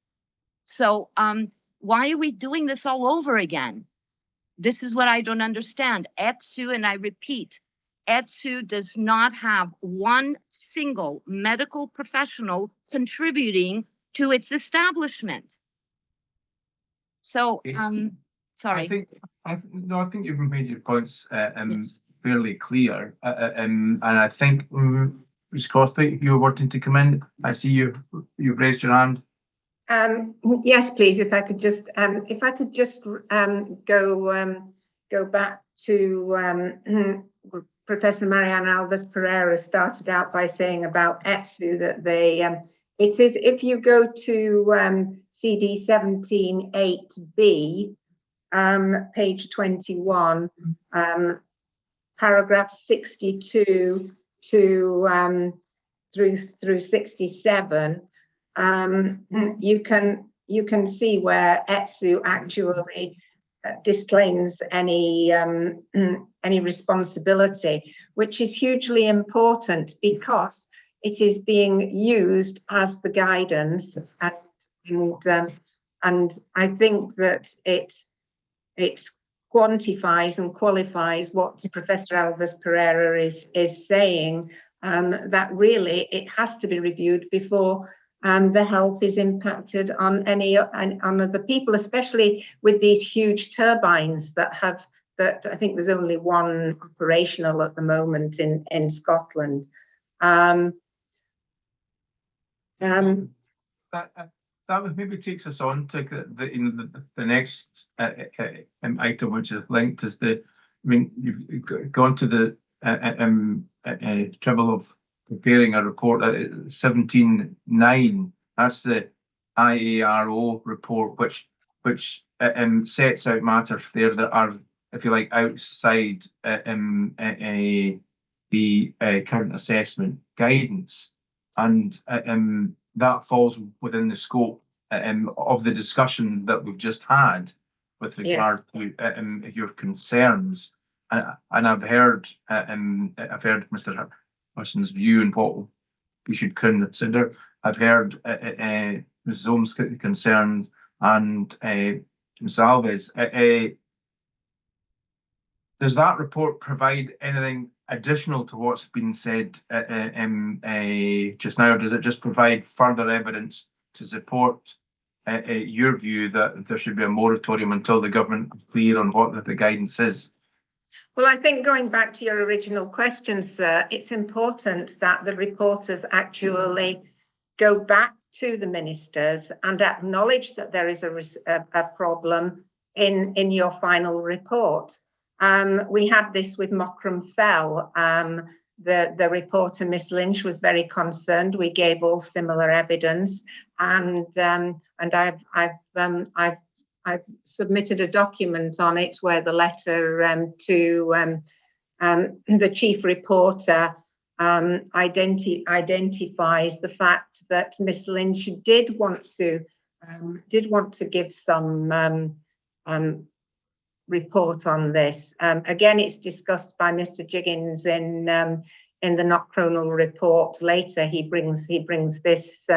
So why are we doing this all over again? This is what I don't understand. ETSU, and I repeat, ETSU does not have one single medical professional contributing to its establishment. So, sorry. I think you've made your points yes, fairly clear. And I think, Ms. Crosby, you were wanting to come in. I see you've raised your hand. Yes, please. If I could just go back to Professor Mariana Alves Pereira started out by saying about ETSU that it is, if you go to CD 17.8b, page 21, paragraph 62 through 67. You can see where ETSU actually disclaims any responsibility, which is hugely important because it is being used as the guidance, and I think that it quantifies and qualifies what Professor Alves Pereira is saying, that really it has to be reviewed before the health is impacted on on other people, especially with these huge turbines that I think there's only one operational at the moment in Scotland. That maybe takes us on to the next item, which is linked, is you've gone to the trouble of preparing a report, 17.9. That's the IARO report, which sets out matters there that are, if you like, outside the current assessment guidance, and that falls within the scope of the discussion that we've just had with regard to your concerns. And I've heard Mr. Husson's view and what we should consider. I've heard Ms. Zome's concerns and Ms. Alves. Does that report provide anything additional to what's been said just now, or does it just provide further evidence to support your view that there should be a moratorium until the government is clear on what the guidance is? Well, I think going back to your original question, sir, it's important that the reporters actually go back to the ministers and acknowledge that there is a problem in your final report. We had this with Morecambe Fell. The reporter, Miss Lynch, was very concerned. We gave all similar evidence, and I've submitted a document on it where the letter to the chief reporter identifies the fact that Miss Lynch did want to give some report on this. Again, it's discussed by Mr. Jiggins in the Knockcronal report. Later, he brings this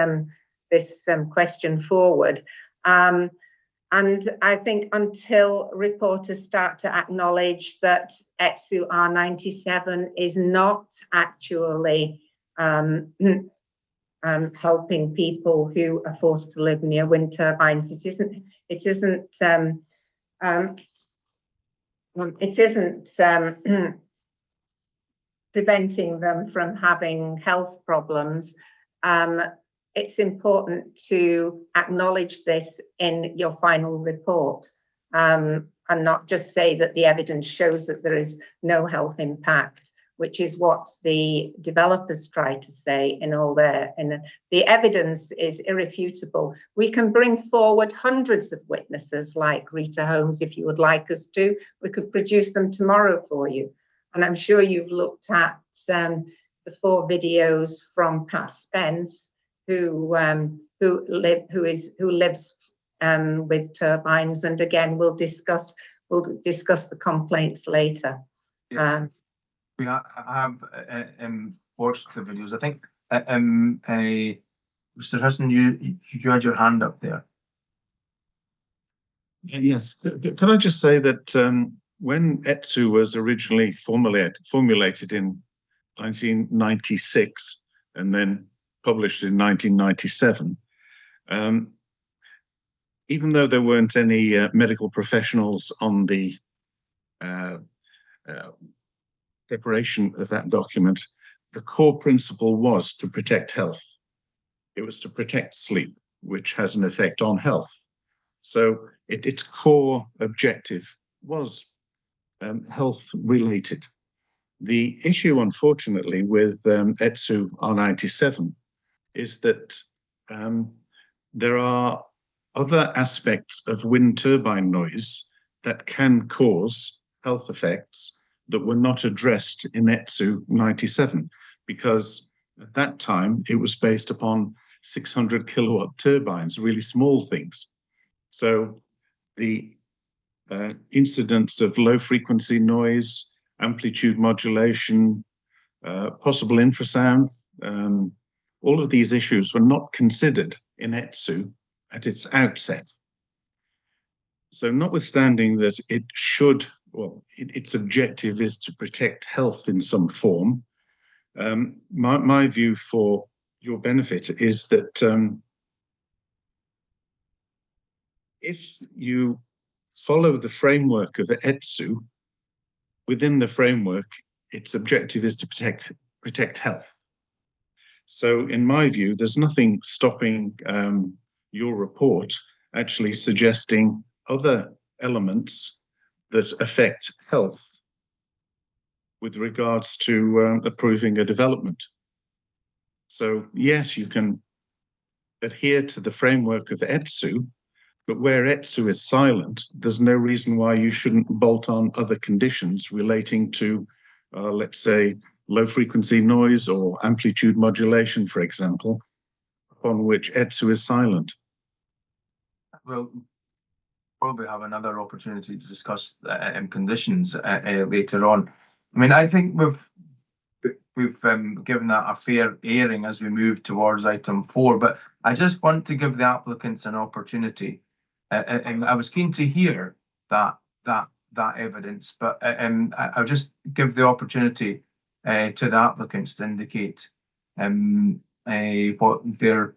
question forward. And I think until reporters start to acknowledge that ETSU R97 is not actually helping people who are forced to live near wind turbines, it isn't preventing them from having health problems, it's important to acknowledge this in your final report, and not just say that the evidence shows that there is no health impact, which is what the developers try to say in all their, the evidence is irrefutable. We can bring forward hundreds of witnesses like Rita Holmes if you would like us to. We could produce them tomorrow for you. And I'm sure you've looked at the 4 videos from Pat Spence, who lives with turbines, and again we'll discuss the complaints later. Yes. We have watched the videos. I think Mr. Husson, you had your hand up there. Yes. Could I just say that when ETSU was originally formulated in 1996 and then published in 1997, even though there weren't any medical professionals on the preparation of that document, the core principle was to protect health. It was to protect sleep, which has an effect on health. So its core objective was health related. The issue, unfortunately, with ETSU R97 is that there are other aspects of wind turbine noise that can cause health effects that were not addressed in ETSU 97, because at that time it was based upon 600 kilowatt turbines, really small things. So the incidence of low frequency noise, amplitude modulation, possible infrasound, all of these issues were not considered in ETSU at its outset. So notwithstanding that it should, well, its objective is to protect health in some form, my view for your benefit is that if you follow the framework of ETSU, within the framework, its objective is to protect health. So in my view, there's nothing stopping your report actually suggesting other elements that affect health with regards to approving a development. So yes, you can adhere to the framework of ETSU, but where ETSU is silent, there's no reason why you shouldn't bolt on other conditions relating to, let's say, low frequency noise or amplitude modulation, for example, upon which ETSU is silent. We'll probably have another opportunity to discuss conditions later on. I mean, I think we've given that a fair airing as we move towards item 4, but I just want to give the applicants an opportunity. And I was keen to hear that evidence, but I'll just give the opportunity to the applicants to indicate what their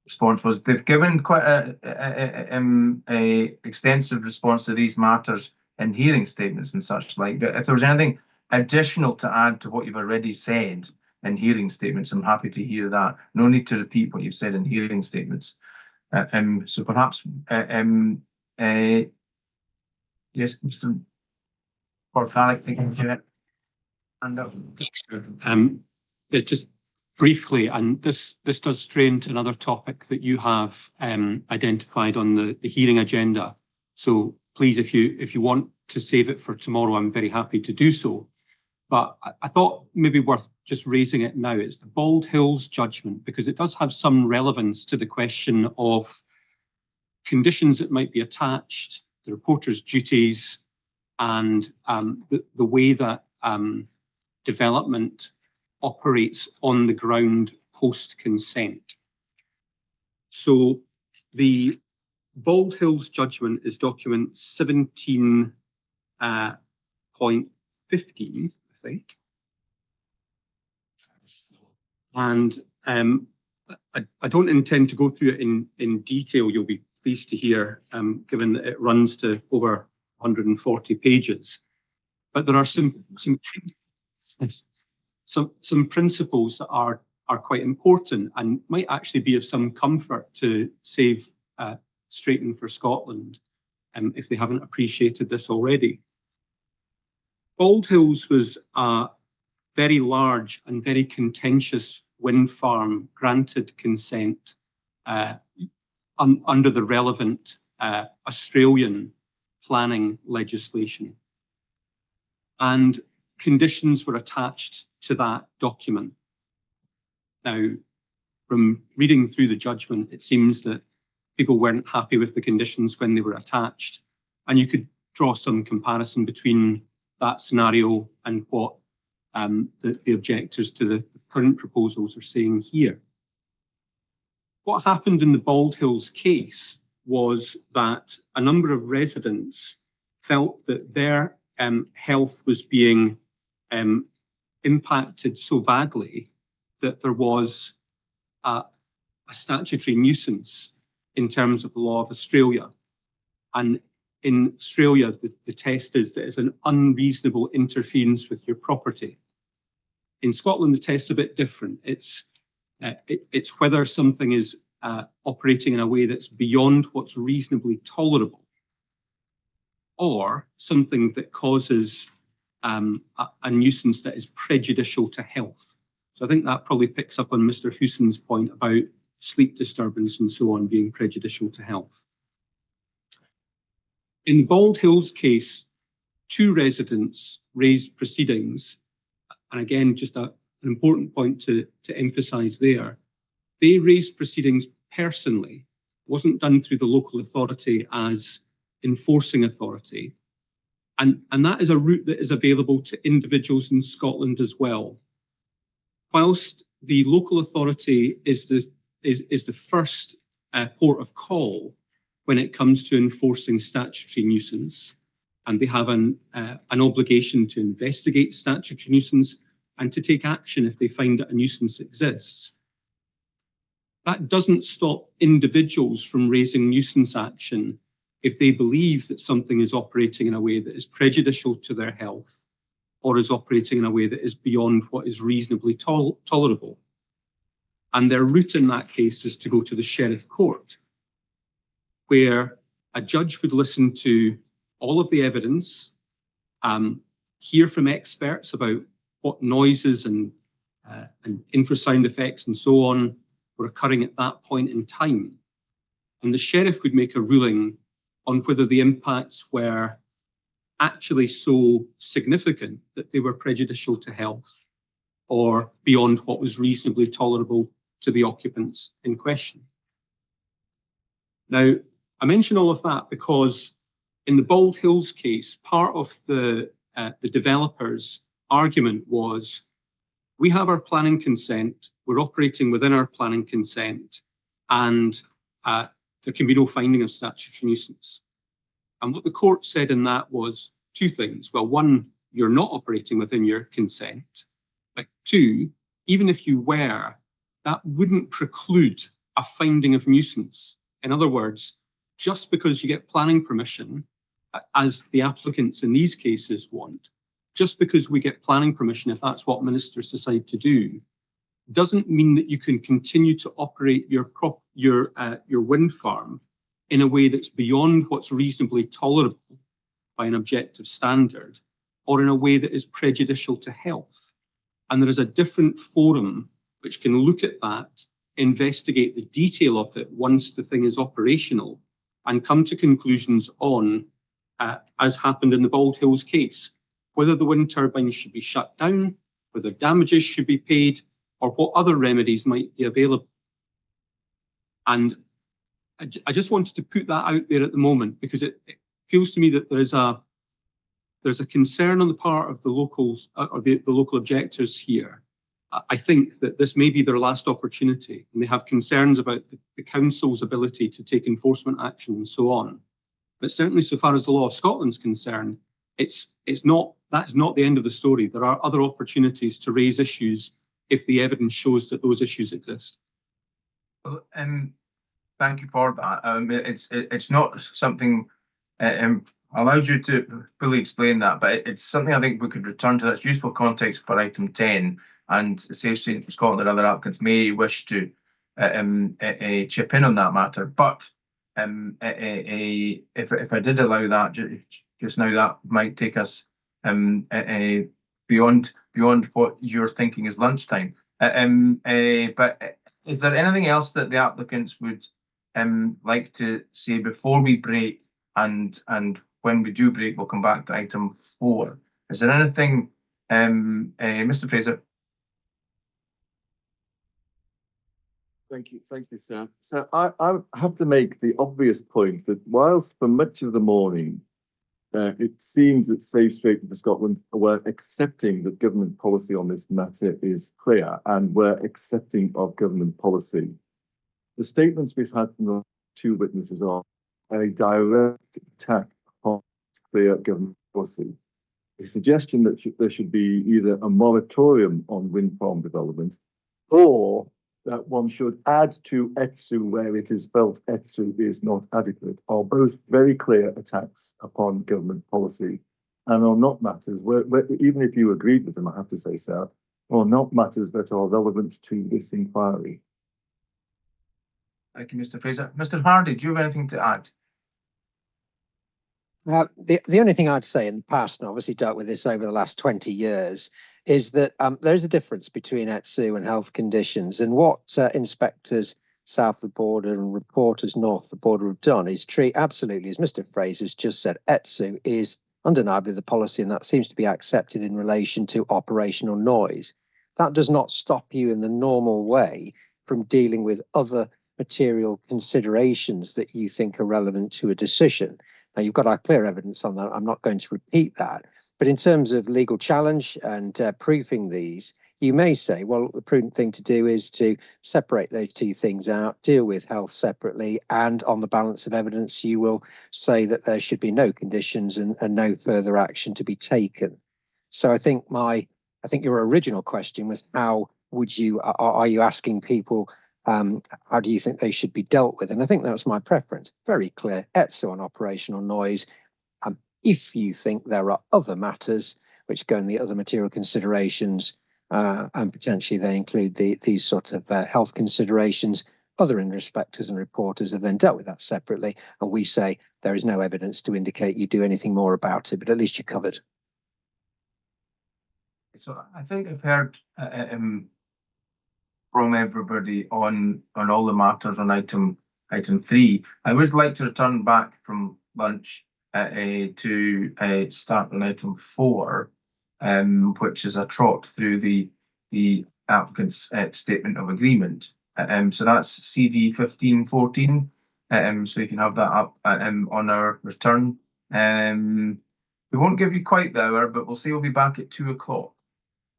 response was. They've given quite a extensive response to these matters in hearing statements and such like. But if there was anything additional to add to what you've already said in hearing statements, I'm happy to hear that. No need to repeat what you've said in hearing statements. So perhaps, yes, Mr. Carrick, taking your hand up. Just briefly, and this does stray into another topic that you have identified on the hearing agenda. So please, if you want to save it for tomorrow, I'm very happy to do so. But I thought maybe worth just raising it now. It's the Bald Hills judgment, because it does have some relevance to the question of conditions that might be attached, the reporter's duties, and the way that development operates on the ground post-consent. So the Bald Hills judgment is document 17.15, I think. And I don't intend to go through it in detail. You'll be pleased to hear, given that it runs to over 140 pages. but there are some principles that are quite important and might actually be of some comfort to save Straighten for Scotland if they haven't appreciated this already. Bald Hills was a very large and very contentious wind farm granted consent under the relevant Australian planning legislation. And conditions were attached to that document. Now, from reading through the judgment, it seems that people weren't happy with the conditions when they were attached. And you could draw some comparison between that scenario and what the objectors to the current proposals are saying here. What happened in the Bald Hills case was that a number of residents felt that their health was being impacted so badly that there was a statutory nuisance in terms of the law of Australia. And in Australia, the test is that it's an unreasonable interference with your property. In Scotland, the test's a bit different. It's whether something is operating in a way that's beyond what's reasonably tolerable, or something that causes a nuisance that is prejudicial to health. So I think that probably picks up on Mr. Hewson's point about sleep disturbance and so on being prejudicial to health. In the Bald Hills case, 2 residents raised proceedings, and again, just an important point to emphasise there. They raised proceedings personally. It wasn't done through the local authority as enforcing authority. And that is a route that is available to individuals in Scotland as well. Whilst the local authority is the first port of call when it comes to enforcing statutory nuisance, and they have an obligation to investigate statutory nuisance and to take action if they find that a nuisance exists. That doesn't stop individuals from raising nuisance action if they believe that something is operating in a way that is prejudicial to their health or is operating in a way that is beyond what is reasonably tolerable. And their route in that case is to go to the Sheriff Court, where a judge would listen to all of the evidence, hear from experts about what noises and infrasound effects and so on were occurring at that point in time. And the sheriff would make a ruling on whether the impacts were actually so significant that they were prejudicial to health or beyond what was reasonably tolerable to the occupants in question. Now, I mention all of that because in the Bald Hills case, part of the developer's argument was, we have our planning consent, we're operating within our planning consent, and there can be no finding of statutory nuisance. And what the court said in that was 2 things. Well, 1, you're not operating within your consent. But 2, even if you were, that wouldn't preclude a finding of nuisance. In other words, just because you get planning permission, as the applicants in these cases want, just because we get planning permission, if that's what ministers decide to do, doesn't mean that you can continue to operate your wind farm in a way that's beyond what's reasonably tolerable by an objective standard, or in a way that is prejudicial to health. And there is a different forum which can look at that, investigate the detail of it once the thing is operational, and come to conclusions on, as happened in the Bald Hills case, whether the wind turbines should be shut down, whether damages should be paid, or what other remedies might be available. And I just wanted to put that out there at the moment because it feels to me that there's a concern on the part of the locals or the local objectors here. I think that this may be their last opportunity, and they have concerns about the council's ability to take enforcement action and so on. But certainly, so far as the law of Scotland's concerned, that's not the end of the story. There are other opportunities to raise issues if the evidence shows that those issues exist. Well, thank you for that. It's not something allowed you to fully explain that, but it's something I think we could return to. That's useful context for item 10, and Safe Street for Scotland and other applicants may wish to chip in on that matter. But if I did allow that just now, that might take us beyond what you're thinking is lunchtime. But is there anything else that the applicants would like to say before we break? And when we do break, we'll come back to item 4. Is there anything, Mr. Fraser? Thank you, sir. So I have to make the obvious point that whilst for much of the morning, it seems that Safe Strait for Scotland were accepting that government policy on this matter is clear, and were accepting of government policy. The statements we've had from the two witnesses are a direct attack on clear government policy. The suggestion that there should be either a moratorium on wind farm development, or that one should add to ETSU where it is felt ETSU is not adequate, are both very clear attacks upon government policy, and are not matters where even if you agreed with them, I have to say, sir, are not matters that are relevant to this inquiry. Thank you, Mr. Fraser. Mr. Hardy, do you have anything to add? The only thing I'd say in the past, and obviously dealt with this over the last 20 years, is that there's a difference between ETSU and health conditions. And what inspectors south of the border and reporters north of the border have done is treat absolutely, as Mr. Fraser's just said, ETSU is undeniably the policy, and that seems to be accepted in relation to operational noise. That does not stop you in the normal way from dealing with other material considerations that you think are relevant to a decision. Now, you've got our clear evidence on that. I'm not going to repeat that. But in terms of legal challenge and proofing these, you may say, well, the prudent thing to do is to separate those two things out, deal with health separately, and on the balance of evidence, you will say that there should be no conditions and no further action to be taken. So I think your original question was, how would you, are you asking people, how do you think they should be dealt with? And I think that was my preference. Very clear, ETSU on operational noise. If you think there are other matters which go in the other material considerations, and potentially they include these sort of health considerations, other inspectors and reporters have then dealt with that separately. And we say there is no evidence to indicate you do anything more about it, but at least you're covered. So I think I've heard from everybody on all the matters on item 3. I would like to return back from lunch to start on item 4, which is a trot through the applicant's statement of agreement. So that's CD 1514. So you can have that up on our return. We won't give you quite the hour, but we'll say we'll be back at 2 o'clock.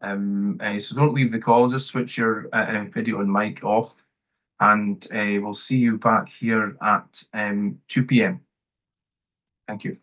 So don't leave the call, just switch your video and mic off, and we'll see you back here at 2 p.m. Thank you.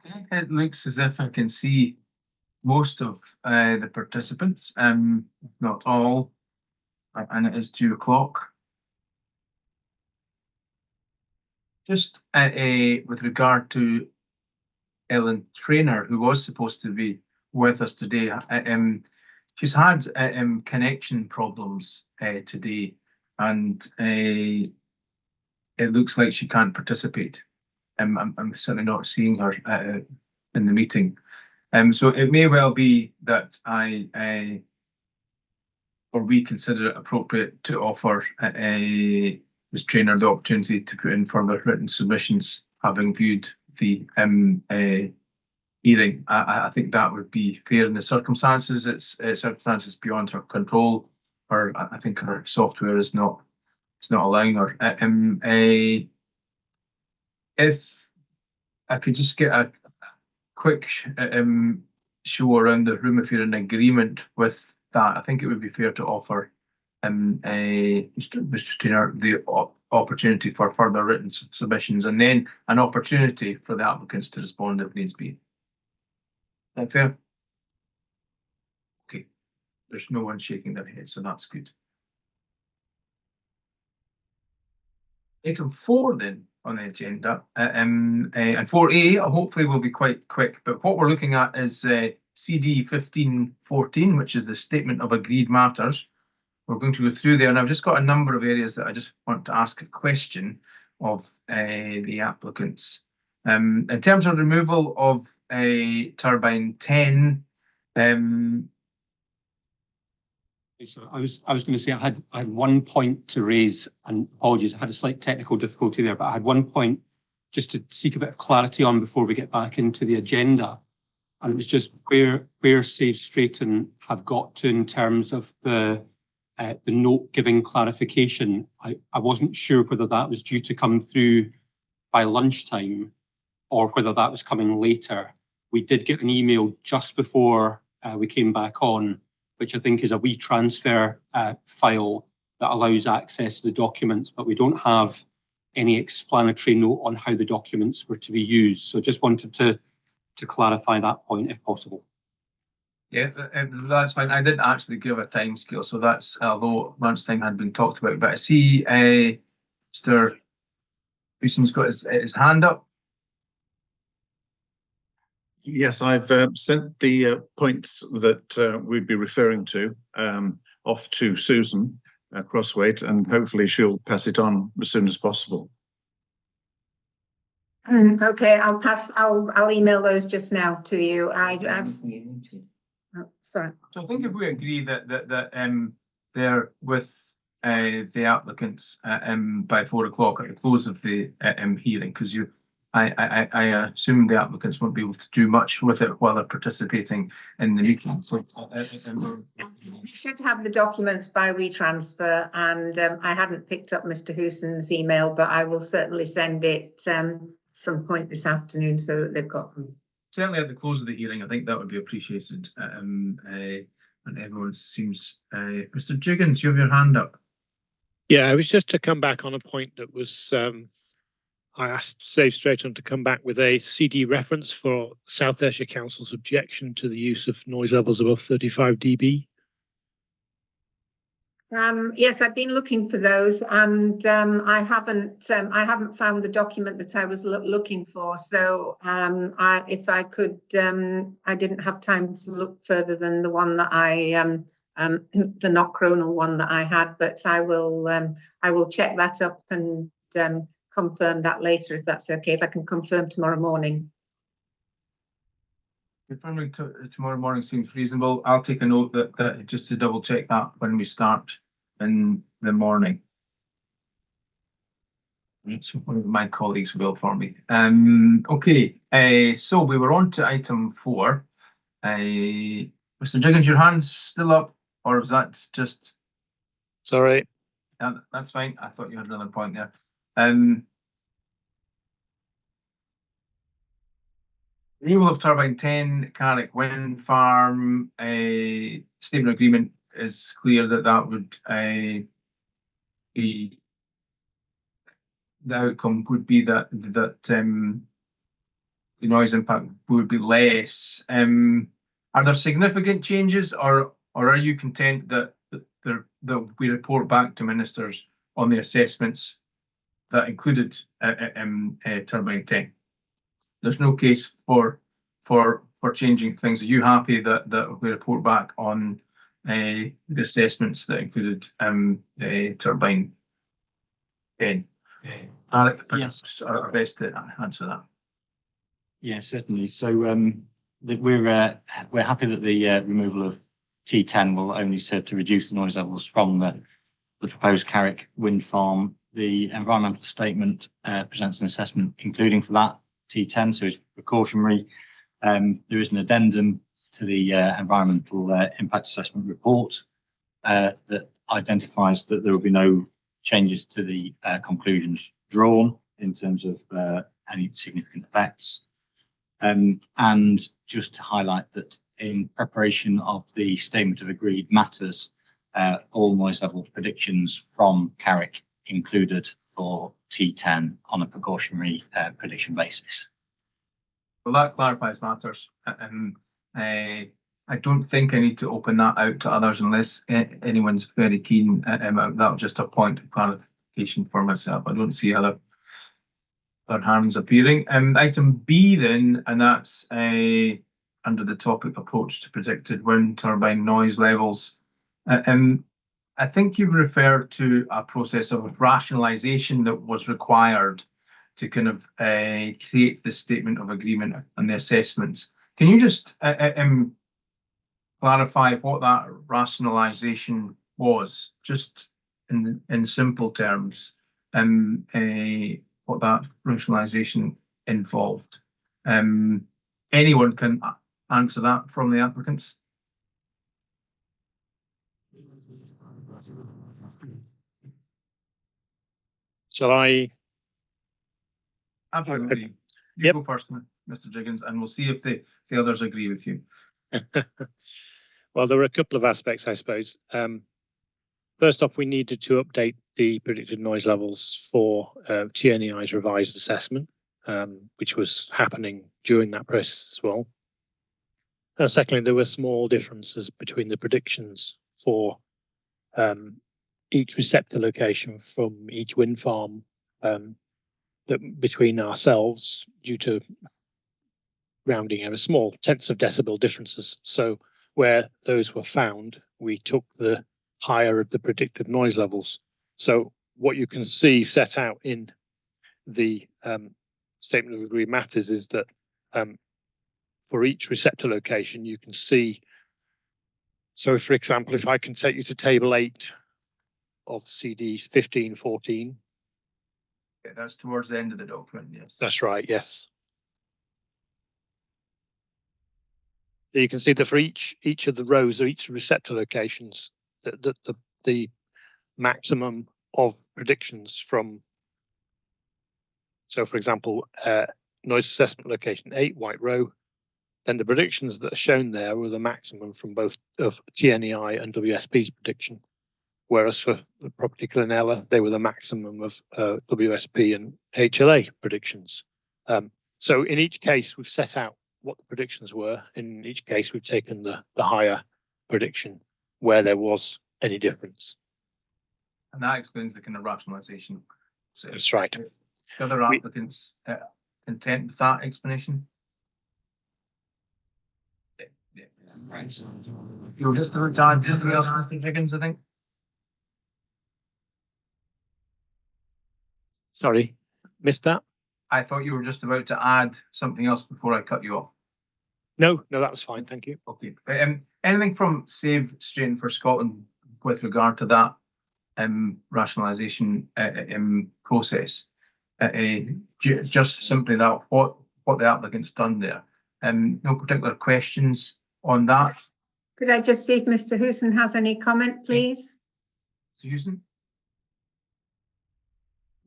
Okay, it looks as if I can see most of the participants, not all, and it is 2 o'clock. Just with regard to Ellen Trainer, who was supposed to be with us today, she's had connection problems today, and it looks like she can't participate. I'm certainly not seeing her in the meeting. So it may well be that or we consider it appropriate to offer Ms. Trainer the opportunity to put in further written submissions, having viewed the hearing. I think that would be fair in the circumstances. It's circumstances beyond her control. I think her software is not. It's not allowing her. If I could just get a quick show around the room, if you're in agreement with that, I think it would be fair to offer Mr. Trainer the opportunity for further written submissions, and then an opportunity for the applicants to respond if needs be. Is that fair? Okay, there's no one shaking their head, so that's good. Item 4 then on the agenda, and 4A hopefully will be quite quick, but what we're looking at is CD 1514, which is the Statement of Agreed Matters. We're going to go through there, and I've just got a number of areas that I just want to ask a question of the applicants. In terms of removal of turbine 10, So I was going to say I had 1 point to raise, and apologies, I had a slight technical difficulty there, but I had 1 point just to seek a bit of clarity on before we get back into the agenda. And it was just where Save Straighton have got to in terms of the note giving clarification. I wasn't sure whether that was due to come through by lunchtime or whether that was coming later. We did get an email just before we came back on, which I think is a WeTransfer file that allows access to the documents, but we don't have any explanatory note on how the documents were to be used. So just wanted to clarify that point if possible. Yeah, that's fine. I didn't actually give a timescale, so that's, although lunchtime had been talked about, but I see Mr. Houston's got his hand up. Yes, I've sent the points that we'd be referring to off to Susan Crosswaite, and hopefully she'll pass it on as soon as possible. Okay, I'll email those just now to you. Oh, sorry. So I think if we agree that they're with the applicants by 4 o'clock at the close of the hearing, because I assume the applicants won't be able to do much with it while they're participating in the meeting. So you should have the documents by WeTransfer, and I hadn't picked up Mr. Houston's email, but I will certainly send it some point this afternoon so that they've got them. Certainly at the close of the hearing, I think that would be appreciated. And everyone seems. Mr. Jiggins, you have your hand up. Yeah, it was just to come back on a point that was. I asked Save Straighton to come back with a CD reference for South Ayrshire Council's objection to the use of noise levels above 35 dB. Yes, I've been looking for those, and I haven't found the document that I was looking for. So if I could, I didn't have time to look further than the one that the Knockcronal one that I had, but I will check that up and confirm that later, if that's okay. If I can confirm tomorrow morning. Confirming tomorrow morning seems reasonable. I'll take a note that just to double check that when we start in the morning. So one of my colleagues will for me. Okay, so we were on to item 4. Mr. Jiggins, your hand's still up, or was that just? Sorry. That's fine. I thought you had another point there. Renewal of turbine 10, Carrick wind farm. Statement agreement is clear that would be the outcome would be that the noise impact would be less. Are there significant changes, or are you content that we report back to ministers on the assessments that included turbine 10? There's no case for changing things. Are you happy that we report back on the assessments that included turbine 10? Carrick, yes, are best to answer that. Yeah, certainly. So we're happy that the removal of T10 will only serve to reduce the noise levels from the proposed Carrick wind farm. The environmental statement presents an assessment including for that T10, so it's precautionary. There is an addendum to the environmental impact assessment report that identifies that there will be no changes to the conclusions drawn in terms of any significant effects. And just to highlight that in preparation of the statement of agreed matters, all noise level predictions from Carrick included for T10 on a precautionary prediction basis. Well, that clarifies matters. I don't think I need to open that out to others unless anyone's very keen. That's just a point of clarification for myself. I don't see other hands appearing. Item B then, and that's under the topic approach to predicted wind turbine noise levels. I think you referred to a process of rationalisation that was required to kind of create the statement of agreement and the assessments. Can you just clarify what that rationalisation was, just in simple terms, what that rationalisation involved? Anyone can answer that from the applicants. Shall I? Absolutely. You go first, Mr. Jiggins, and we'll see if the others agree with you. Well, there were a couple of aspects, I suppose. First off, we needed to update the predicted noise levels for TNEI's revised assessment, which was happening during that process as well. Secondly, there were small differences between the predictions for each receptor location from each wind farm between ourselves due to rounding error, small tenths of decibel differences. So where those were found, we took the higher of the predicted noise levels. So what you can see set out in the statement of agreed matters is that for each receptor location, you can see. So for example, if I can take you to table 8 of CDs 15, 14. Yeah, that's towards the end of the document, yes. That's right, yes. You can see that for each of the rows or each receptor locations, the maximum of predictions from. So, for example, noise assessment location 8, white row, then the predictions that are shown there were the maximum from both of TNEI and WSP's prediction. Whereas for the property Clinella, they were the maximum of WSP and HLA predictions. So in each case, we've set out what the predictions were. In each case, we've taken the higher prediction where there was any difference. And that explains the kind of rationalisation. So that's right. The other applicants content with that explanation? Yeah. Right. You were just about to add something else, Mr. Jiggins, I think. Sorry, missed that. I thought you were just about to add something else before I cut you off. No, that was fine. Thank you. Okay. Anything from Save Straighten for Scotland with regard to that rationalisation process? Just simply that what the applicant's done there. No particular questions on that. Could I just see if Mr. Hewson has any comment, please? Mr. Hewson?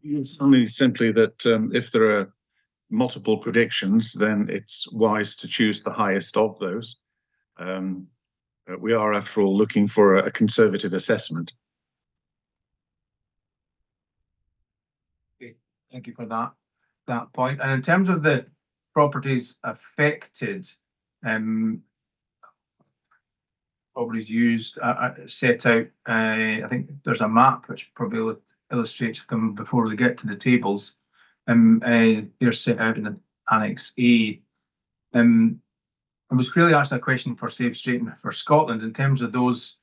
It's only simply that if there are multiple predictions, then it's wise to choose the highest of those. We are, after all, looking for a conservative assessment. Okay, thank you for that point. And in terms of the properties affected, properties used, set out, I think there's a map which probably illustrates them before we get to the tables. They're set out in Annex A. I was really asking a question for Save Straight for Scotland in terms of those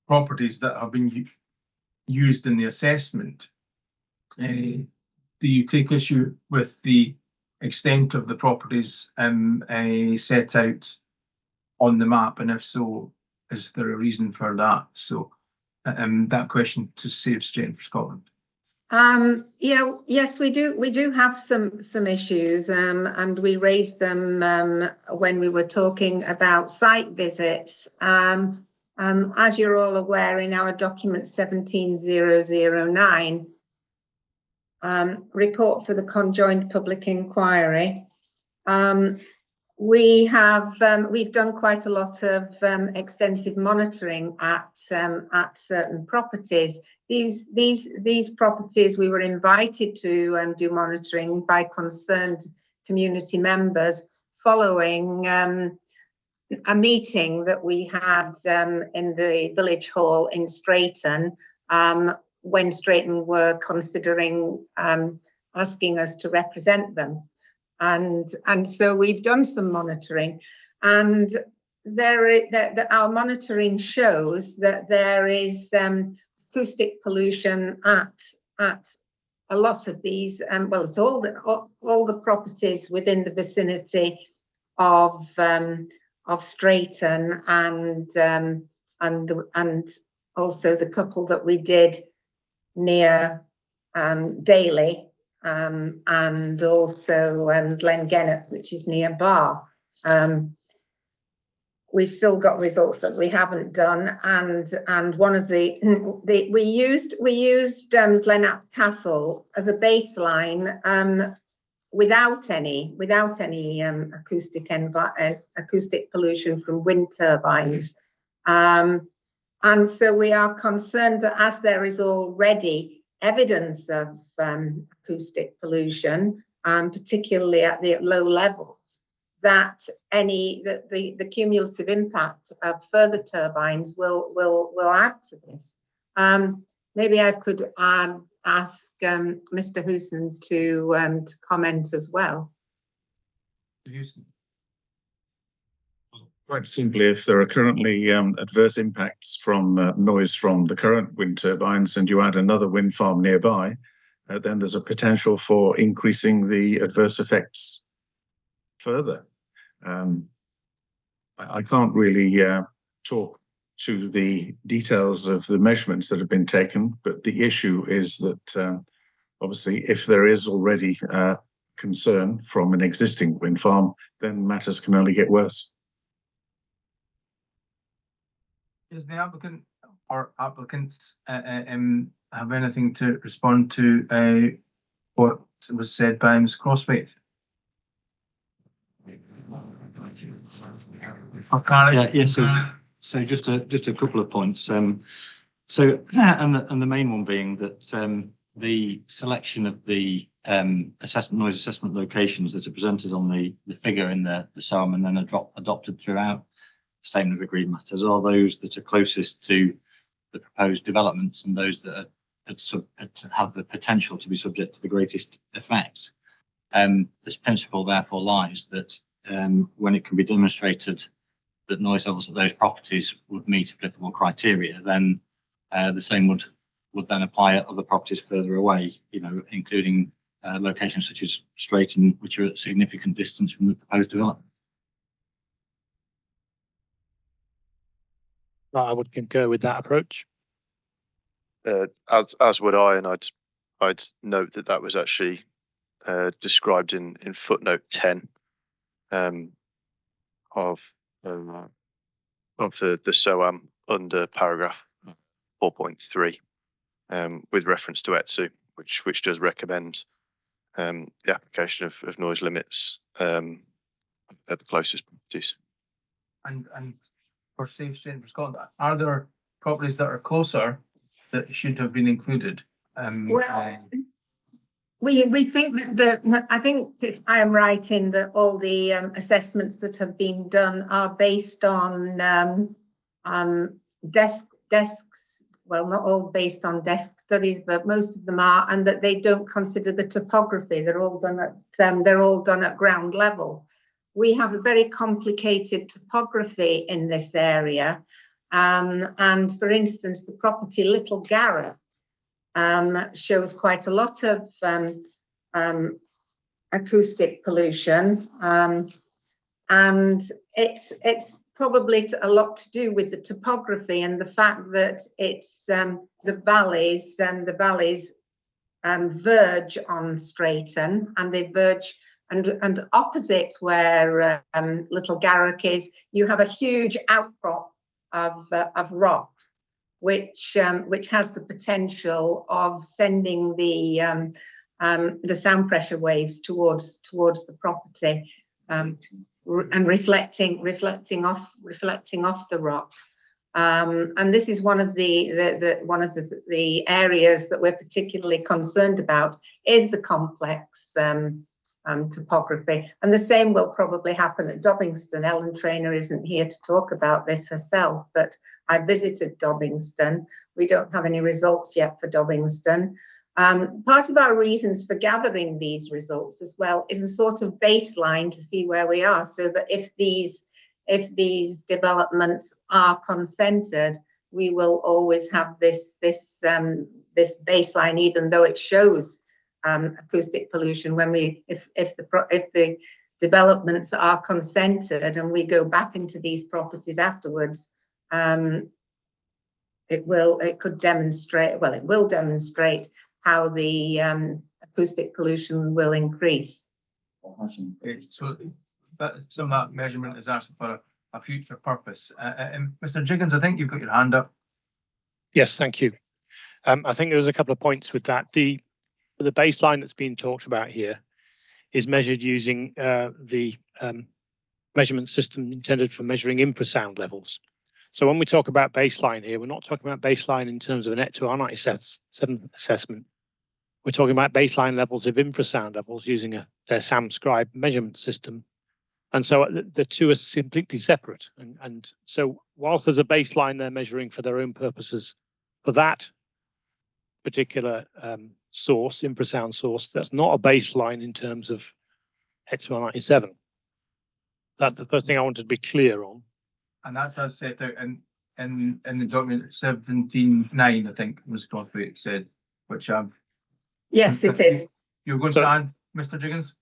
properties that have been used in the assessment. Do you take issue with the extent of the properties set out on the map, and if so, is there a reason for that? So that question to Save Straight for Scotland. Yes, we do have some issues, and we raised them when we were talking about site visits. As you're all aware, in our document 17009, report for the conjoined public inquiry, we've done quite a lot of extensive monitoring at certain properties. These properties, we were invited to do monitoring by concerned community members following a meeting that we had in the village hall in Straighton, when Straighton were considering asking us to represent them. And so we've done some monitoring, and our monitoring shows that there is acoustic pollution at a lot of these. Well, it's all the properties within the vicinity of Straighton, and also the couple that we did near Daly. And also Glengennet, which is near Bar. We've still got results that we haven't done, and one of we used Glenap Castle as a baseline without any acoustic pollution from wind turbines, and so we are concerned that as there is already evidence of acoustic pollution, particularly at the low levels, that the cumulative impact of further turbines will add to this. Maybe I could ask Mr. Hewson to comment as well. Quite simply, if there are currently adverse impacts from noise from the current wind turbines and you add another wind farm nearby, then there's a potential for increasing the adverse effects further. I can't really talk to the details of the measurements that have been taken, but the issue is that obviously if there is already concern from an existing wind farm, then matters can only get worse. Does the applicant or applicants have anything to respond to what was said by Ms. Crosswaite? So just a couple of points. And the main one being that the selection of the noise assessment locations that are presented on the figure in the SOM and then adopted throughout statement of agreed matters are those that are closest to the proposed developments and those that have the potential to be subject to the greatest effect. This principle therefore lies that when it can be demonstrated that noise levels at those properties would meet applicable criteria, then the same would then apply at other properties further away, including locations such as Straighton, which are at significant distance from the proposed development. I would concur with that approach. As would I, and I'd note that was actually described in footnote 10 of the SOAM under paragraph 4.3 with reference to ETSU, which does recommend the application of noise limits at the closest properties. And for Safe Straight for Scotland, are there properties that are closer that should have been included? We think that I think if I am right in that all the assessments that have been done are based on desks. Well, not all based on desk studies, but most of them are, and that they don't consider the topography. They're all done at ground level. We have a very complicated topography in this area, and for instance, the property Little Garrett shows quite a lot of acoustic pollution, and it's probably a lot to do with the topography and the fact that it's the valleys verge on Straighton, and they verge and opposite where Little Carrick is, you have a huge outcrop of rock, which has the potential of sending the sound pressure waves towards the property, and reflecting off the rock. And this is one of the areas that we're particularly concerned about, is the complex topography. And the same will probably happen at Dobbingston. Ellen Trainer isn't here to talk about this herself, but I visited Dobbingston. We don't have any results yet for Dobbingston. Part of our reasons for gathering these results as well is a sort of baseline to see where we are, so that if these developments are consented, we will always have this baseline, even though it shows acoustic pollution. When if the developments are consented and we go back into these properties afterwards, it will demonstrate how the acoustic pollution will increase. So some of that measurement is actually for a future purpose. Mr. Jiggins, I think you've got your hand up. Yes, thank you. I think there was a couple of points with that. The baseline that's being talked about here is measured using the measurement system intended for measuring infrasound levels. So when we talk about baseline here, we're not talking about baseline in terms of an ETSO-R97 assessment. We're talking about baseline levels of infrasound levels using their SAM-scribe measurement system. And so the two are completely separate. And so whilst there's a baseline they're measuring for their own purposes for that particular source, infrasound source, that's not a baseline in terms of ETSO-R97. That's the first thing I wanted to be clear on. And that's as set out in the document 17.9, I think, was what it said, which I've... Yes, it is. You're going to add, Mr. Jiggins?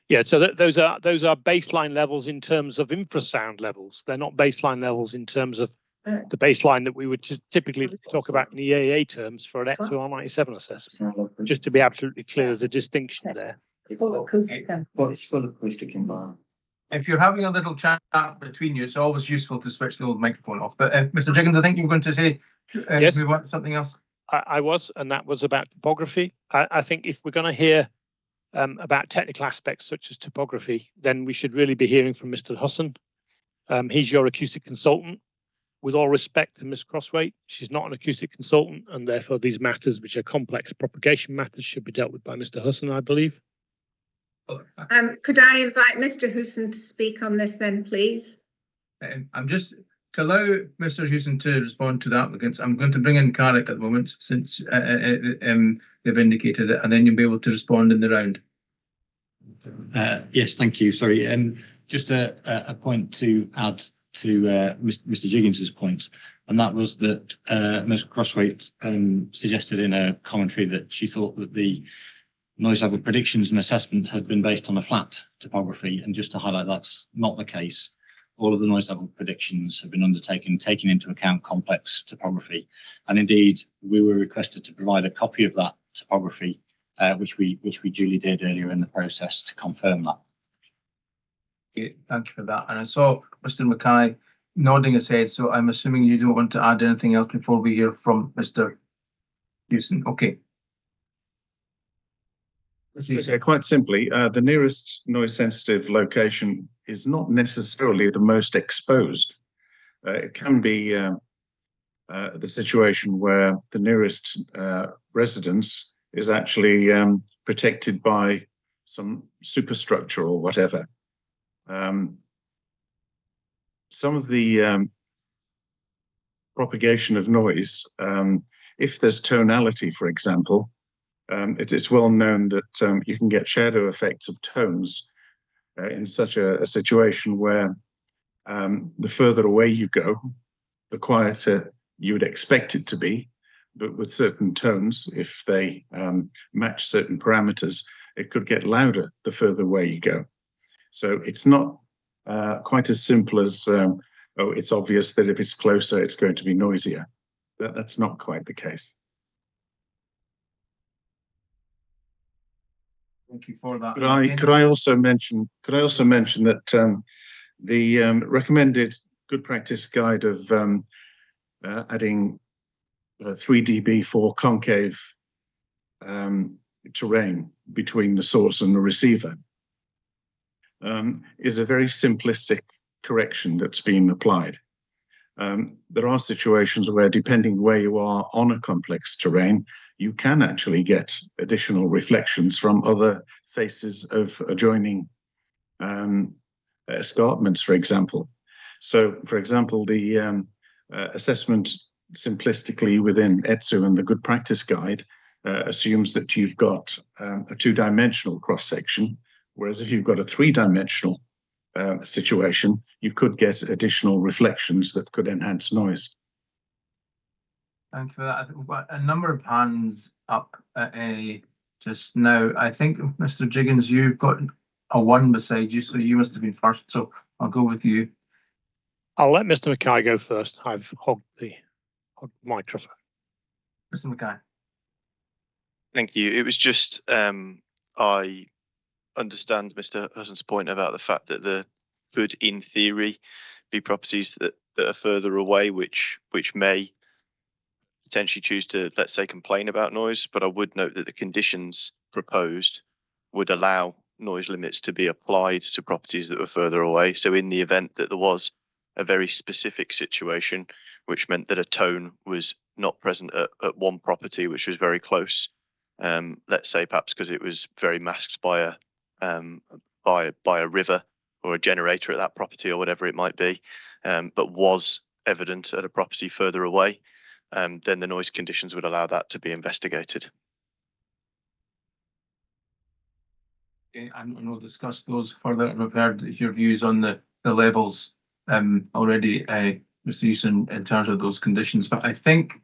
Yeah, so those are baseline levels in terms of infrasound levels. They're not baseline levels in terms of the baseline that we would typically talk about in EAA terms for an ETSO-R97 assessment. Just to be absolutely clear, there's a distinction there. It's full acoustic environment. If you're having a little chat between you, it's always useful to switch the old microphone off. But Mr. Jiggins, I think you were going to say yes, move on to something else. I was, and that was about topography. I think if we're going to hear about technical aspects such as topography, then we should really be hearing from Mr. Husson. He's your acoustic consultant. With all respect to Ms. Crosswaite, she's not an acoustic consultant, and therefore these matters, which are complex propagation matters, should be dealt with by Mr. Husson, I believe. Could I invite Mr. Husson to speak on this then, please? I'm just, to allow Mr. Husson to respond to the applicants, I'm going to bring in Carrick at the moment, since they've indicated it, and then you'll be able to respond in the round. Yes, thank you. Sorry, just a point to add to Mr. Jiggins's points, and that was that Ms. Crosswaite suggested in a commentary that she thought that the noise level predictions and assessment had been based on a flat topography, and just to highlight, that's not the case. All of the noise level predictions have been undertaken, taking into account complex topography, and indeed we were requested to provide a copy of that topography, which we duly did earlier in the process to confirm that. Okay, thank you for that. And I saw Mr. Mackay nodding his head, so I'm assuming you don't want to add anything else before we hear from Mr. Husson. Okay. Quite simply, the nearest noise-sensitive location is not necessarily the most exposed. It can be the situation where the nearest residence is actually protected by some superstructure or whatever. Some of the propagation of noise, if there's tonality, for example, it's well known that you can get shadow effects of tones in such a situation where the further away you go, the quieter you would expect it to be, but with certain tones, if they match certain parameters, it could get louder the further away you go. So it's not quite as simple as, oh, it's obvious that if it's closer, it's going to be noisier. That's not quite the case. Thank you for that. Could I also mention that the recommended good practice guide of adding 3 dB for concave terrain between the source and the receiver is a very simplistic correction that's being applied. There are situations where, depending where you are on a complex terrain, you can actually get additional reflections from other faces of adjoining escarpments, for example. So, for example, the assessment simplistically within ETSU and the Good Practice Guide assumes that you've got a 2-dimensional cross-section, whereas if you've got a 3-dimensional situation, you could get additional reflections that could enhance noise. Thank you for that. I think we've got a number of hands up just now. I think, Mr. Jiggins, you've got a 1 beside you, so you must have been first. So I'll go with you. I'll let Mr. Mackay go first. I've hogged the microphone. Mr. Mackay. Thank you. It was just I understand Mr. Husson's point about the fact that there could, in theory, be properties that are further away, which may potentially choose to, let's say, complain about noise. But I would note that the conditions proposed would allow noise limits to be applied to properties that were further away. So in the event that there was a very specific situation, which meant that a tone was not present at one property, which was very close, let's say perhaps because it was very masked by a river or a generator at that property or whatever it might be, but was evident at a property further away, then the noise conditions would allow that to be investigated. Okay, and we'll discuss those further. And we've heard your views on the levels already, Mr. Houston, in terms of those conditions. But I think,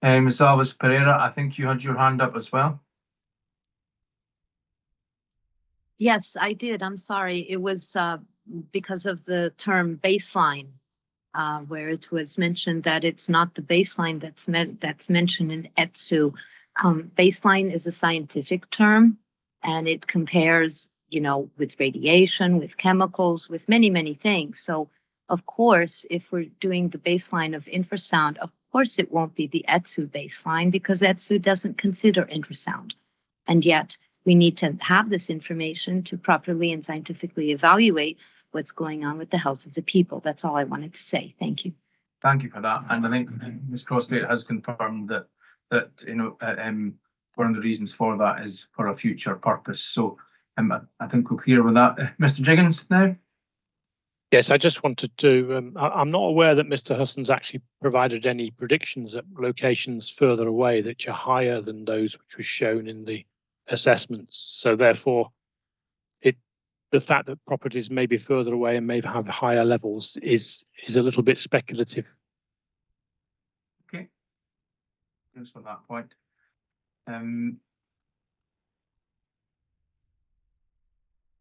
Ms. Alves Pereira, I think you had your hand up as well. Yes, I did. I'm sorry. It was because of the term baseline, where it was mentioned that it's not the baseline that's mentioned in ETSU. Baseline is a scientific term, and it compares, with radiation, with chemicals, with many, many things. So, of course, if we're doing the baseline of infrasound, of course it won't be the ETSU baseline, because ETSU doesn't consider infrasound. And yet we need to have this information to properly and scientifically evaluate what's going on with the health of the people. That's all I wanted to say. Thank you. Thank you for that. And I think Ms. Crossgate has confirmed that one of the reasons for that is for a future purpose. So I think we're clear with that. Mr. Jiggins now? Yes, I just wanted to, I'm not aware that Mr. Husson's actually provided any predictions at locations further away that are higher than those which were shown in the assessments. So therefore, the fact that properties may be further away and may have higher levels is a little bit speculative. Okay, thanks for that point. You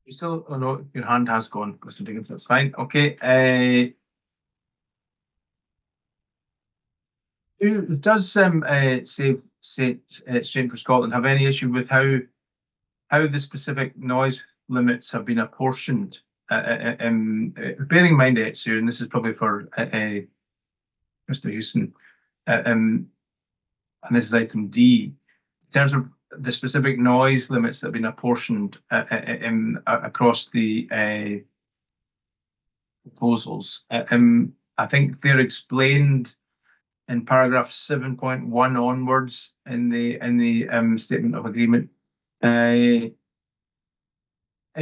still, oh no, your hand has gone, Mr. Diggins, that's fine. Okay. Does Save Straight for Scotland have any issue with how the specific noise limits have been apportioned? Bearing in mind ETSU, and this is probably for Mr. Houston, and this is item D, in terms of the specific noise limits that have been apportioned across the proposals. I think they're explained in paragraph 7.1 onwards in the statement of agreement. Is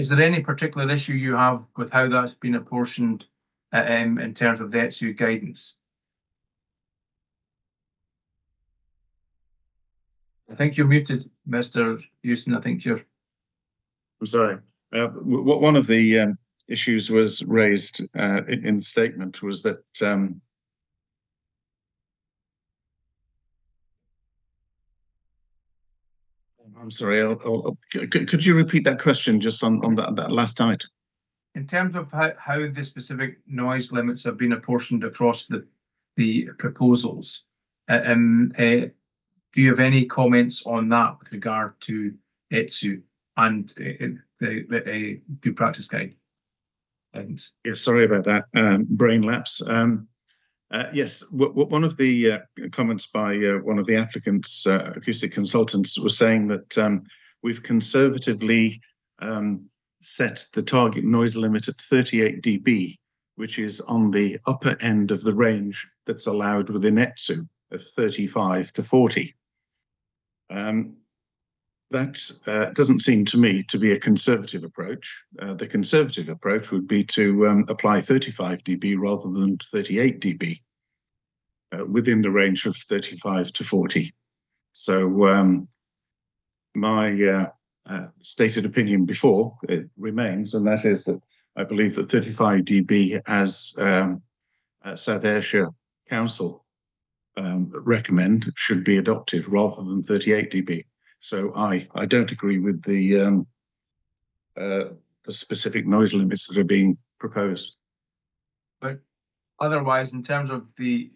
there any particular issue you have with how that's been apportioned in terms of the ETSU guidance? I think you're muted, Mr. Houston. I think you're. I'm sorry. One of the issues was raised in the statement was that I'm sorry. Could you repeat that question just on that last item? In terms of how the specific noise limits have been apportioned across the proposals, do you have any comments on that with regard to ETSU and the good practice guide? Thanks. Yes, sorry about that. Brain lapse. Yes, one of the comments by one of the applicants' acoustic consultants was saying that we've conservatively set the target noise limit at 38 dB, which is on the upper end of the range that's allowed within ETSU of 35 to 40. That doesn't seem to me to be a conservative approach. The conservative approach would be to apply 35 dB rather than 38 dB within the range of 35 to 40. So my stated opinion before it remains, and that is that I believe that 35 dB as South Ayrshire Council recommend should be adopted rather than 38 dB. So I don't agree with the specific noise limits that are being proposed. But otherwise, in terms of the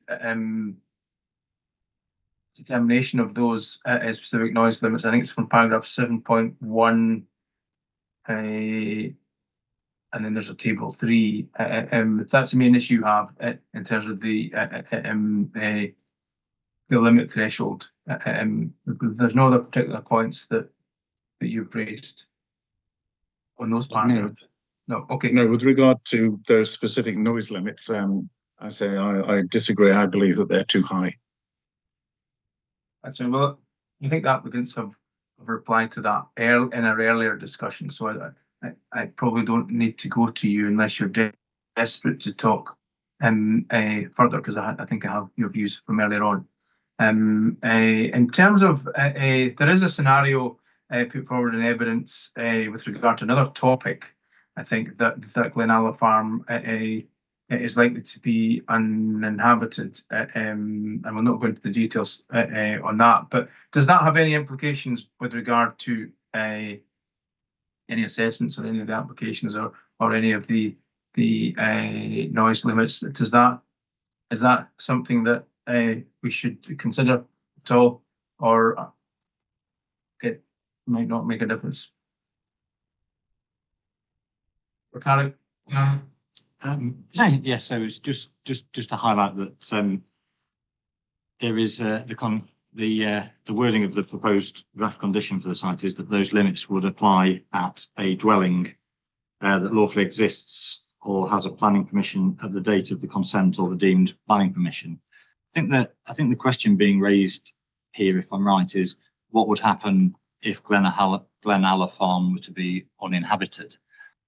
determination of those specific noise limits, I think it's from paragraph 7.1, and then there's a table 3. That's the main issue you have in terms of the limit threshold. There's no other particular points that you've raised on those paragraphs. No. Okay. No, with regard to those specific noise limits, I say I disagree. I believe that they're too high. That's right. Well, I think the applicants have replied to that in our earlier discussion, so I probably don't need to go to you unless you're desperate to talk further, because I think I have your views from earlier on. In terms of, there is a scenario put forward in evidence with regard to another topic. I think that Glenalla Farm is likely to be uninhabited, and we'll not go into the details on that. But does that have any implications with regard to any assessments or any of the applications or any of the noise limits? Is that something that we should consider at all, or it might not make a difference? Carrick? Yes, so it's just to highlight that there is the wording of the proposed draft condition for the site is that those limits would apply at a dwelling that lawfully exists or has a planning permission at the date of the consent or the deemed planning permission. I think the question being raised here, if I'm right, is what would happen if Glenalla Farm were to be uninhabited?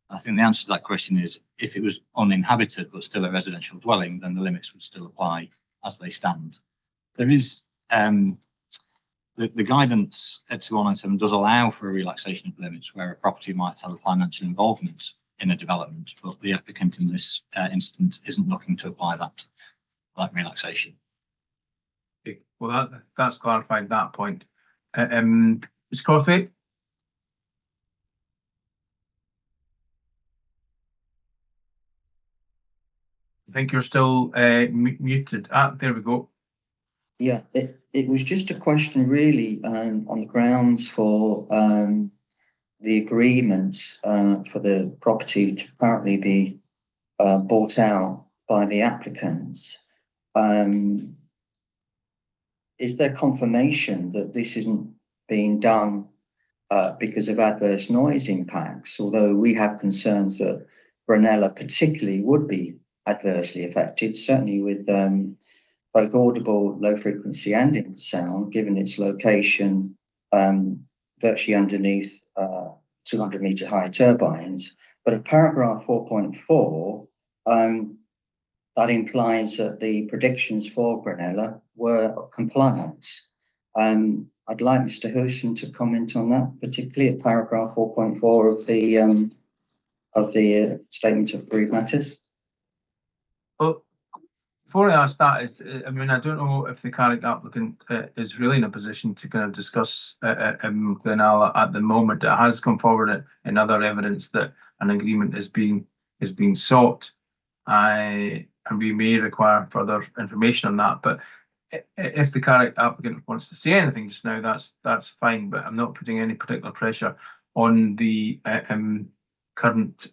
I think the answer to that question is if it was uninhabited but still a residential dwelling, then the limits would still apply as they stand. There is the guidance at 2197 does allow for a relaxation of limits where a property might have a financial involvement in a development, but the applicant in this instance isn't looking to apply that relaxation. Okay. Well, that's clarified that point. Ms. Coffey? I think you're still muted. There we go. Yeah, it was just a question really on the grounds for the agreement for the property to apparently be bought out by the applicants. Is there confirmation that this isn't being done because of adverse noise impacts? Although we have concerns that Brunella particularly would be adversely affected, certainly with both audible, low frequency and infrasound, given its location virtually underneath 200 meter high turbines. But in paragraph 4.4, that implies that the predictions for Granella were compliant. I'd like Mr. Hewson to comment on that, particularly at paragraph 4.4 of the statement of agreed matters. Well, before I ask that, I mean, I don't know if the Carrick applicant is really in a position to kind of discuss Glenalla at the moment. It has come forward in other evidence that an agreement is being sought. And we may require further information on that. But if the Carrick applicant wants to say anything just now, that's fine. But I'm not putting any particular pressure on the current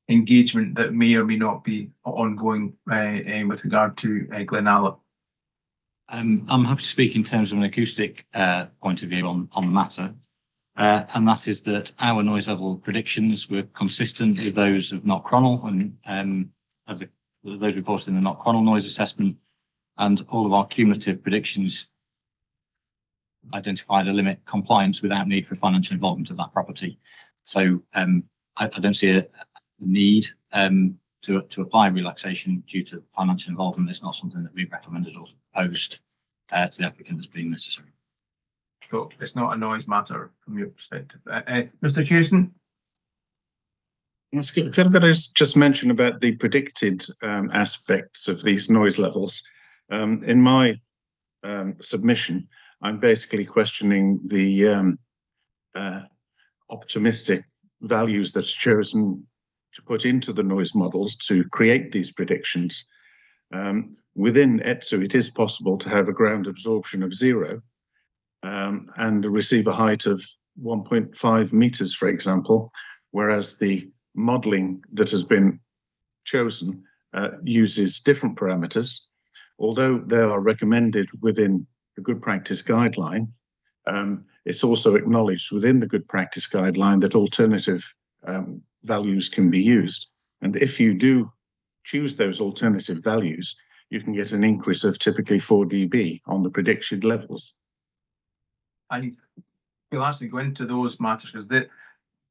engagement that may or may not be ongoing with regard to Glenalla. I'm happy to speak in terms of an acoustic point of view on the matter, and that is that our noise level predictions were consistent with those of Knockcronal and of those reported in the Knockcronal noise assessment, and all of our cumulative predictions identified a limit compliance without need for financial involvement of that property. So I don't see a need to apply relaxation due to financial involvement. It's not something that we've recommended or proposed to the applicant as being necessary. So it's not a noise matter from your perspective. Mr. Hewson? Yes, could I just mention about the predicted aspects of these noise levels? In my submission, I'm basically questioning the optimistic values that's chosen to put into the noise models to create these predictions. Within ETSU, it is possible to have a ground absorption of 0 and receive a height of 1.5 meters, for example, whereas the modeling that has been chosen uses different parameters. Although they are recommended within the good practice guideline, it's also acknowledged within the good practice guideline that alternative values can be used. And if you do choose those alternative values, you can get an increase of typically 4 dB on the prediction levels. And we'll actually go into those matters because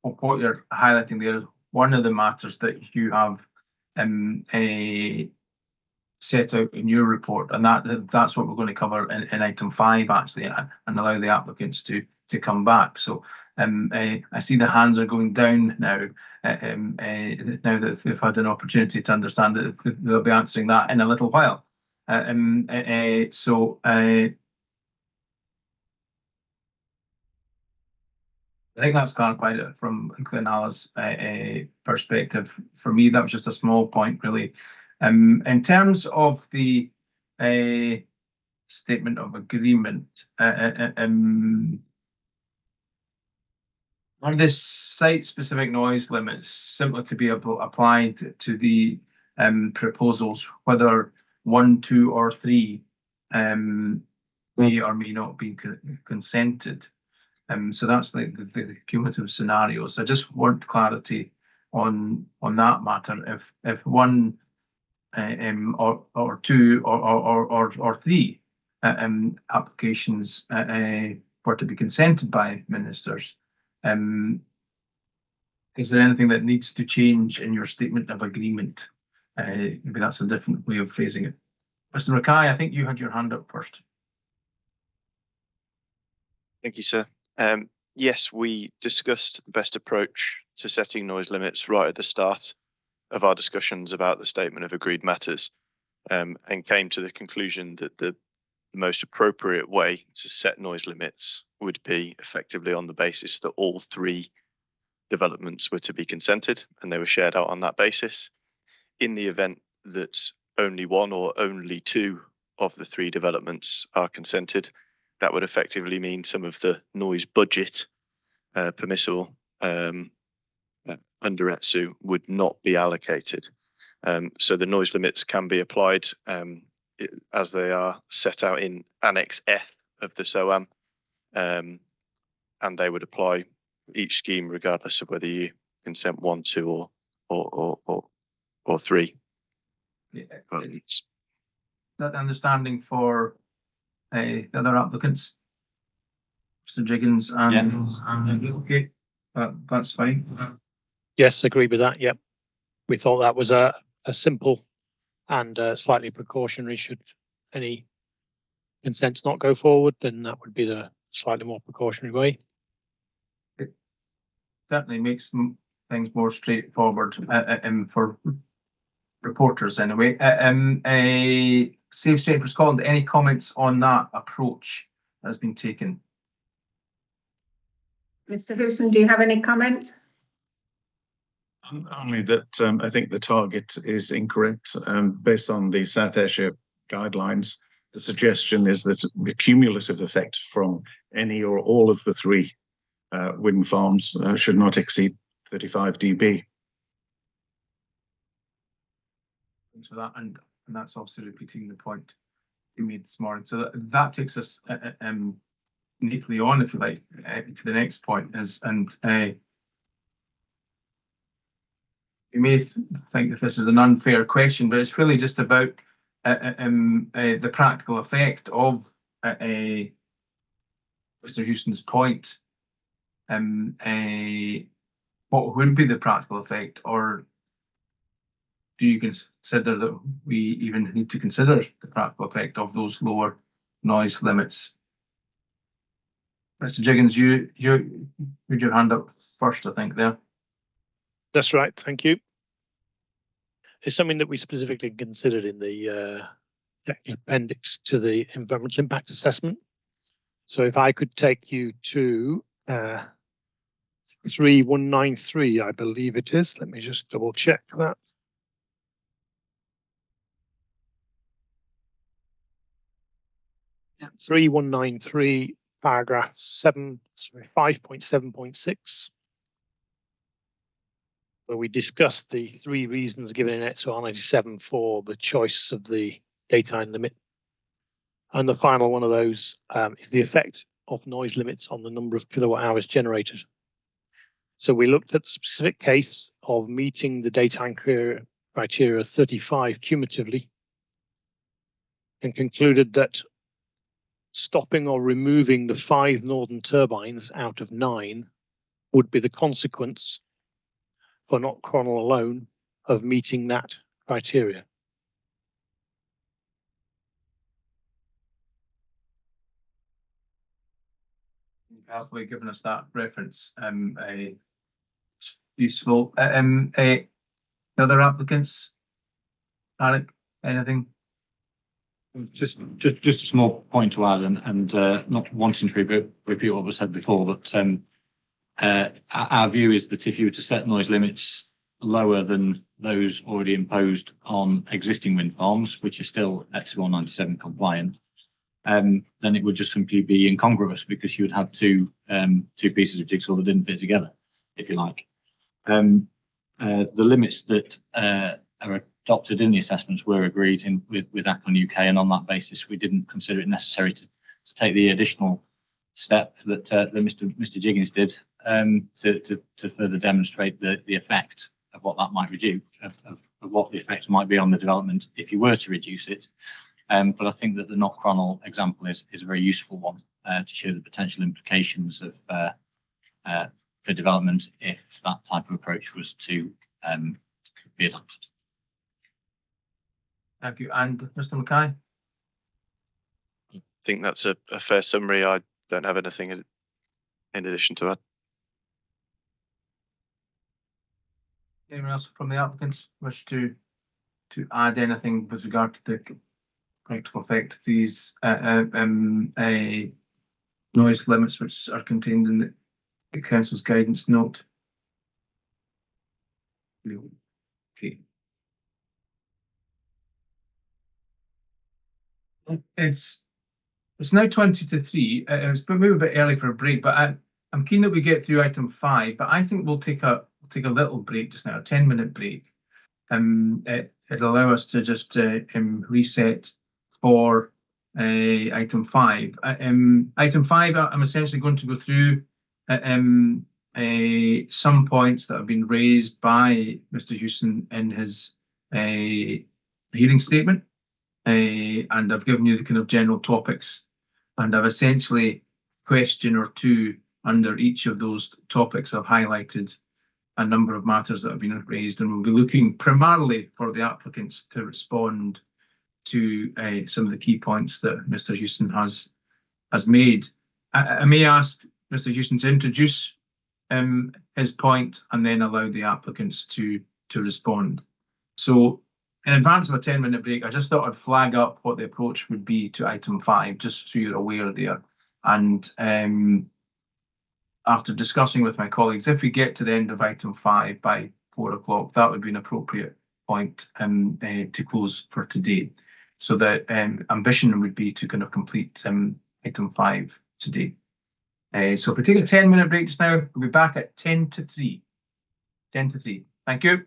what you're highlighting there is one of the matters that you have set out in your report, and that's what we're going to cover in item 5 actually, and allow the applicants to come back. So I see the hands are going down now. Now that they've had an opportunity to understand that they'll be answering that in a little while. So I think that's clarified it from Glenalla's perspective. For me, that was just a small point, really. In terms of the statement of agreement, are the site-specific noise limits simply to be applied to the proposals, whether 1, 2, or 3 may or may not be consented? So that's like the cumulative scenarios. I just want clarity on that matter. If 1 or 2 or 3 applications were to be consented by ministers, is there anything that needs to change in your statement of agreement? Maybe that's a different way of phrasing it. Mr. Mackay, I think you had your hand up first. Thank you, sir. Yes, we discussed the best approach to setting noise limits right at the start of our discussions about the statement of agreed matters, and came to the conclusion that the most appropriate way to set noise limits would be effectively on the basis that all 3 developments were to be consented and they were shared out on that basis. In the event that only 1 or only 2 of the 3 developments are consented, that would effectively mean some of the noise budget permissible under ETSU would not be allocated. So the noise limits can be applied as they are set out in Annex F of the SOAM, and they would apply each scheme regardless of whether you consent 1, 2, or 3. Yeah. that the understanding for the other applicants? Mr. Jiggins and okay, that's fine. Yes, agree with that. Yep. We thought that was a simple and slightly precautionary. Should any consents not go forward, then that would be the slightly more precautionary way. It certainly makes things more straightforward for reporters anyway. Save Straight for Scotland, any comments on that approach that has been taken? Mr. Hewson, do you have any comment? Only that I think the target is incorrect. Based on the South Ayrshire guidelines, the suggestion is that the cumulative effect from any or all of the three wind farms should not exceed 35 dB. So that, and that's obviously repeating the point you made this morning. So that takes us neatly on, if you like, to the next point. You may think that this is an unfair question, but it's really just about the practical effect of Mr. Houston's point. What would be the practical effect, or do you consider that we even need to consider the practical effect of those lower noise limits? Mr. Jiggins, you put your hand up first, I think, there. That's right, thank you. It's something that we specifically considered in the appendix to the environmental impact assessment. So if I could take you to 3193, I believe it is. Let me just double check that. Yeah, 3193, paragraph 5.7.6. where we discussed the three reasons given in ETSO R97 for the choice of the daytime limit. And the final one of those is the effect of noise limits on the number of kilowatt hours generated. So we looked at the specific case of meeting the daytime criteria 35 cumulatively and concluded that stopping or removing the 5 northern turbines out of 9 would be the consequence for Knockcronal alone of meeting that criteria. You've helpfully given us that reference. Useful. Other applicants? Carrick, anything? Just a small point to add, and not wanting to repeat what was said before, but our view is that if you were to set noise limits lower than those already imposed on existing wind farms, which are still ETSO R97 compliant, then it would just simply be incongruous, because you would have two pieces of jigsaw that didn't fit together, if you like. The limits that are adopted in the assessments were agreed with ACON UK, and on that basis we didn't consider it necessary to take the additional step that Mr. Jiggins did to further demonstrate the effect of what that might reduce, of what the effects might be on the development if you were to reduce it. But I think that the Knockcronal example is a very useful one to show the potential implications of for development if that type of approach was to be adopted. Thank you. And Mr. Mackay? I think that's a fair summary. I don't have anything in addition to that. Anyone else from the applicants wish to add anything with regard to the practical effect of these noise limits which are contained in the Council's guidance note? No. Okay. It's now 20 to 3. It's maybe a bit early for a break, but I'm keen that we get through item 5. But I think we'll take a little break just now, a 10-minute break. It'll allow us to just reset for item 5. Item 5, I'm essentially going to go through some points that have been raised by Mr. Hewson in his hearing statement. and I've given you the kind of general topics, and I've essentially question or two under each of those topics. I've highlighted a number of matters that have been raised, and we'll be looking primarily for the applicants to respond to some of the key points that Mr. Houston has made. I may ask Mr. Houston to introduce his point and then allow the applicants to respond. So in advance of a 10-minute break, I just thought I'd flag up what the approach would be to item 5, just so you're aware there. And after discussing with my colleagues, if we get to the end of item 5 by 4 o'clock, that would be an appropriate point to close for today. So the ambition would be to kind of complete item 5 today. So if we take a 10-minute break just now, we'll be back at 10 to 3. 10 to 3. Thank you.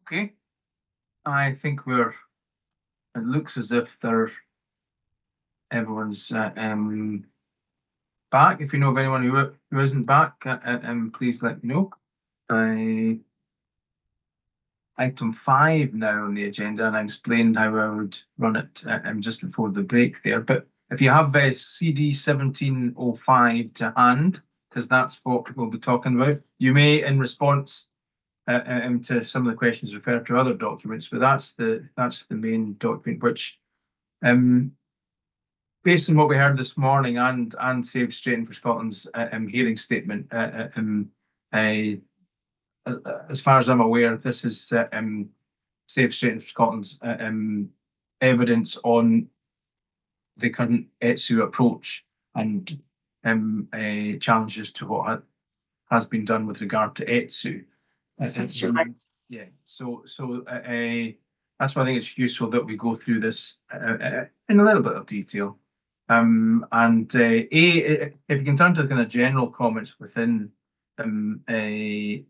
Okay, I think it looks as if everyone's back. If you know of anyone who isn't back, please let me know. Item 5 now on the agenda, and I explained how I would run it just before the break there. But if you have CD 1705 to hand, because that's what we'll be talking about, you may, in response to some of the questions, refer to other documents, but that's the main document, which, based on what we heard this morning and Save Straighten for Scotland's hearing statement, as far as I'm aware, this is Save Straighten for Scotland's evidence on the current ETSU approach and challenges to what has been done with regard to ETSU. That's right. Yeah, so that's why I think it's useful that we go through this in a little bit of detail. If you can turn to the kind of general comments within the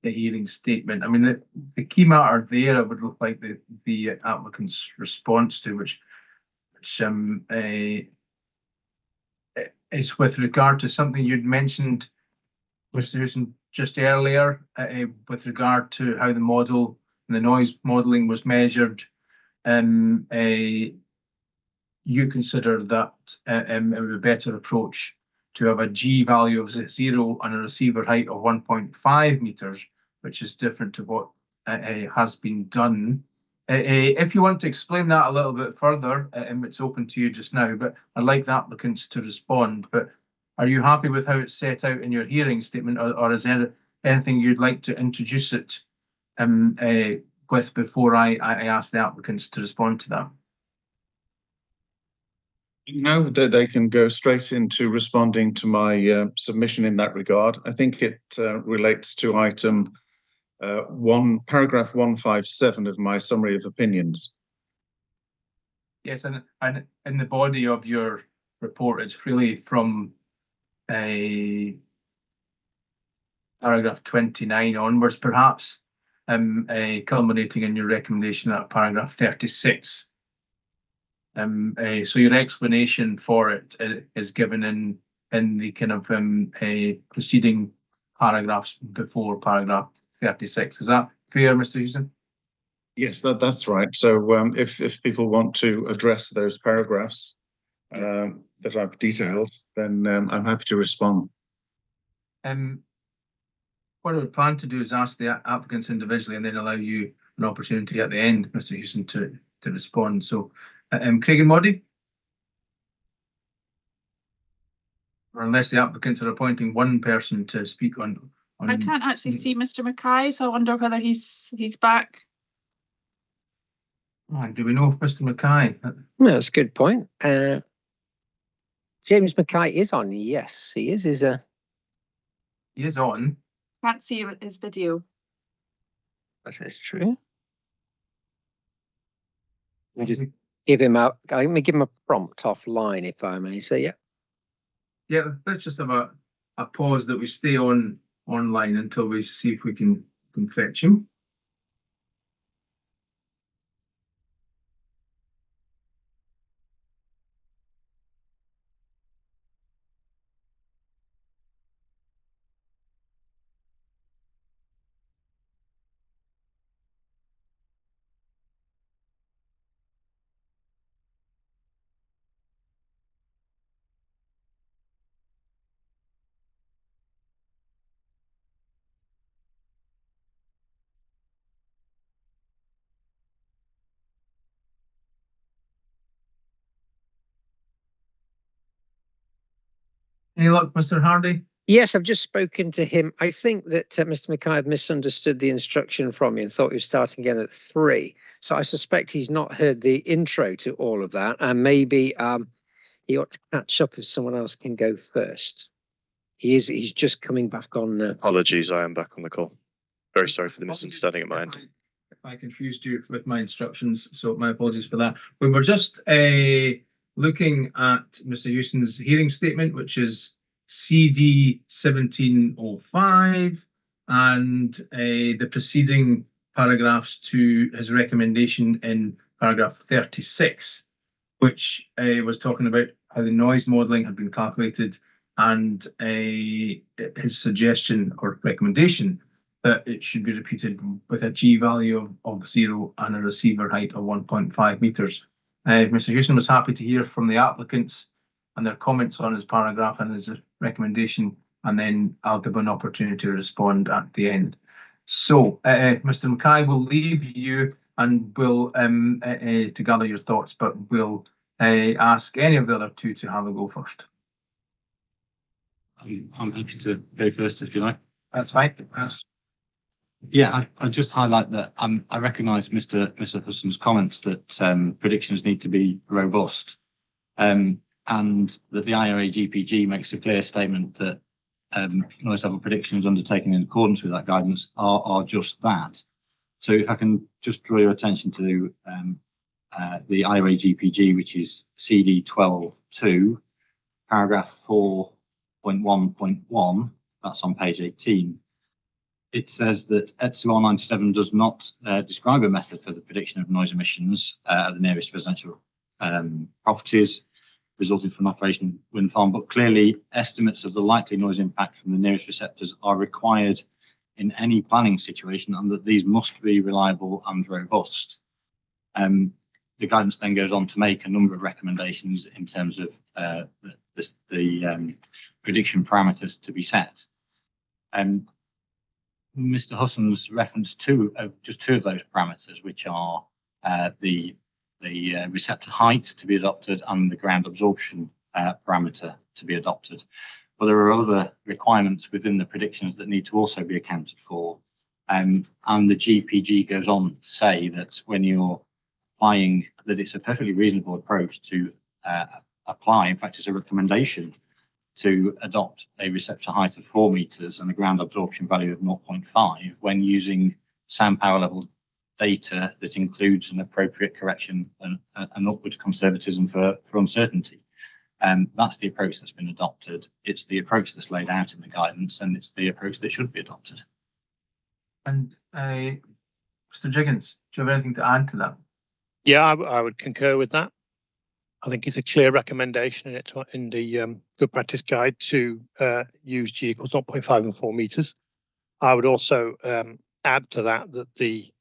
hearing statement. I mean, the key matter there, I would look like the applicant's response to, which is with regard to something you'd mentioned, Mr. Houston, just earlier, with regard to how the model and the noise modelling was measured. You consider that it would be a better approach to have a G value of 0 and a receiver height of 1.5 metres, which is different to what has been done. If you want to explain that a little bit further, it's open to you just now, but I'd like the applicants to respond. But are you happy with how it's set out in your hearing statement, or is there anything you'd like to introduce it with before I ask the applicants to respond to that? No, they can go straight into responding to my submission in that regard. I think it relates to item paragraph 157 of my summary of opinions. Yes, and in the body of your report, it's really from paragraph 29 onwards, perhaps, culminating in your recommendation at paragraph 36. So your explanation for it is given in the kind of preceding paragraphs before paragraph 36. Is that fair, Mr. Houston? Yes, that's right. So if people want to address those paragraphs that I've detailed, then I'm happy to respond. What I would plan to do is ask the applicants individually and then allow you an opportunity at the end, Mr. Houston, to respond. So, Craiginmoddie? Or unless the applicants are appointing one person to speak on I can't actually see Mr. Mackay, so I wonder whether he's back. Do we know if Mr. Mackay? No, that's a good point. James Mackay is on. Yes, he is. He is on. Can't see his video. That's true. Let me give him a prompt offline, if I may say. Yeah. Yeah, let's just have a pause that we stay online until we see if we can fetch him. Any luck, Mr. Hardy? Yes, I've just spoken to him. I think that Mr. Mackay had misunderstood the instruction from me and thought he was starting again at 3. So I suspect he's not heard the intro to all of that, and maybe he ought to catch up if someone else can go first. He's just coming back on. Apologies, I am back on the call. Very sorry for the misunderstanding at my end. If I confused you with my instructions, so my apologies for that. We were just looking at Mr. Houston's hearing statement, which is CD 1705, and the preceding paragraphs to his recommendation in paragraph 36, which was talking about how the noise modelling had been calculated, and his suggestion or recommendation that it should be repeated with a G value of 0 and a receiver height of 1.5 metres. Mr. Houston was happy to hear from the applicants and their comments on his paragraph and his recommendation, and then I'll give an opportunity to respond at the end. So, Mr. Mackay, we'll leave you and we'll to gather your thoughts, but we'll ask any of the other two to have a go first. I'm happy to go first if you like. That's fine. Yeah, I just highlight that I recognise Mr. Hudson's comments that predictions need to be robust, and that the IRA GPG makes a clear statement that noise level predictions undertaken in accordance with that guidance are just that. So if I can just draw your attention to the IRA GPG, which is CD 12.2, paragraph 4.1.1, that's on page 18. It says that ETSU R97 does not describe a method for the prediction of noise emissions at the nearest residential properties resulting from an operation wind farm, but clearly estimates of the likely noise impact from the nearest receptors are required in any planning situation, and that these must be reliable and robust. The guidance then goes on to make a number of recommendations in terms of the prediction parameters to be set. Mr. Husson's referenced just two of those parameters, which are the receptor height to be adopted and the ground absorption parameter to be adopted. But there are other requirements within the predictions that need to also be accounted for. And the GPG goes on to say that when you're applying, that it's a perfectly reasonable approach to apply. In fact, it's a recommendation to adopt a receptor height of 4 metres and a ground absorption value of 0.5 when using sound power level data that includes an appropriate correction and an upward conservatism for uncertainty. That's the approach that's been adopted. It's the approach that's laid out in the guidance, and it's the approach that should be adopted. And Mr. Jiggins, do you have anything to add to that? Yeah, I would concur with that. I think it's a clear recommendation in the good practice guide to use G equals 0.5 and 4 metres. I would also add to that the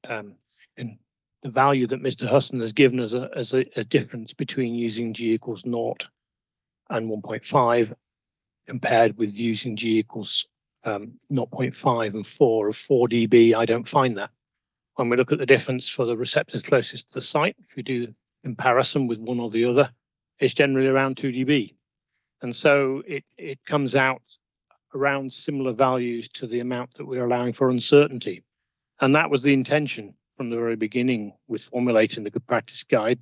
value that Mr. Husson has given us as a difference between using G equals 0 and 1.5 compared with using G equals 0.5 and 4 of 4 dB. I don't find that. When we look at the difference for the receptors closest to the site, if we do comparison with one or the other, it's generally around 2 dB. And so it comes out around similar values to the amount that we're allowing for uncertainty. And that was the intention from the very beginning with formulating the good practice guide.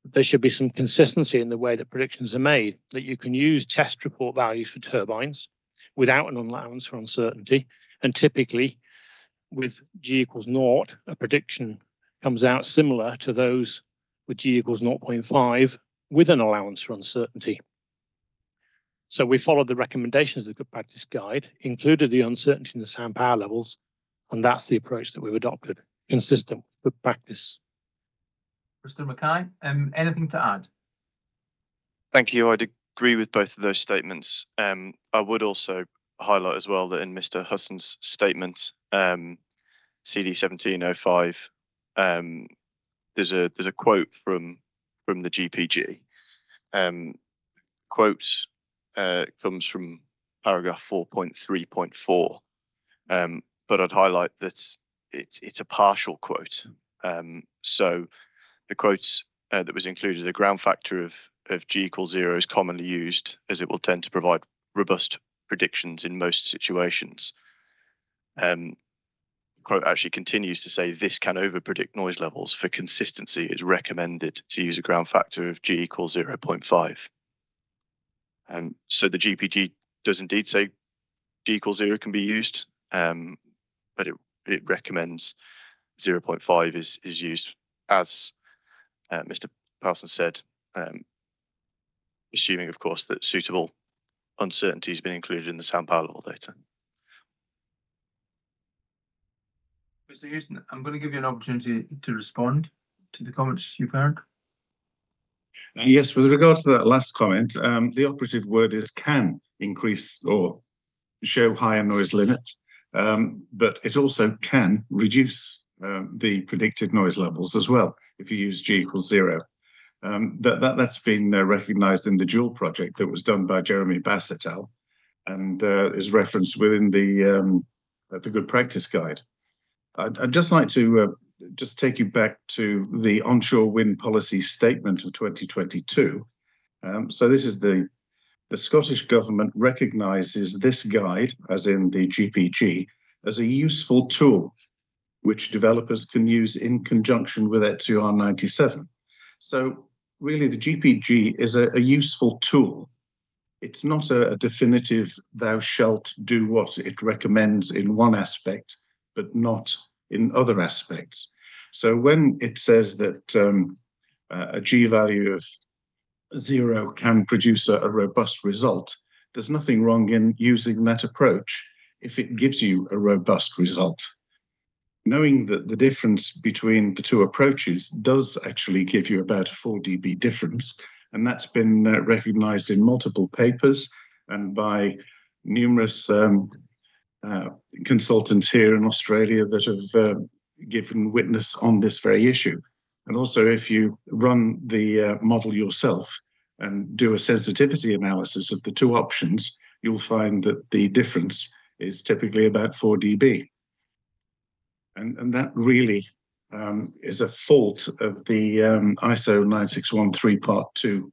There should be some consistency in the way that predictions are made, that you can use test report values for turbines without an allowance for uncertainty. And typically with G equals 0, a prediction comes out similar to those with G equals 0.5 with an allowance for uncertainty. So we followed the recommendations of the good practice guide, included the uncertainty in the sound power levels, and that's the approach that we've adopted, consistent with good practice. Mr. Mackay, anything to add? Thank you. I'd agree with both of those statements. I would also highlight as well that in Mr. Husson's statement, CD 1705, there's a quote from the GPG. Quote comes from paragraph 4.3.4, but I'd highlight that it's a partial quote. So the quote that was included, the ground factor of G equals 0 is commonly used as it will tend to provide robust predictions in most situations. The quote actually continues to say this can over-predict noise levels. For consistency, it's recommended to use a ground factor of G equals 0.5. So the GPG does indeed say G equals 0 can be used, but it recommends 0.5 is used as Mr. Parsons said, assuming, of course, that suitable uncertainty has been included in the sound power level data. Mr. Houston, I'm going to give you an opportunity to respond to the comments you've heard. Yes, with regard to that last comment, the operative word is can increase or show higher noise limits, but it also can reduce the predicted noise levels as well if you use G equals 0. That's been recognised in the Joule project that was done by Jeremy Bass et al. And is referenced within the Good Practice Guide. I'd just like to just take you back to the onshore wind policy statement of 2022. So this is the Scottish Government recognises this guide, as in the GPG, as a useful tool which developers can use in conjunction with ETSU 97. So really the GPG is a useful tool. It's not a definitive thou shalt do what it recommends in one aspect, but not in other aspects. So when it says that a G value of 0 can produce a robust result, there's nothing wrong in using that approach if it gives you a robust result. Knowing that the difference between the two approaches does actually give you about a 4 dB difference, and that's been recognised in multiple papers and by numerous consultants here in Australia that have given witness on this very issue. And also, if you run the model yourself and do a sensitivity analysis of the two options, you'll find that the difference is typically about 4 dB. And that really is a fault of the ISO 9613 Part 2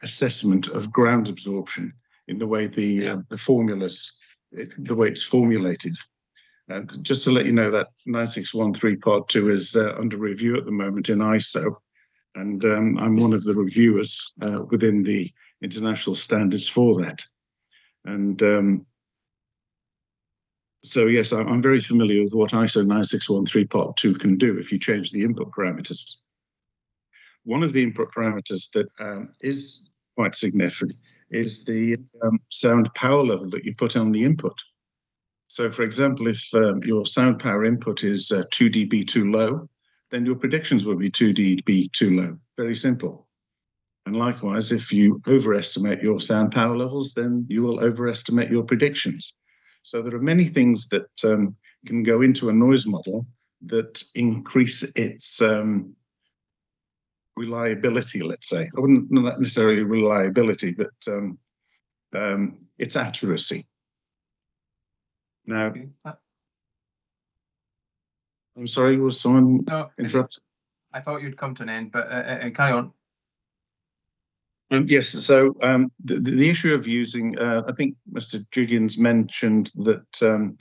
assessment of ground absorption in the way the formulas, the way it's formulated. And just to let you know that 9613 Part 2 is under review at the moment in ISO, and I'm one of the reviewers within the international standards for that. And so yes, I'm very familiar with what ISO 9613 Part 2 can do if you change the input parameters. One of the input parameters that is quite significant is the sound power level that you put on the input. So for example, if your sound power input is 2 dB too low, then your predictions will be 2 dB too low. Very simple. And likewise, if you overestimate your sound power levels, then you will overestimate your predictions. So there are many things that can go into a noise model that increase its reliability, let's say. I wouldn't not necessarily reliability, but its accuracy. Now, I'm sorry, was someone interrupted? I thought you'd come to an end, but carry on. Yes, so the issue of using, I think Mr. Jiggins mentioned that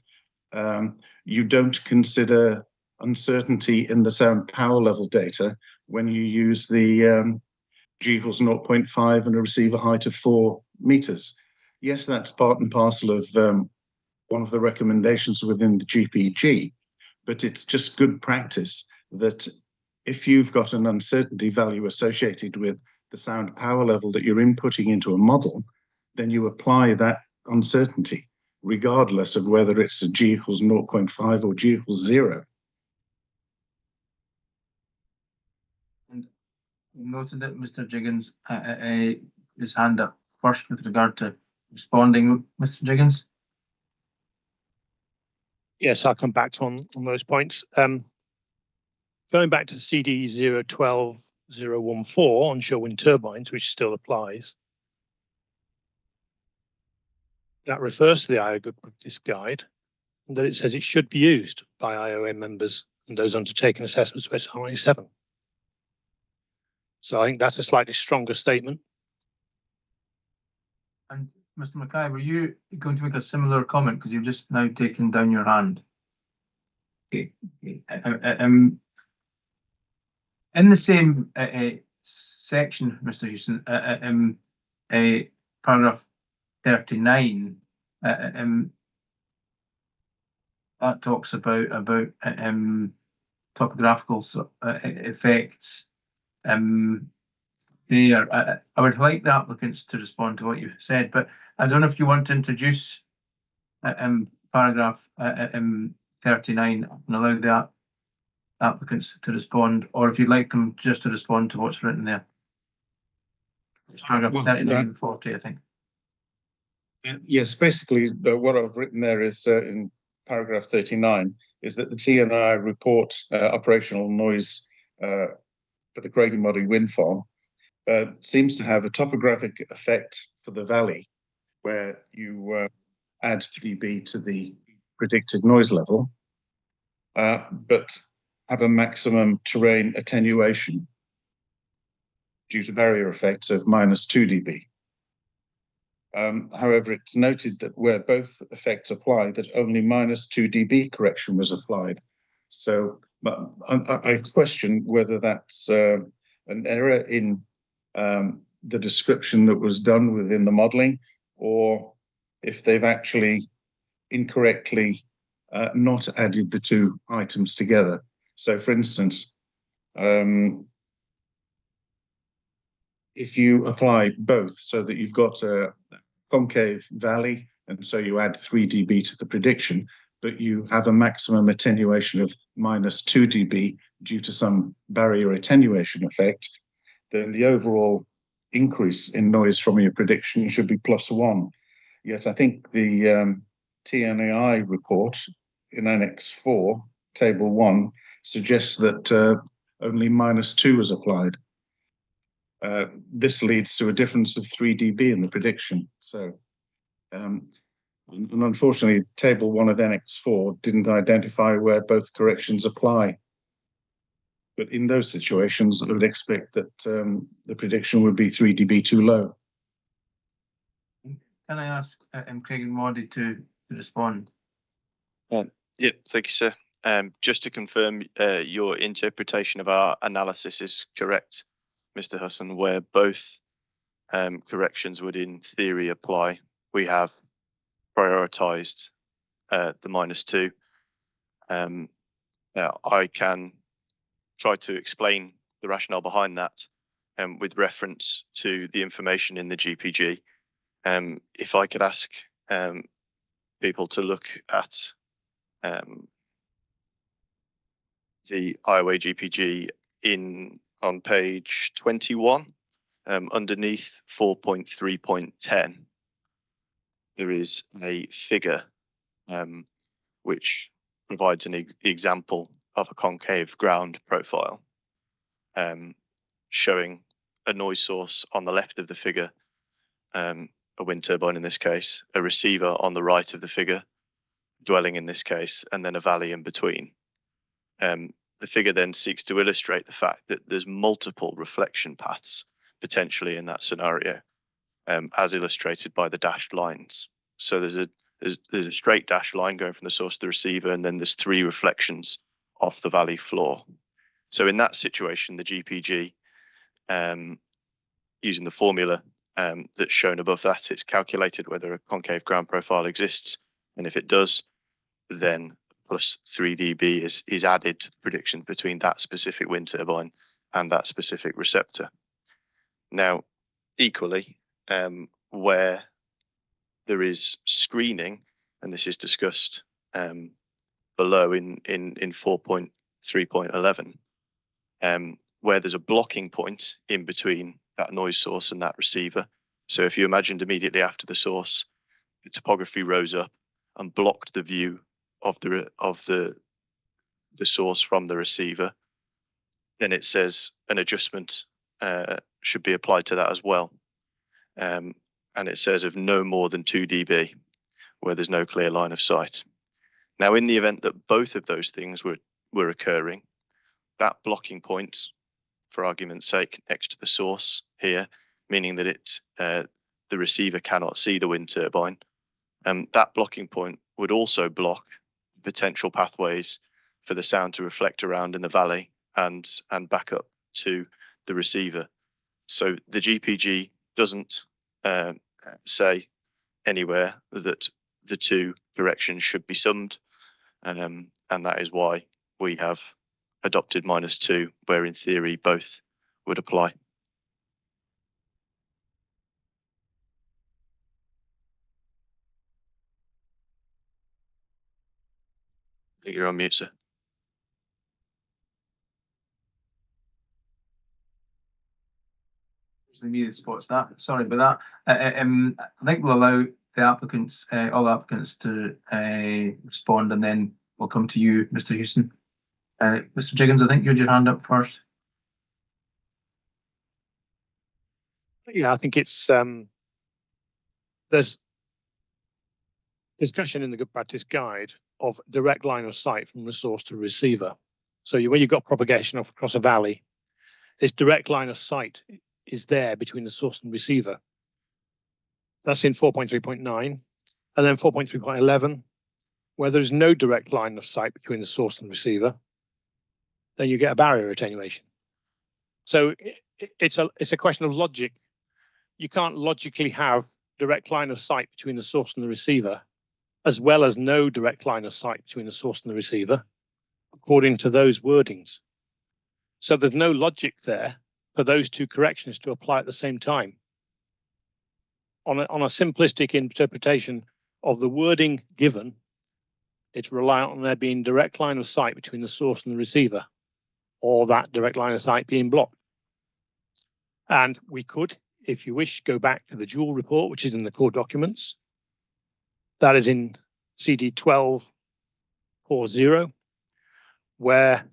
you don't consider uncertainty in the sound power level data when you use the G equals 0.5 and a receiver height of 4 meters. Yes, that's part and parcel of one of the recommendations within the GPG, but it's just good practice that if you've got an uncertainty value associated with the sound power level that you're inputting into a model, then you apply that uncertainty, regardless of whether it's a G equals 0.5 or G equals 0. And noted that Mr. Jiggins his hand up first with regard to responding. Mr. Jiggins? Yes, I'll come back on those points. Going back to CD 012014 onshore wind turbines, which still applies, that refers to the IO Good Practice Guide, and that it says it should be used by IOM members and those undertaking assessments with SR97. So I think that's a slightly stronger statement. And Mr. Mackay, were you going to make a similar comment because you've just now taken down your hand? Okay. In the same section, Mr. Houston, paragraph 39, that talks about topographical effects. There, I would like the applicants to respond to what you've said, but I don't know if you want to introduce paragraph 39 and allow the applicants to respond, or if you'd like them just to respond to what's written there. It's paragraph Well, 39 and 40, I think. Yes, basically what I've written there is in paragraph 39 is that the TNI report operational noise for the Craiginmoddie wind farm seems to have a topographic effect for the valley where you add 3 dB to the predicted noise level, but have a maximum terrain attenuation due to barrier effects of -2 dB. However, it's noted that where both effects apply, that only -2 dB correction was applied. So I question whether that's an error in the description that was done within the modelling, or if they've actually incorrectly not added the 2 items together. So, for instance, if you apply both so that you've got a concave valley, and so you add 3 dB to the prediction, but you have a maximum attenuation of -2 dB due to some barrier attenuation effect, then the overall increase in noise from your prediction should be +1. Yet I think the TNAI report in Annex 4, Table 1, suggests that only -2 was applied. This leads to a difference of 3 dB in the prediction. So, and unfortunately, Table 1 of Annex 4 didn't identify where both corrections apply. But in those situations, I would expect that the prediction would be 3 dB too low. Can I ask Craiginmoddie to respond? Yeah, thank you, sir. Just to confirm, your interpretation of our analysis is correct, Mr. Husson, where both corrections would in theory apply. We have prioritised the -2. Now, I can try to explain the rationale behind that with reference to the information in the GPG. If I could ask people to look at the IOA GPG on page 21, underneath 4.3.10, there is a figure which provides an example of a concave ground profile, showing a noise source on the left of the figure, a wind turbine in this case, a receiver on the right of the figure, dwelling in this case, and then a valley in between. The figure then seeks to illustrate the fact that there's multiple reflection paths potentially in that scenario, as illustrated by the dashed lines. So there's a straight dashed line going from the source to the receiver, and then there's 3 reflections off the valley floor. So in that situation, the GPG, using the formula that's shown above that, it's calculated whether a concave ground profile exists, and if it does, then plus 3 dB is added to the prediction between that specific wind turbine and that specific receptor. Now, equally, where there is screening, and this is discussed below in 4.3.11, where there's a blocking point in between that noise source and that receiver. So if you imagined immediately after the source, the topography rose up and blocked the view of the source from the receiver, then it says an adjustment should be applied to that as well. And it says of no more than 2 dB, where there's no clear line of sight. Now, in the event that both of those things were occurring, that blocking point, for argument's sake, next to the source here, meaning that the receiver cannot see the wind turbine, that blocking point would also block potential pathways for the sound to reflect around in the valley and back up to the receiver. So the GPG doesn't say anywhere that the 2 directions should be summed, and that is why we have adopted -2, where in theory both would apply. think you're on mute, sir. The media spots that. Sorry about that. I think we'll allow the applicants, all applicants, to respond, and then we'll come to you, Mr. Houston. Mr. Jiggins, I think you had your hand up first. Yeah, I think it's there's discussion in the good practice guide of direct line of sight from the source to receiver. So when you've got propagation off across a valley, this direct line of sight is there between the source and receiver. That's in 4.3.9, and then 4.3.11, where there's no direct line of sight between the source and receiver, then you get a barrier attenuation. So it's a question of logic. You can't logically have direct line of sight between the source and the receiver, as well as no direct line of sight between the source and the receiver, according to those wordings. So there's no logic there for those two corrections to apply at the same time. On a simplistic interpretation of the wording given, it's reliant on there being direct line of sight between the source and the receiver, or that direct line of sight being blocked. And we could, if you wish, go back to the dual report, which is in the core documents. That is in CD 1240, where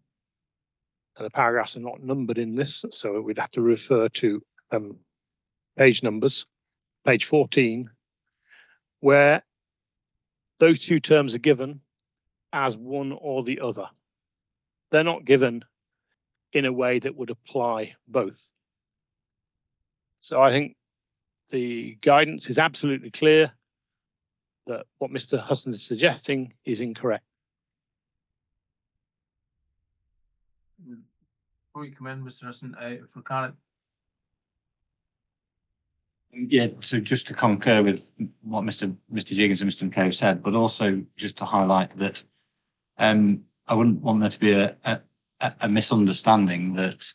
the paragraphs are not numbered in this, so we'd have to refer to page numbers, page 14, where those two terms are given as one or the other. They're not given in a way that would apply both. So I think the guidance is absolutely clear that what Mr. Huston is suggesting is incorrect. Before you come in, Mr. Huston, for Carrick. Yeah, so just to concur with what Mr. Jiggins and Mr. McKay said, but also just to highlight that I wouldn't want there to be a misunderstanding that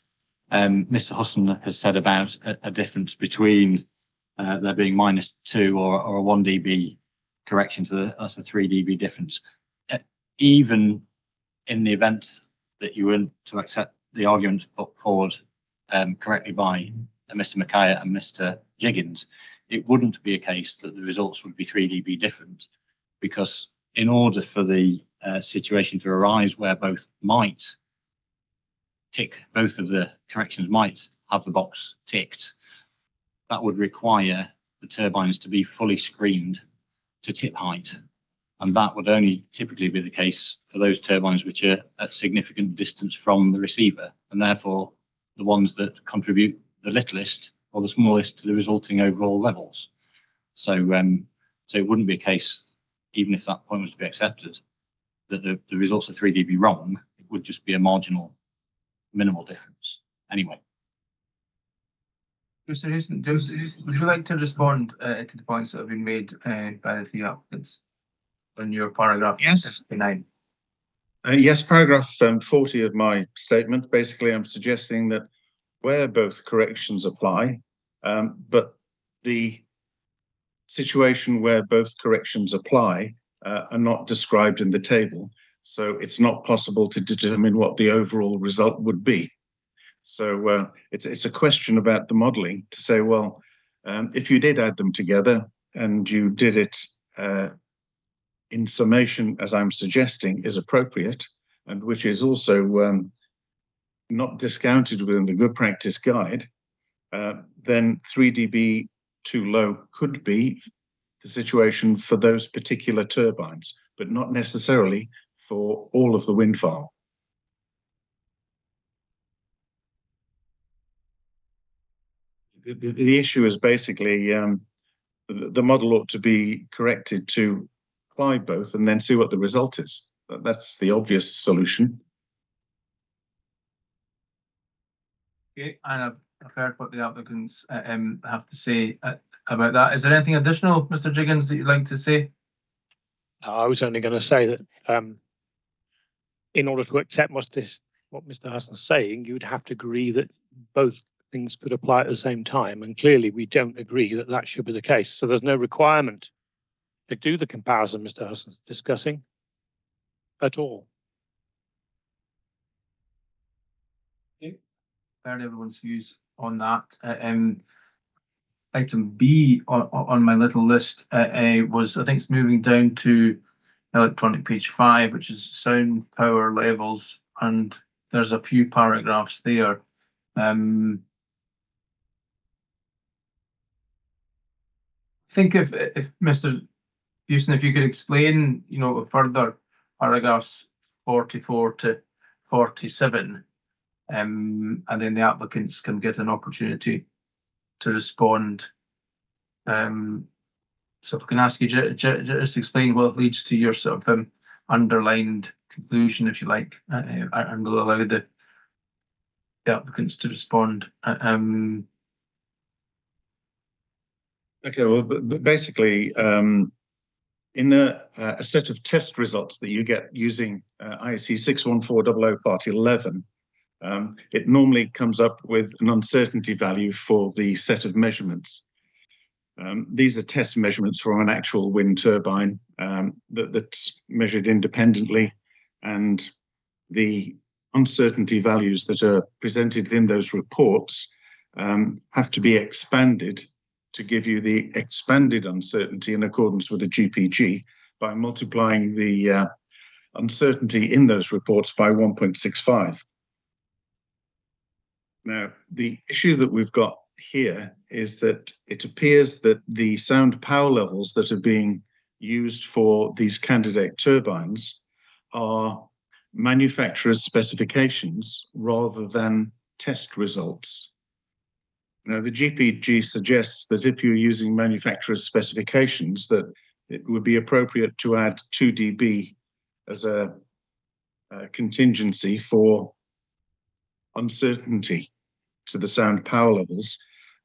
Mr. Huston has said about a difference between there being -2 or a 1 dB correction to that's a 3 dB difference. Even in the event that you were to accept the arguments put forward correctly by Mr. McKay and Mr. Jiggins, it wouldn't be a case that the results would be 3 dB different, because in order for the situation to arise where both might tick, both of the corrections might have the box ticked, that would require the turbines to be fully screened to tip height. And that would only typically be the case for those turbines which are at significant distance from the receiver, and therefore the ones that contribute the littlest or the smallest to the resulting overall levels. So, so it wouldn't be a case, even if that point was to be accepted, that the results are 3 dB wrong. It would just be a marginal, minimal difference anyway. Mr. Houston, would you like to respond to the points that have been made by the three applicants on your paragraph? Yes. 59? Yes, paragraph 40 of my statement. Basically, I'm suggesting that where both corrections apply, but the situation where both corrections apply are not described in the table. So it's not possible to determine what the overall result would be. So it's a question about the modelling to say, well, if you did add them together and you did it in summation, as I'm suggesting, is appropriate, and which is also not discounted within the good practice guide, then 3 dB too low could be the situation for those particular turbines, but not necessarily for all of the wind farm. The issue is basically the model ought to be corrected to apply both and then see what the result is. That's the obvious solution. Okay, and I've heard what the applicants have to say about that. Is there anything additional, Mr. Jiggins, that you'd like to say? I was only going to say that in order to accept what Mr. Huston's saying, you'd have to agree that both things could apply at the same time, and clearly we don't agree that that should be the case. So there's no requirement to do the comparison Mr. Huston's discussing. at all. Heard everyone's views on that. Item B on my little list was, I think it's moving down to electronic page 5, which is sound power levels, and there's a few paragraphs there. I think if Mr. Houston, if you could explain, further paragraphs 44 to 47, and then the applicants can get an opportunity to respond. So if I can ask you just explain what leads to your sort of underlined conclusion, if you like, and we'll allow the applicants to respond. Okay, well, but basically, in a set of test results that you get using IEC 61400 Part 11, it normally comes up with an uncertainty value for the set of measurements. These are test measurements from an actual wind turbine that's measured independently, and the uncertainty values that are presented in those reports have to be expanded to give you the expanded uncertainty in accordance with the GPG by multiplying the uncertainty in those reports by 1.65. Now, the issue that we've got here is that it appears that the sound power levels that are being used for these candidate turbines are manufacturer's specifications rather than test results. Now, the GPG suggests that if you're using manufacturer's specifications, that it would be appropriate to add 2 dB as a contingency for uncertainty to the sound power levels.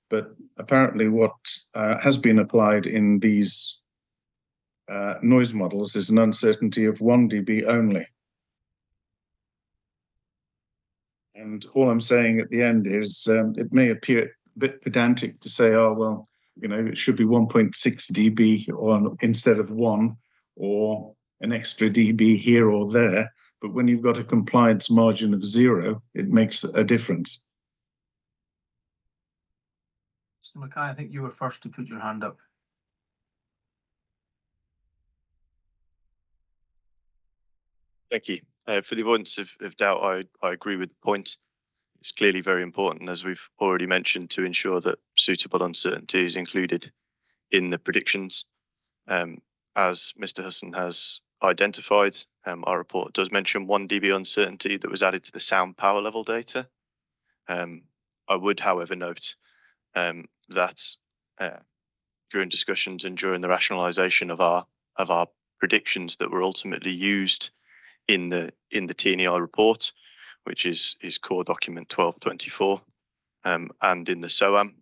But apparently what has been applied in these noise models is an uncertainty of 1 dB only. And all I'm saying at the end is it may appear a bit pedantic to say, oh, well, it should be 1.6 dB instead of 1, or an extra dB here or there. But when you've got a compliance margin of 0, it makes a difference. Mr. Mackay, I think you were first to put your hand up. Thank you. For the avoidance of doubt, I agree with the point. It's clearly very important, as we've already mentioned, to ensure that suitable uncertainty is included in the predictions. As Mr. Husson has identified, our report does mention 1 dB uncertainty that was added to the sound power level data. I would, however, note that during discussions and during the rationalisation of our predictions that were ultimately used in the TNEI report, which is core document 1224, and in the SOAM,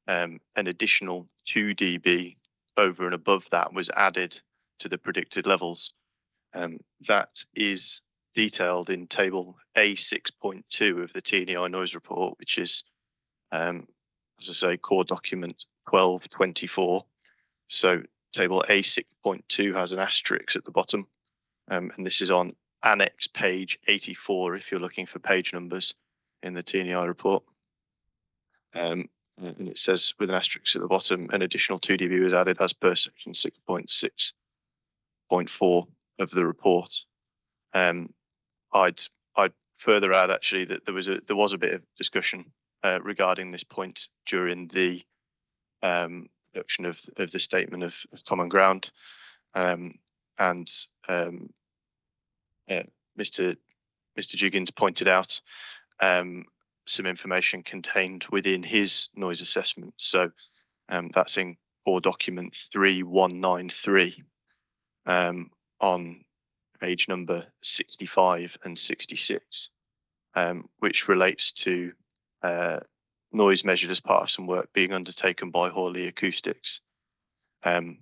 an additional 2 dB over and above that was added to the predicted levels. That is detailed in table A6.2 of the TNEI noise report, which is, as I say, core document 1224. So table A6.2 has an asterisk at the bottom, and this is on annex page 84 if you're looking for page numbers in the TNEI report. And it says with an asterisk at the bottom, an additional 2 dB was added as per section 6.6.4 of the report. I'd further add actually that there was a bit of discussion regarding this point during the production of the statement of common ground, and Mr. Jiggins pointed out some information contained within his noise assessment. So that's in core document 3193 on page number 65 and 66, which relates to noise measured as part of some work being undertaken by Hawley Acoustics. And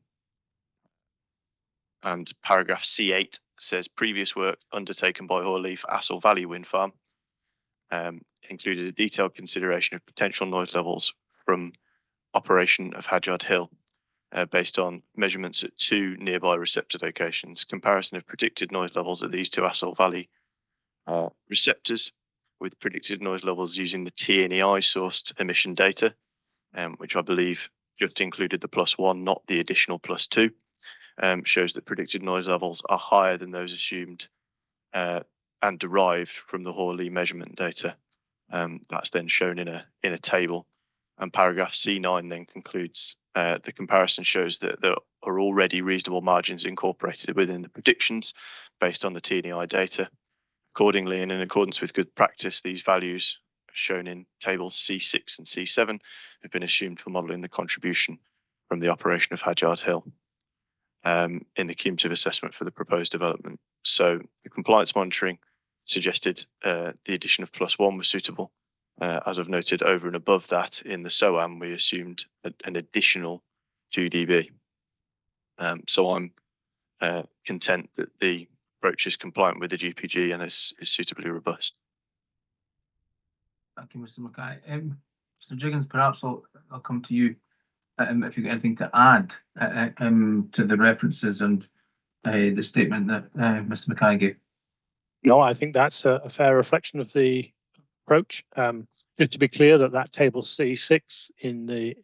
paragraph C8 says previous work undertaken by Hawley for Assal Valley Wind Farm included a detailed consideration of potential noise levels from operation of Hadjard Hill. based on measurements at 2 nearby receptor locations. Comparison of predicted noise levels at these 2 Assault Valley receptors with predicted noise levels using the TNEI sourced emission data, which I believe just included the +1, not the additional +2, shows that predicted noise levels are higher than those assumed and derived from the Hawley measurement data. That's then shown in a table. And paragraph C9 then concludes the comparison shows that there are already reasonable margins incorporated within the predictions based on the TNEI data. Accordingly, and in accordance with good practice, these values shown in tables C6 and C7 have been assumed for modelling the contribution from the operation of Hadyard Hill in the cumulative assessment for the proposed development. So the compliance monitoring suggested the addition of +1 was suitable. As I've noted, over and above that, in the SOAM, we assumed an additional 2 dB. So I'm content that the approach is compliant with the GPG and is suitably robust. Thank you, Mr. Mackay. Mr. Jiggins, perhaps I'll come to you if you've got anything to add to the references and the statement that Mr. Mackay gave. No, I think that's a fair reflection of the approach. Just to be clear that table C6 in the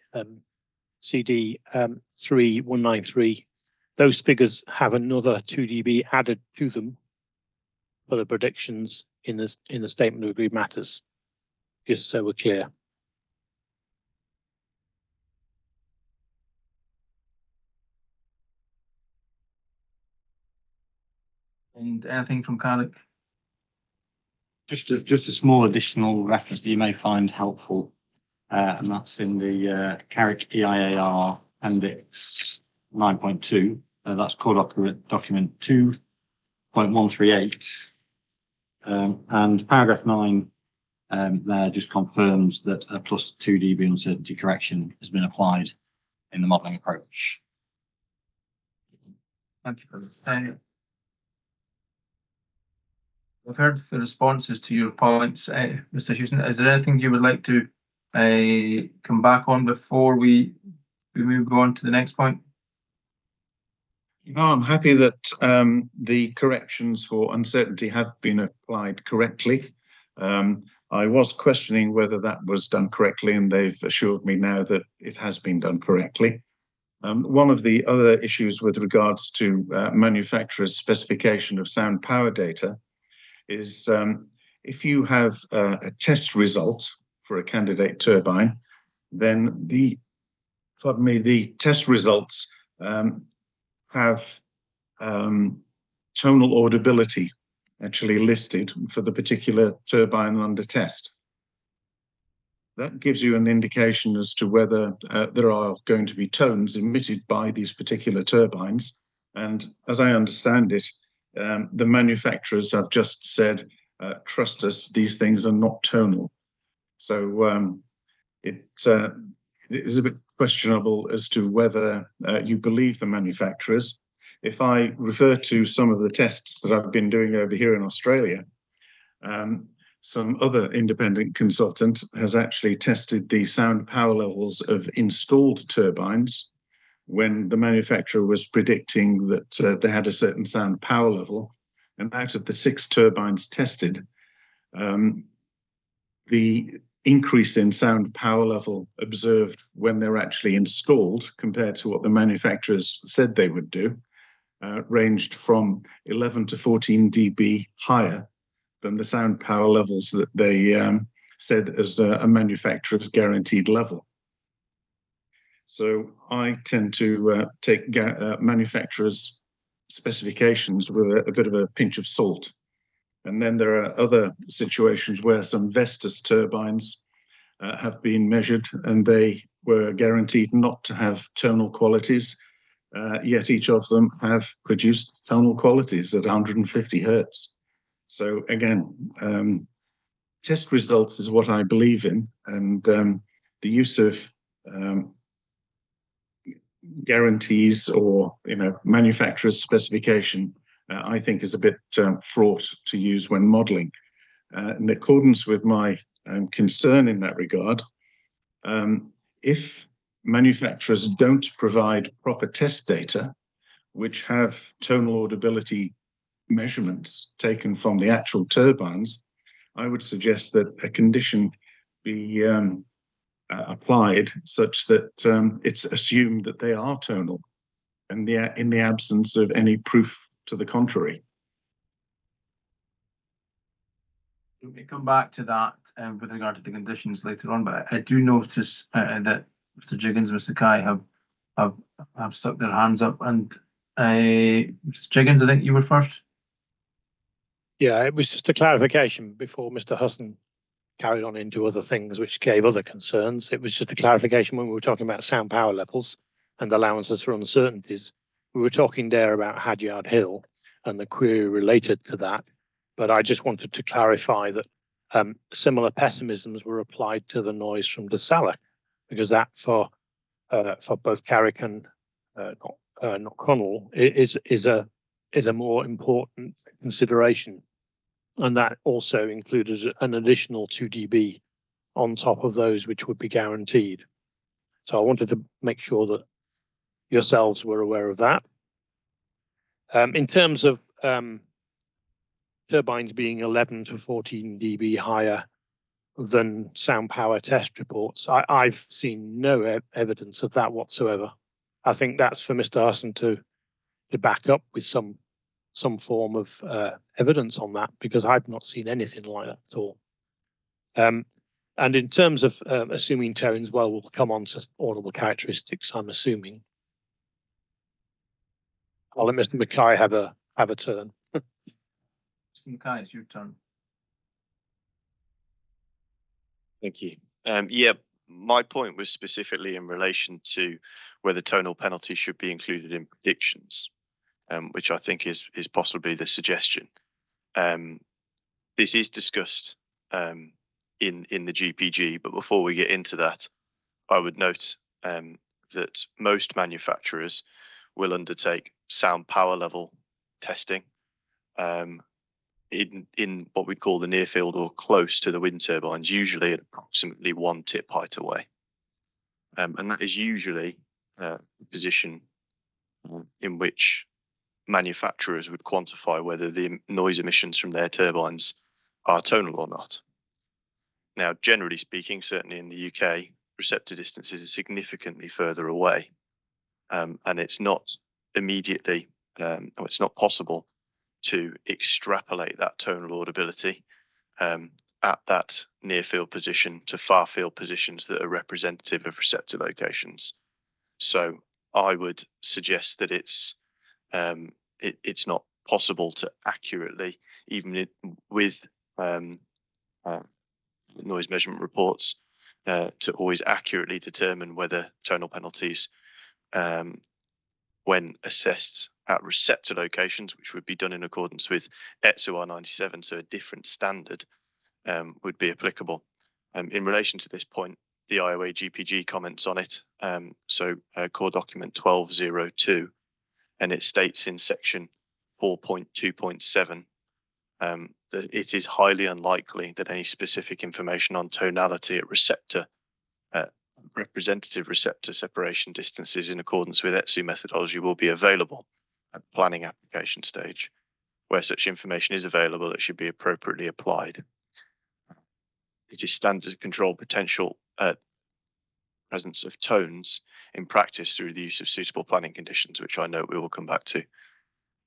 CD 3193, those figures have another 2 dB added to them for the predictions in the statement of agreed matters, just so we're clear. And anything from Carrick? Just a small additional reference that you may find helpful, and that's in the Carrick EIAR Appendix 9.2. That's core document 2.138, and paragraph 9 there just confirms that a +2 dB uncertainty correction has been applied in the modelling approach. Thank you for this. We've heard the responses to your points, Mr. Houston. Is there anything you would like to come back on before we move on to the next point? No, I'm happy that the corrections for uncertainty have been applied correctly. I was questioning whether that was done correctly, and they've assured me now that it has been done correctly. One of the other issues with regards to manufacturer's specification of sound power data is if you have a test result for a candidate turbine, then the test results have tonal audibility actually listed for the particular turbine under test. That gives you an indication as to whether there are going to be tones emitted by these particular turbines. And as I understand it, the manufacturers have just said, trust us, these things are not tonal. So it is a bit questionable as to whether you believe the manufacturers. If I refer to some of the tests that I've been doing over here in Australia, some other independent consultant has actually tested the sound power levels of installed turbines when the manufacturer was predicting that they had a certain sound power level. And out of the 6 turbines tested, the increase in sound power level observed when they were actually installed compared to what the manufacturers said they would do ranged from 11 to 14 dB higher than the sound power levels that they said as a manufacturer's guaranteed level. So I tend to take manufacturers' specifications with a bit of a pinch of salt. And then there are other situations where some Vestas turbines have been measured and they were guaranteed not to have tonal qualities, yet each of them have produced tonal qualities at 150 hertz. So again, test results is what I believe in, and the use of guarantees or manufacturer's specification, I think is a bit fraught to use when modelling. In accordance with my concern in that regard, if manufacturers don't provide proper test data, which have tonal audibility measurements taken from the actual turbines, I would suggest that a condition be applied such that it's assumed that they are tonal, and in the absence of any proof to the contrary. We may come back to that with regard to the conditions later on, but I do notice that Mr. Jiggins and Mr. Kai have stuck their hands up, and Mr. Jiggins, I think you were first. Yeah, it was just a clarification before Mr. Husson carried on into other things which gave other concerns. It was just a clarification when we were talking about sound power levels and allowances for uncertainties. We were talking there about Hadyard Hill and the query related to that, but I just wanted to clarify that similar pessimisms were applied to the noise from the Salak, because that for both Carrick and Knockcronal is a more important consideration, and that also included an additional 2 dB on top of those which would be guaranteed. So I wanted to make sure that yourselves were aware of that. In terms of turbines being 11 to 14 dB higher than sound power test reports, I've seen no evidence of that whatsoever. I think that's for Mr. Husson to back up with some form of evidence on that, because I've not seen anything like that at all. And in terms of assuming tones, well, we'll come on to audible characteristics, I'm assuming. I'll let Mr. Mackay have a turn. Mr. Mackay, it's your turn. Thank you. Yeah, my point was specifically in relation to whether tonal penalties should be included in predictions, which I think is possibly the suggestion. This is discussed in the GPG, but before we get into that, I would note that most manufacturers will undertake sound power level testing in what we'd call the near field or close to the wind turbines, usually at approximately 1 tip height away. And that is usually the position in which manufacturers would quantify whether the noise emissions from their turbines are tonal or not. Now, generally speaking, certainly in the UK, receptor distances are significantly further away, and it's not immediately, or it's not possible to extrapolate that tonal audibility at that near field position to far field positions that are representative of receptor locations. So I would suggest that it's not possible to accurately, even with noise measurement reports, to always accurately determine whether tonal penalties, when assessed at receptor locations, which would be done in accordance with ETSU R97, so a different standard, would be applicable. In relation to this point, the IOA GPG comments on it, core document 1202, and it states in section 4.2.7 that it is highly unlikely that any specific information on tonality at receptor, representative receptor separation distances in accordance with ETSU methodology will be available at the planning application stage. Where such information is available, it should be appropriately applied. It is standard to control potential presence of tones in practice through the use of suitable planning conditions, which I know we will come back to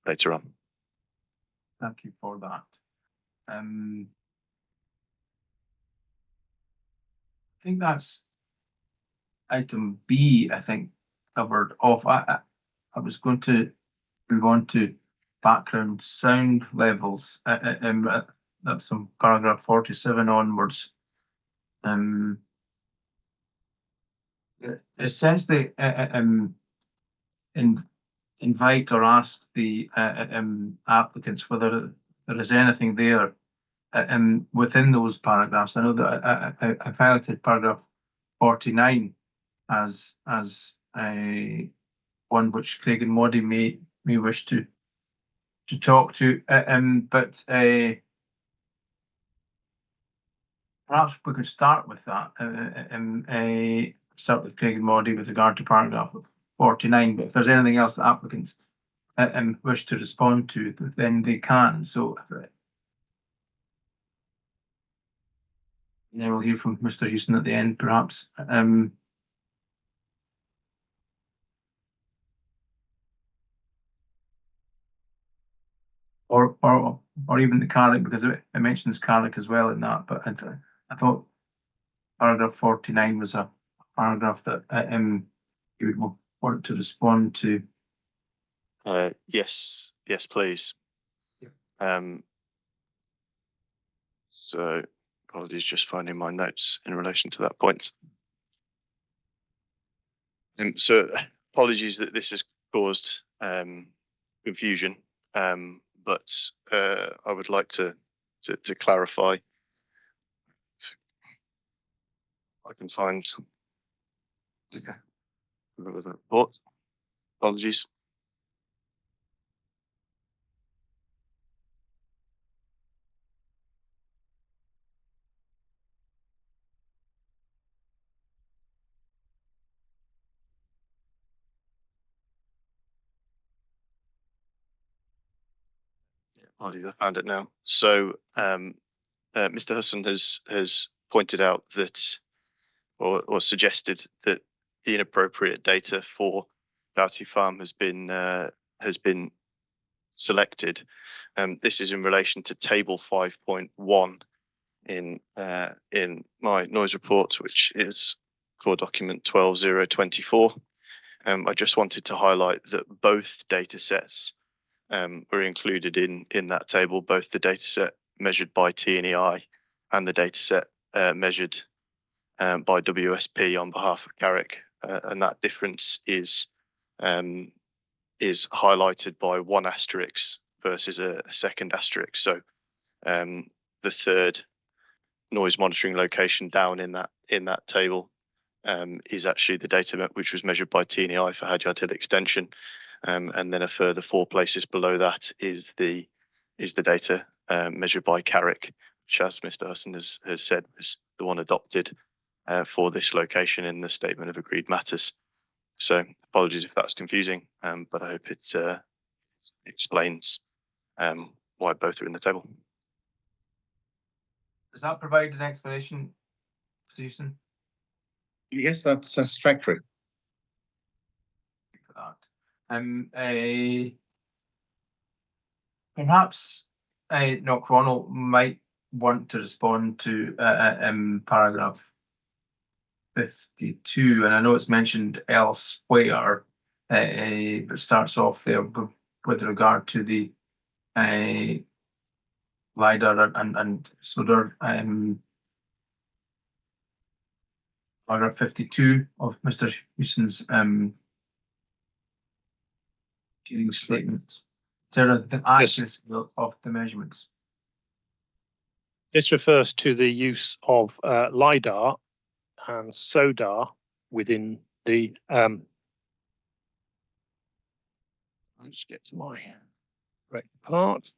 later on. Thank you for that. I think that's item B, I think, covered off. I was going to move on to background sound levels. That's from paragraph 47 onwards. Essentially, invite or ask the applicants whether there is anything there within those paragraphs. I know that I've highlighted paragraph 49 as a one which Craiginmoddie may wish to talk to, but perhaps we could start with that. start with Craiginmoddie with regard to paragraph 49. But if there's anything else that applicants wish to respond to, then they can. So then we'll hear from Mr. Houston at the end, perhaps. Or even the Carrick, because it mentions Carrick as well in that. But I thought paragraph 49 was a paragraph that you would want to respond to. Yes, please. So apologies, just finding my notes in relation to that point. So apologies that this has caused confusion, but I would like to clarify. I can find the report. Apologies. Apologies, I found it now. So Mr. Husson has pointed out that, or suggested that the inappropriate data for Doughty Farm has been selected. This is in relation to table 5.1 in my noise report, which is core document 12024. I just wanted to highlight that both data sets were included in that table, both the data set measured by TNEI and the data set measured by WSP on behalf of Carrick, and that difference is highlighted by one asterisk versus a second asterisk. So the third noise monitoring location down in that table is actually the data which was measured by TNEI for Hadyard Hill Extension, and then a further 4 places below that is the data measured by Carrick, which, as Mr. Husson has said, was the one adopted for this location in the statement of agreed matters. So apologies if that's confusing, but I hope it explains why both are in the table. Does that provide an explanation, Susan? Yes, that's satisfactory. For that. Perhaps Knockcronal might want to respond to paragraph 52, and I know it's mentioned elsewhere, but starts off there with regard to the LiDAR and SODAR. Paragraph 52 of Mr. Houston's statement. Is there the accuracy of the measurements? This refers to the use of LiDAR and SODAR within the let's get to my correct part.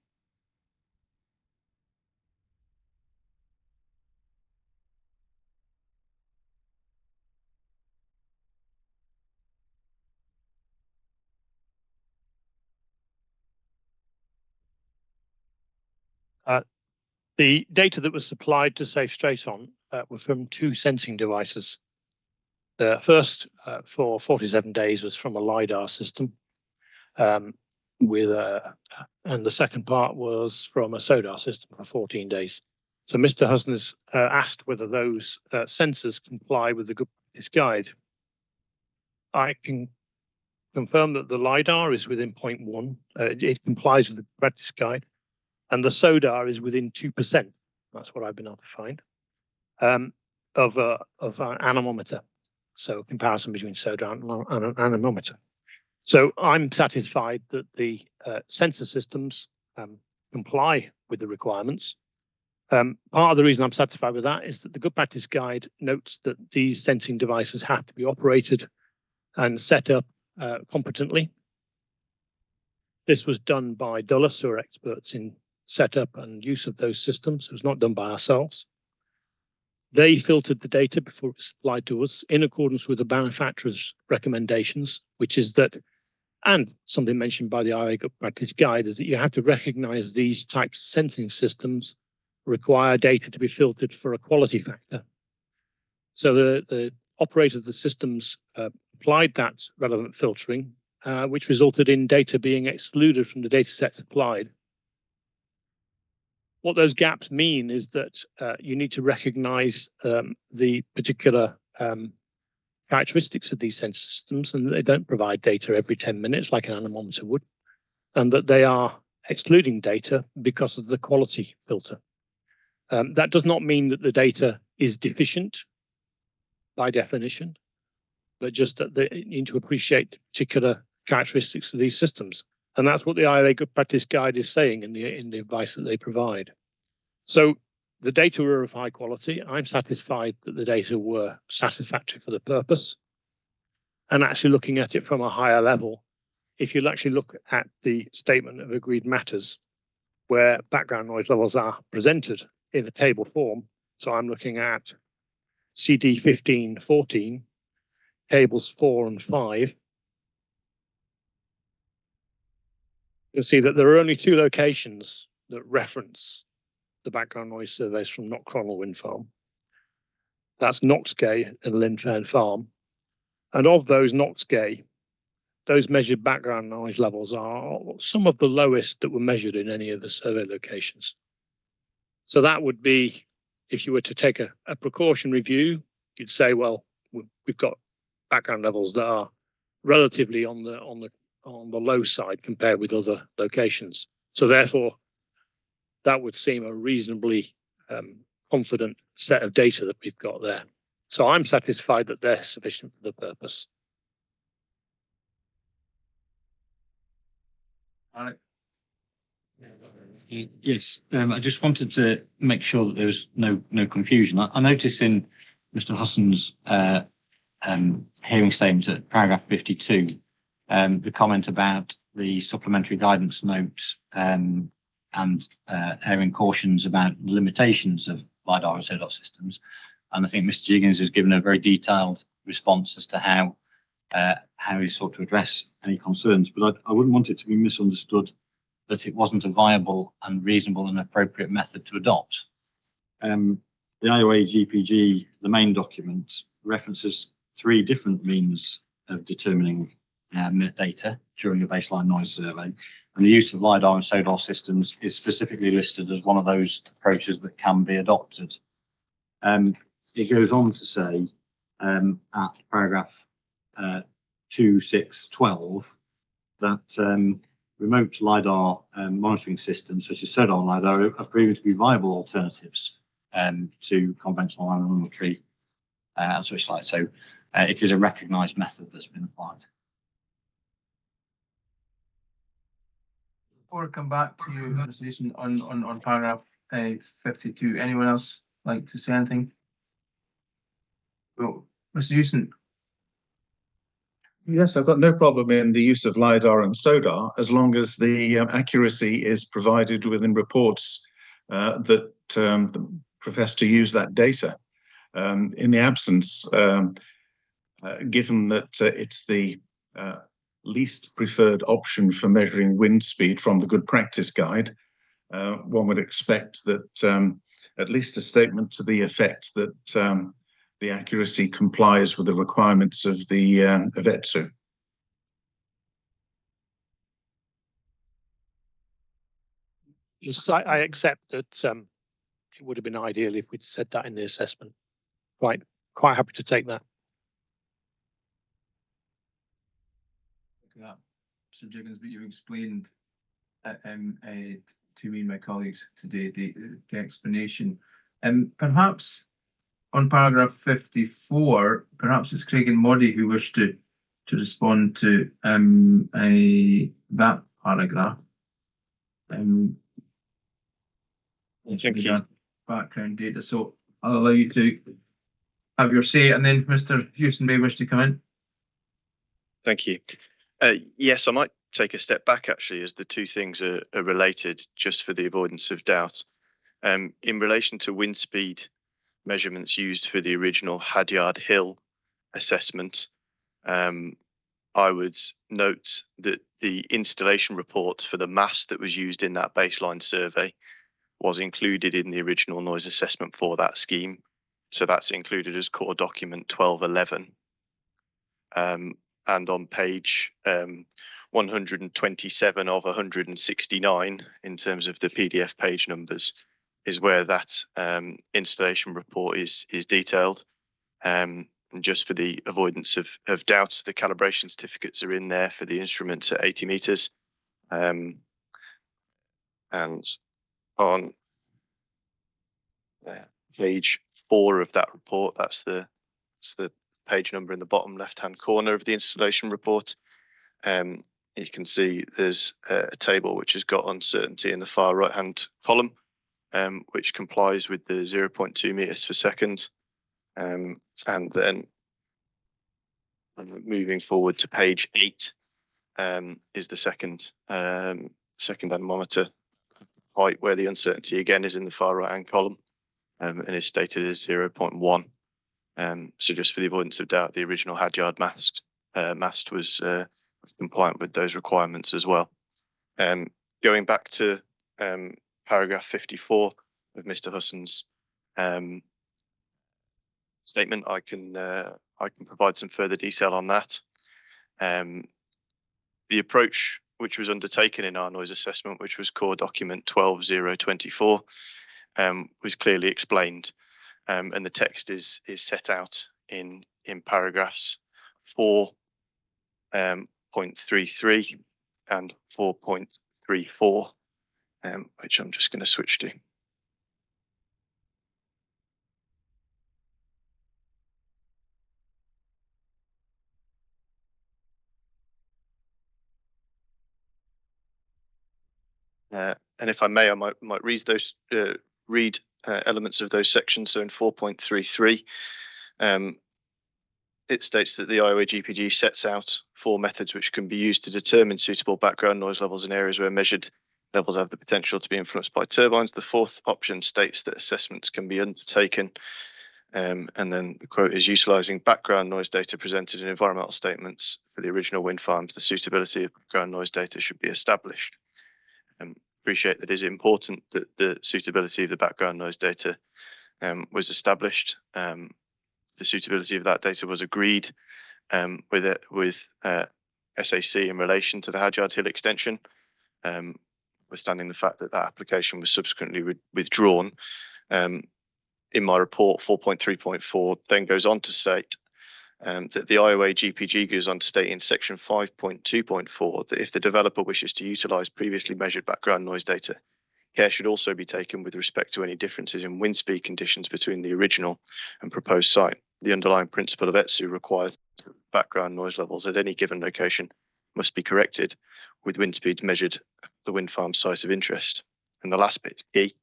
The data that was supplied to Safe Straight On were from 2 sensing devices. The first for 47 days was from a LiDAR system, and the second part was from a SODAR system for 14 days. So Mr. Husson has asked whether those sensors comply with the good practice guide. I can confirm that the LiDAR is within 0.1. It complies with the practice guide. And the SODAR is within 2%. That's what I've been able to find of an anemometer. So comparison between SODAR and an anemometer. So I'm satisfied that the sensor systems comply with the requirements. Part of the reason I'm satisfied with that is that the good practice guide notes that these sensing devices have to be operated and set up competently. This was done by Dulles, who are experts in setup and use of those systems. It was not done by ourselves. They filtered the data before it was supplied to us in accordance with the manufacturer's recommendations, which is that, and something mentioned by the IRA Good Practice Guide, is that you have to recognize these types of sensing systems require data to be filtered for a quality factor. So the operator of the systems applied that relevant filtering, which resulted in data being excluded from the data set supplied. What those gaps mean is that you need to recognize the particular characteristics of these sensor systems, and they don't provide data every 10 minutes like an anemometer would, and that they are excluding data because of the quality filter. That does not mean that the data is deficient by definition, but just that they need to appreciate the particular characteristics of these systems. And that's what the IRA Good Practice Guide is saying in the advice that they provide. So the data were of high quality. I'm satisfied that the data were satisfactory for the purpose. And actually looking at it from a higher level, if you actually look at the statement of agreed matters, where background noise levels are presented in a table form, so I'm looking at CD 1514, tables 4 and 5, you'll see that there are only 2 locations that reference the background noise surveys from Knockcronal wind farm. That's Knoxgay and Linfern Farm. And of those Knoxgay, those measured background noise levels are some of the lowest that were measured in any of the survey locations. So that would be, if you were to take a precautionary view, you'd say, well, we've got background levels that are relatively on the low side compared with other locations. So therefore, that would seem a reasonably confident set of data that we've got there. So I'm satisfied that they're sufficient for the purpose. Alright. Yes, I just wanted to make sure that there was no confusion. I noticed in Mr. Hussen's hearing statement at paragraph 52, the comment about the supplementary guidance note and airing cautions about limitations of LiDAR and SODAR systems. And I think Mr. Jiggins has given a very detailed response as to how he sought to address any concerns. But I wouldn't want it to be misunderstood that it wasn't a viable and reasonable and appropriate method to adopt. The IOA GPG, the main document, references 3 different means of determining data during a baseline noise survey, and the use of LiDAR and SODAR systems is specifically listed as one of those approaches that can be adopted. It goes on to say at paragraph 2.6.12 that remote LiDAR monitoring systems such as SODAR and LiDAR are proven to be viable alternatives to conventional anemometry and such like. So it is a recognised method that's been applied. Before I come back to you, Mr. Houston, on paragraph 52, anyone else like to say anything? Well, Mr. Houston. Yes, I've got no problem in the use of LiDAR and SODAR as long as the accuracy is provided within reports that profess to use that data. In the absence, given that it's the least preferred option for measuring wind speed from the Good Practice Guide, one would expect that at least a statement to the effect that the accuracy complies with the requirements of the ETSU. Yes, I accept that it would have been ideal if we'd said that in the assessment. Quite happy to take that. Mr. Jiggins, but you explained to me and my colleagues today the explanation. Perhaps on paragraph 54, perhaps it's Craiginmoddie who wished to respond to that paragraph. Thank you. Background data. So I'll allow you to have your say, and then Mr. Houston may wish to come in. Thank you. Yes, I might take a step back actually, as the 2 things are related, just for the avoidance of doubt. In relation to wind speed measurements used for the original Hadyard Hill assessment, I would note that the installation report for the mast that was used in that baseline survey was included in the original noise assessment for that scheme. So that's included as core document 1211. And on page 127 of 169, in terms of the PDF page numbers, is where that installation report is detailed. And just for the avoidance of doubt, the calibration certificates are in there for the instruments at 80 meters. And on page 4 of that report, that's the page number in the bottom left-hand corner of the installation report. You can see there's a table which has got uncertainty in the far right-hand column, which complies with the 0.2 meters per second. And then moving forward to page 8 is the second anemometer height, where the uncertainty again is in the far right-hand column, and is stated as 0.1. So just for the avoidance of doubt, the original Hadyard mast was compliant with those requirements as well. Going back to paragraph 54 of Mr. Husson's statement, I can provide some further detail on that. The approach which was undertaken in our noise assessment, which was core document 12024, was clearly explained, and the text is set out in paragraphs 4.33 and 4.34, which I'm just going to switch to. And if I may, I might read those elements of those sections. So in 4.33, it states that the IOA GPG sets out 4 methods which can be used to determine suitable background noise levels in areas where measured levels have the potential to be influenced by turbines. The 4th option states that assessments can be undertaken, and then the quote is utilising background noise data presented in environmental statements for the original wind farms. The suitability of background noise data should be established. Appreciate that it is important that the suitability of the background noise data was established. The suitability of that data was agreed with SAC in relation to the Hadyard Hill extension, notwithstanding the fact that that application was subsequently withdrawn. In my report, 4.3.4 then goes on to state that the IOA GPG goes on to state in section 5.2.4 that if the developer wishes to utilise previously measured background noise data, care should also be taken with respect to any differences in wind speed conditions between the original and proposed site. The underlying principle of ETSU requires background noise levels at any given location must be corrected with wind speeds measured at the wind farm site of interest. And the last bit is key.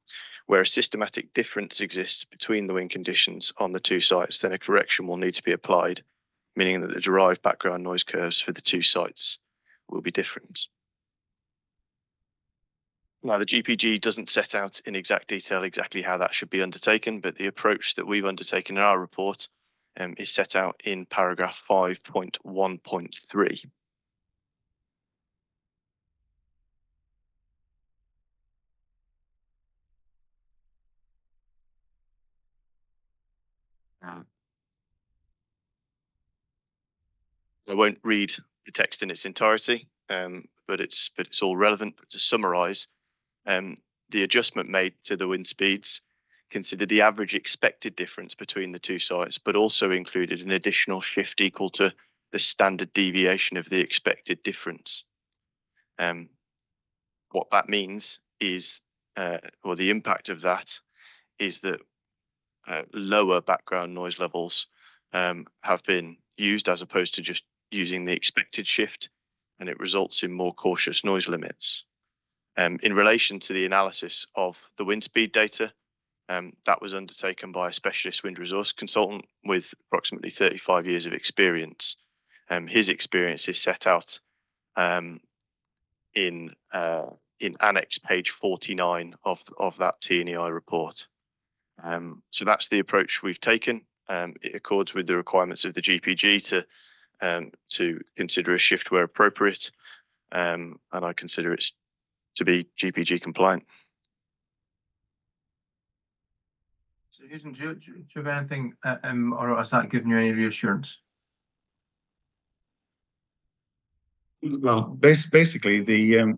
Where a systematic difference exists between the wind conditions on the 2 sites, then a correction will need to be applied, meaning that the derived background noise curves for the 2 sites will be different. Now, the GPG doesn't set out in exact detail exactly how that should be undertaken, but the approach that we've undertaken in our report is set out in paragraph 5.1.3. I won't read the text in its entirety, but it's all relevant. But to summarise, the adjustment made to the wind speeds considered the average expected difference between the 2 sites, but also included an additional shift equal to the standard deviation of the expected difference. What that means is, or the impact of that is that lower background noise levels have been used as opposed to just using the expected shift, and it results in more cautious noise limits. In relation to the analysis of the wind speed data, that was undertaken by a specialist wind resource consultant with approximately 35 years of experience. His experience is set out in annex page 49 of that TNEI report. So that's the approach we've taken. It accords with the requirements of the GPG to consider a shift where appropriate, and I consider it to be GPG compliant. So, Susan, do you have anything, or has that given you any reassurance? Well, basically, the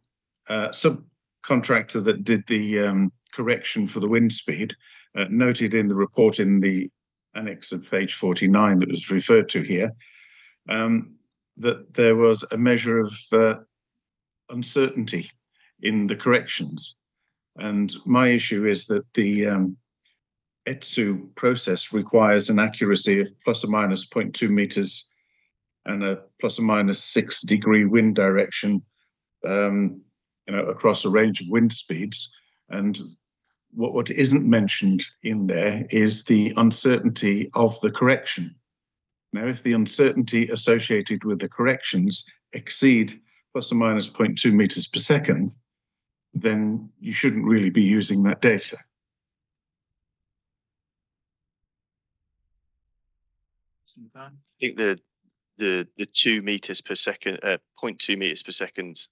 subcontractor that did the correction for the wind speed noted in the report in the annex of page 49 that was referred to here that there was a measure of uncertainty in the corrections. And my issue is that the ETSU process requires an accuracy of plus or minus 0.2 meters and a plus or minus 6 degree wind direction, across a range of wind speeds. And what isn't mentioned in there is the uncertainty of the correction. Now, if the uncertainty associated with the corrections exceed plus or minus 0.2 meters per second, then you shouldn't really be using that data. I think the 2 meters per second, 0.2 meters per second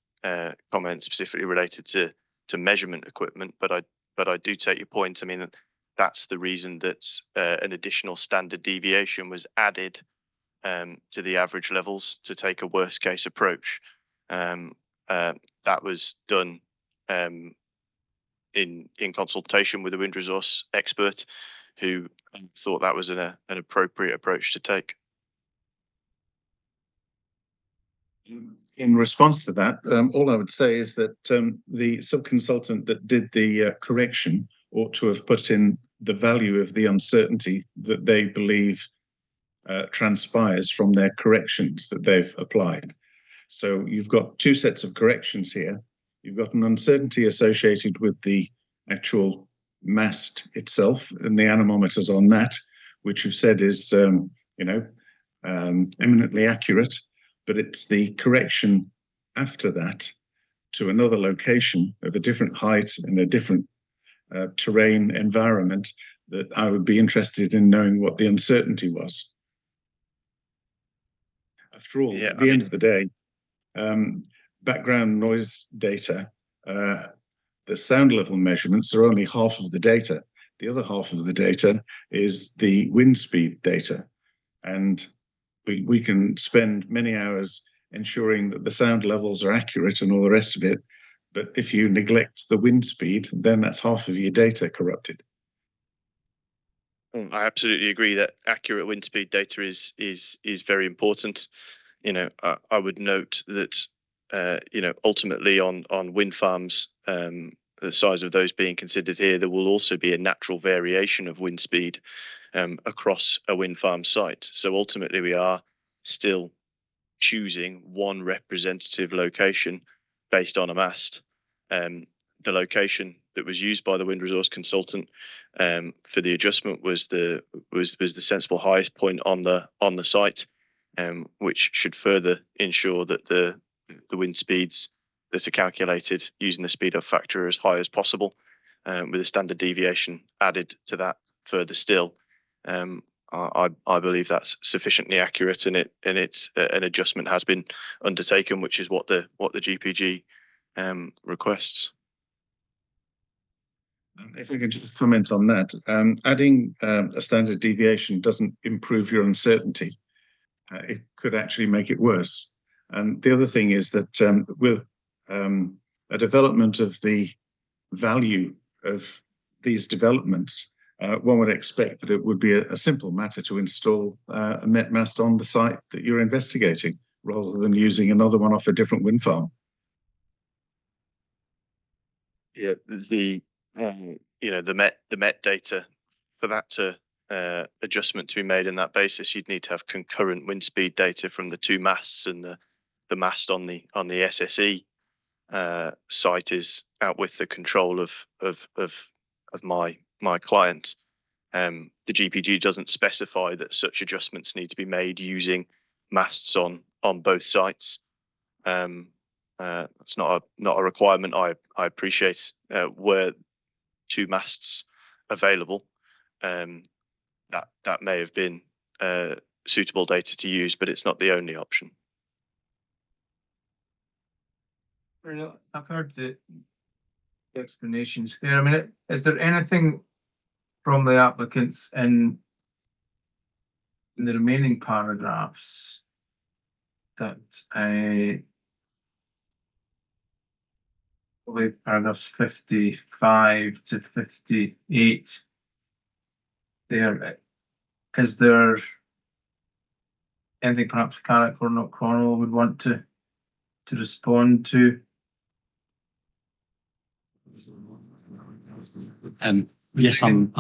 comment specifically related to measurement equipment, but I do take your point. I mean, that's the reason that an additional standard deviation was added to the average levels to take a worst case approach. That was done in consultation with a wind resource expert who thought that was an appropriate approach to take. In response to that, all I would say is that the subconsultant that did the correction ought to have put in the value of the uncertainty that they believe transpires from their corrections that they've applied. So you've got two sets of corrections here. You've got an uncertainty associated with the actual mast itself and the anemometers on that, which you've said is, eminently accurate, but it's the correction after that to another location of a different height and a different terrain environment that I would be interested in knowing what the uncertainty was. After all, at the end of the day, background noise data, the sound level measurements are only half of the data. The other half of the data is the wind speed data. And we can spend many hours ensuring that the sound levels are accurate and all the rest of it. But if you neglect the wind speed, then that's half of your data corrupted. I absolutely agree that accurate wind speed data is very important. I would note that ultimately on wind farms, the size of those being considered here, there will also be a natural variation of wind speed across a wind farm site. So ultimately, we are still choosing one representative location based on a mast. The location that was used by the wind resource consultant for the adjustment was the sensible highest point on the site, which should further ensure that the wind speeds that are calculated using the speed up factor as high as possible, with a standard deviation added to that further still. I believe that's sufficiently accurate, and an adjustment has been undertaken, which is what the GPG requests. If I can just comment on that, adding a standard deviation doesn't improve your uncertainty. It could actually make it worse. And the other thing is that with a development of the value of these developments, one would expect that it would be a simple matter to install a met mast on the site that you're investigating, rather than using another one off a different wind farm. Yeah, the met data, for that adjustment to be made in that basis, you'd need to have concurrent wind speed data from the two masts, and the mast on the SSE site is out with the control of my client. The GPG doesn't specify that such adjustments need to be made using masts on both sites. It's not a requirement. I appreciate where two masts available, that may have been suitable data to use, but it's not the only option. I've heard the explanations there. I mean, is there anything from the applicants in the remaining paragraphs that probably paragraphs 55 to 58 there, is there anything perhaps Carrick or Knockcronal would want to respond to? Yes, I'm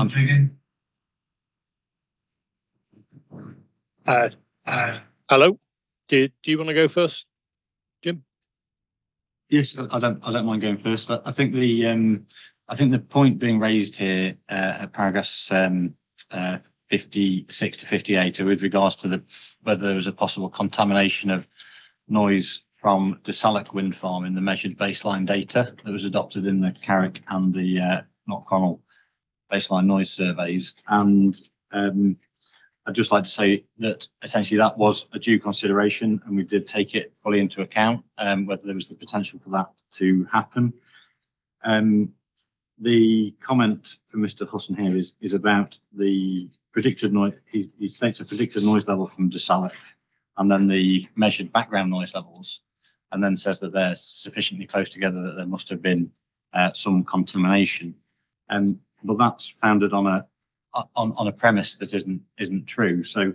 Hello, do you want to go first, Jim? Yes, I don't mind going first. I think the point being raised here at paragraphs 56 to 58 are with regards to whether there was a possible contamination of noise from Dessalloch wind farm in the measured baseline data that was adopted in the Carrick and the Knockcronal baseline noise surveys. And I'd just like to say that essentially that was a due consideration, and we did take it fully into account, whether there was the potential for that to happen. The comment from Mr. Husson here is about the predicted noise. He states a predicted noise level from Dessalloch, and then the measured background noise levels, and then says that they're sufficiently close together that there must have been some contamination. But that's founded on a premise that isn't true. So,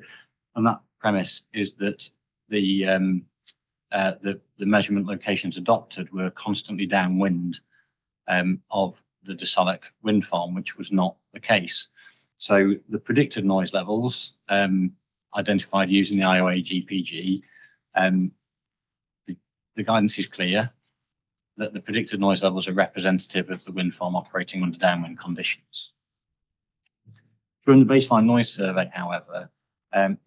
and that premise is that the measurement locations adopted were constantly downwind of the Dessalloch wind farm, which was not the case. So the predicted noise levels identified using the IOA GPG, the guidance is clear that the predicted noise levels are representative of the wind farm operating under downwind conditions. During the baseline noise survey, however,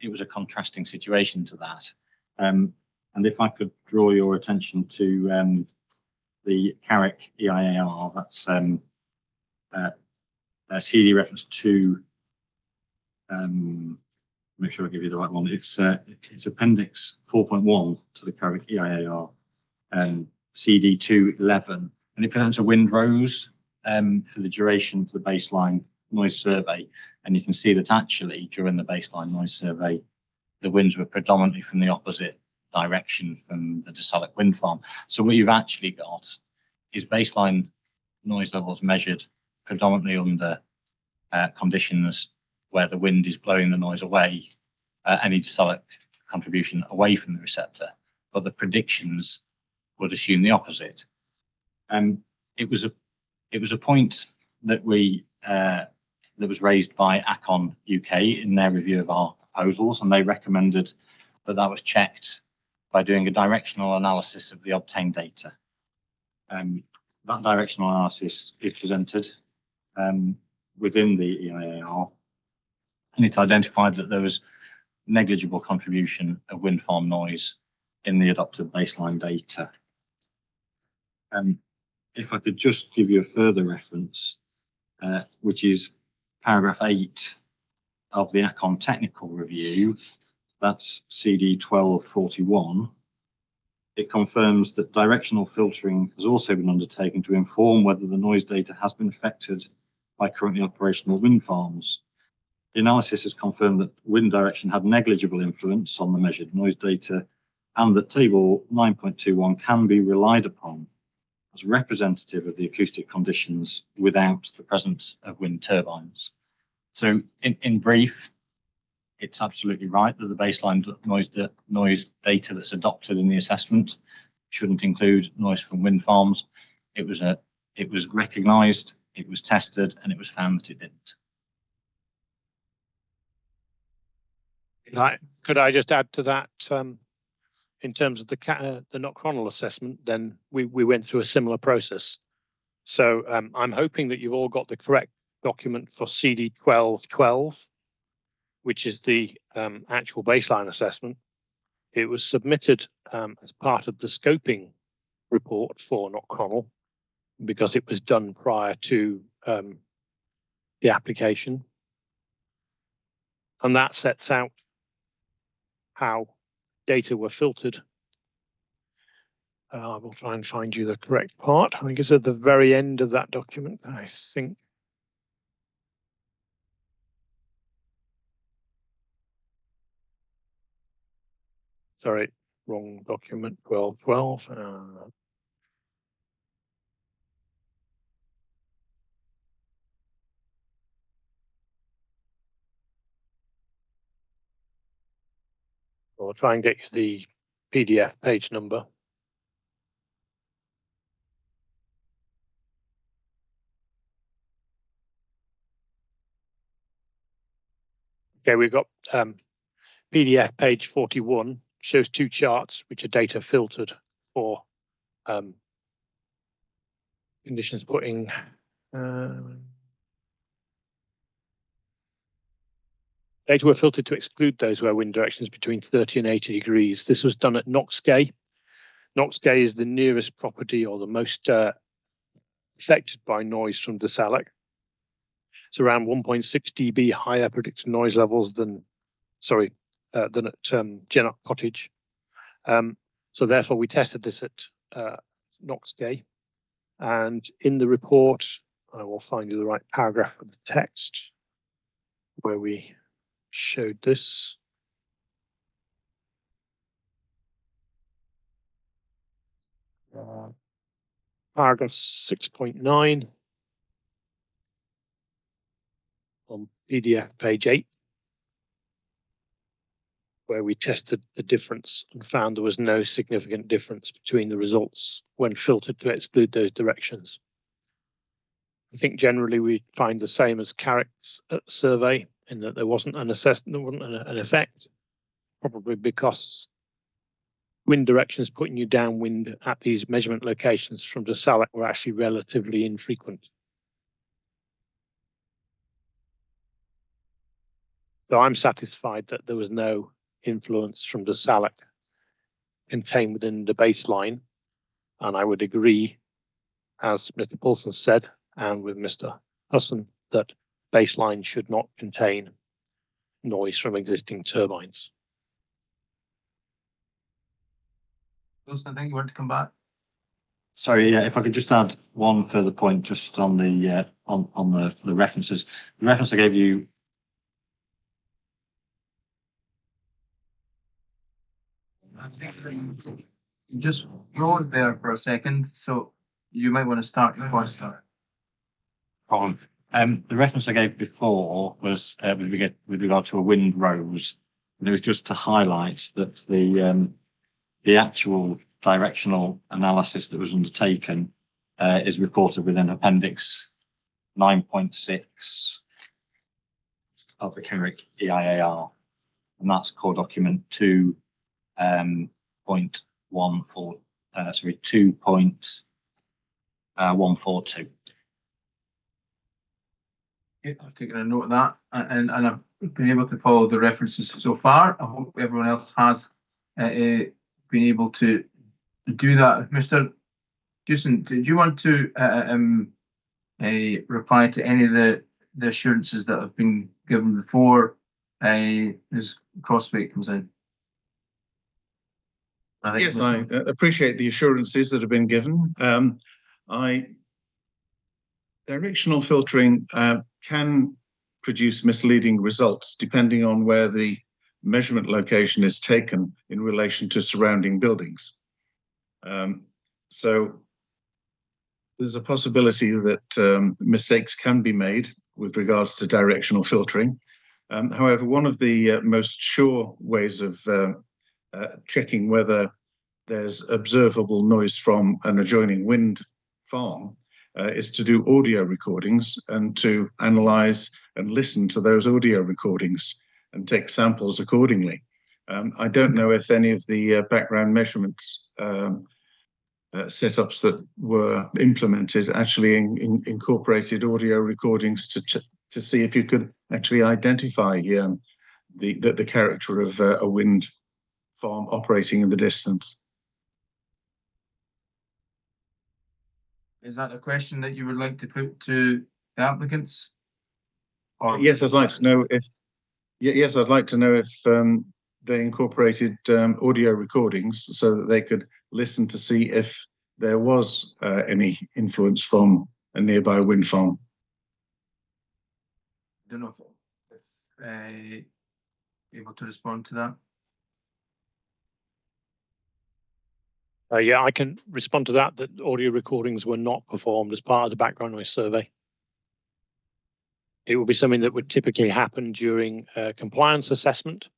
it was a contrasting situation to that. And if I could draw your attention to the Carrick EIAR, that's CD reference 2. Make sure I give you the right one. It's appendix 4.1 to the Carrick EIAR, CD 211, and it presents a wind rose for the duration for the baseline noise survey. And you can see that actually during the baseline noise survey, the winds were predominantly from the opposite direction from the Dessalloch wind farm. So what you've actually got is baseline noise levels measured predominantly under conditions where the wind is blowing the noise away, any Dessalloch contribution away from the receptor, but the predictions would assume the opposite. It was a point that that was raised by ACON UK in their review of our proposals, and they recommended that was checked by doing a directional analysis of the obtained data. That directional analysis is presented within the EIAR, and it's identified that there was negligible contribution of wind farm noise in the adopted baseline data. If I could just give you a further reference, which is paragraph 8 of the ACON technical review, that's CD 1241. It confirms that directional filtering has also been undertaken to inform whether the noise data has been affected by currently operational wind farms. The analysis has confirmed that wind direction had negligible influence on the measured noise data, and that table 9.21 can be relied upon as representative of the acoustic conditions without the presence of wind turbines. So in brief, it's absolutely right that the baseline noise data that's adopted in the assessment shouldn't include noise from wind farms. It was recognised, it was tested, and it was found that it didn't. Could I just add to that? In terms of the Knockcronal assessment, then we went through a similar process. So I'm hoping that you've all got the correct document for CD 1212, which is the actual baseline assessment. It was submitted as part of the scoping report for Knockcronal because it was done prior to the application. And that sets out how data were filtered. I will try and find you the correct part. I think it's at the very end of that document, I think. Sorry, wrong document, 1212. I'll try and get you the PDF page number. Okay, we've got PDF page 41, shows two charts which are data filtered for conditions putting data were filtered to exclude those where wind directions between 30 and 80 degrees. This was done at Knockcronal. Knockcronal is the nearest property or the most affected by noise from Dessalec. It's around 1.6 dB higher predicted noise levels than at Jennock Cottage. So therefore we tested this at Knockcronal. And in the report, I will find you the right paragraph of the text where we showed this. Paragraph 6.9 on PDF page 8, where we tested the difference and found there was no significant difference between the results when filtered to exclude those directions. I think generally we find the same as Carrick's survey in that there wasn't an assessment, there wasn't an effect, probably because wind directions putting you downwind at these measurement locations from Dessalec were actually relatively infrequent. So I'm satisfied that there was no influence from Dessalec contained within the baseline, and I would agree, as Mr. Paulson said, and with Mr. Husson, that baseline should not contain noise from existing turbines. Wilson, I think you want to come back. Sorry, yeah, if I could just add one further point, just on the the references. The reference I gave you. I think just hold there for a second, so you might want to start your point. Problem. The reference I gave before was with regard to a wind rose, and it was just to highlight that the actual directional analysis that was undertaken is reported within Appendix 9.6 of the Carrick EIAR, and that's core document 2.14. 2.142. I've taken a note of that, and I've been able to follow the references so far. I hope everyone else has been able to do that. Mr. Houston, did you want to reply to any of the assurances that have been given before Ms. Crosswaite comes in? Yes, I appreciate the assurances that have been given. Directional filtering can produce misleading results depending on where the measurement location is taken in relation to surrounding buildings. So there's a possibility that mistakes can be made with regards to directional filtering. However, one of the most sure ways of checking whether there's observable noise from an adjoining wind farm is to do audio recordings and to analyze and listen to those audio recordings and take samples accordingly. I don't know if any of the background measurements setups that were implemented actually incorporated audio recordings to see if you could actually identify the character of a wind farm operating in the distance. Is that a question that you would like to put to the applicants? Yes, I'd like to know if Yes, I'd like to know if they incorporated audio recordings so that they could listen to see if there was any influence from a nearby wind farm. I don't know if able to respond to that. Yeah, I can respond to that, that audio recordings were not performed as part of the background noise survey. It would be something that would typically happen during compliance assessment,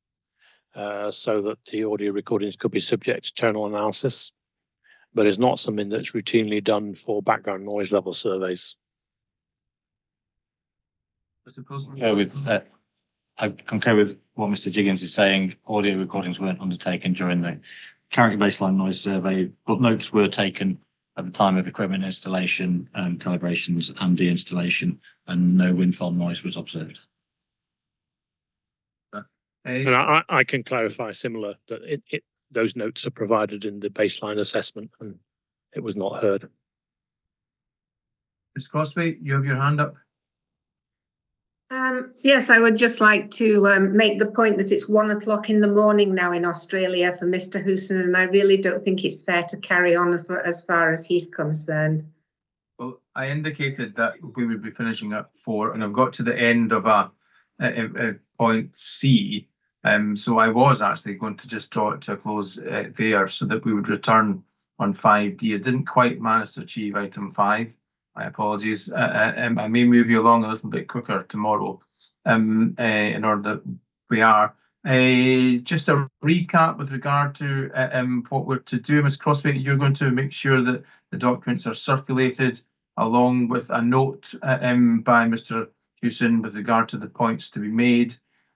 so that the audio recordings could be subject to tonal analysis, but it's not something that's routinely done for background noise level surveys. I concur with what Mr. Jiggins is saying. Audio recordings weren't undertaken during the Carrick baseline noise survey, but notes were taken at the time of equipment installation and calibrations and de-installation, and no wind farm noise was observed. And I can clarify similar that those notes are provided in the baseline assessment and it was not heard. Ms. Crosby, you have your hand up. Yes, I would just like to make the point that it's 1 o'clock in the morning now in Australia for Mr. Hooson, and I really don't think it's fair to carry on as far as he's concerned. Well, I indicated that we would be finishing at 4, and I've got to the end of a point C, so I was actually going to just draw it to a close there so that we would return on 5D. I didn't quite manage to achieve item 5. My apologies. I may move you along a little bit quicker tomorrow in order that we are. Just a recap with regard to what we're to do. Ms. Crosby, you're going to make sure that the documents are circulated along with a note by Mr. Hewson with regard to the points to be made.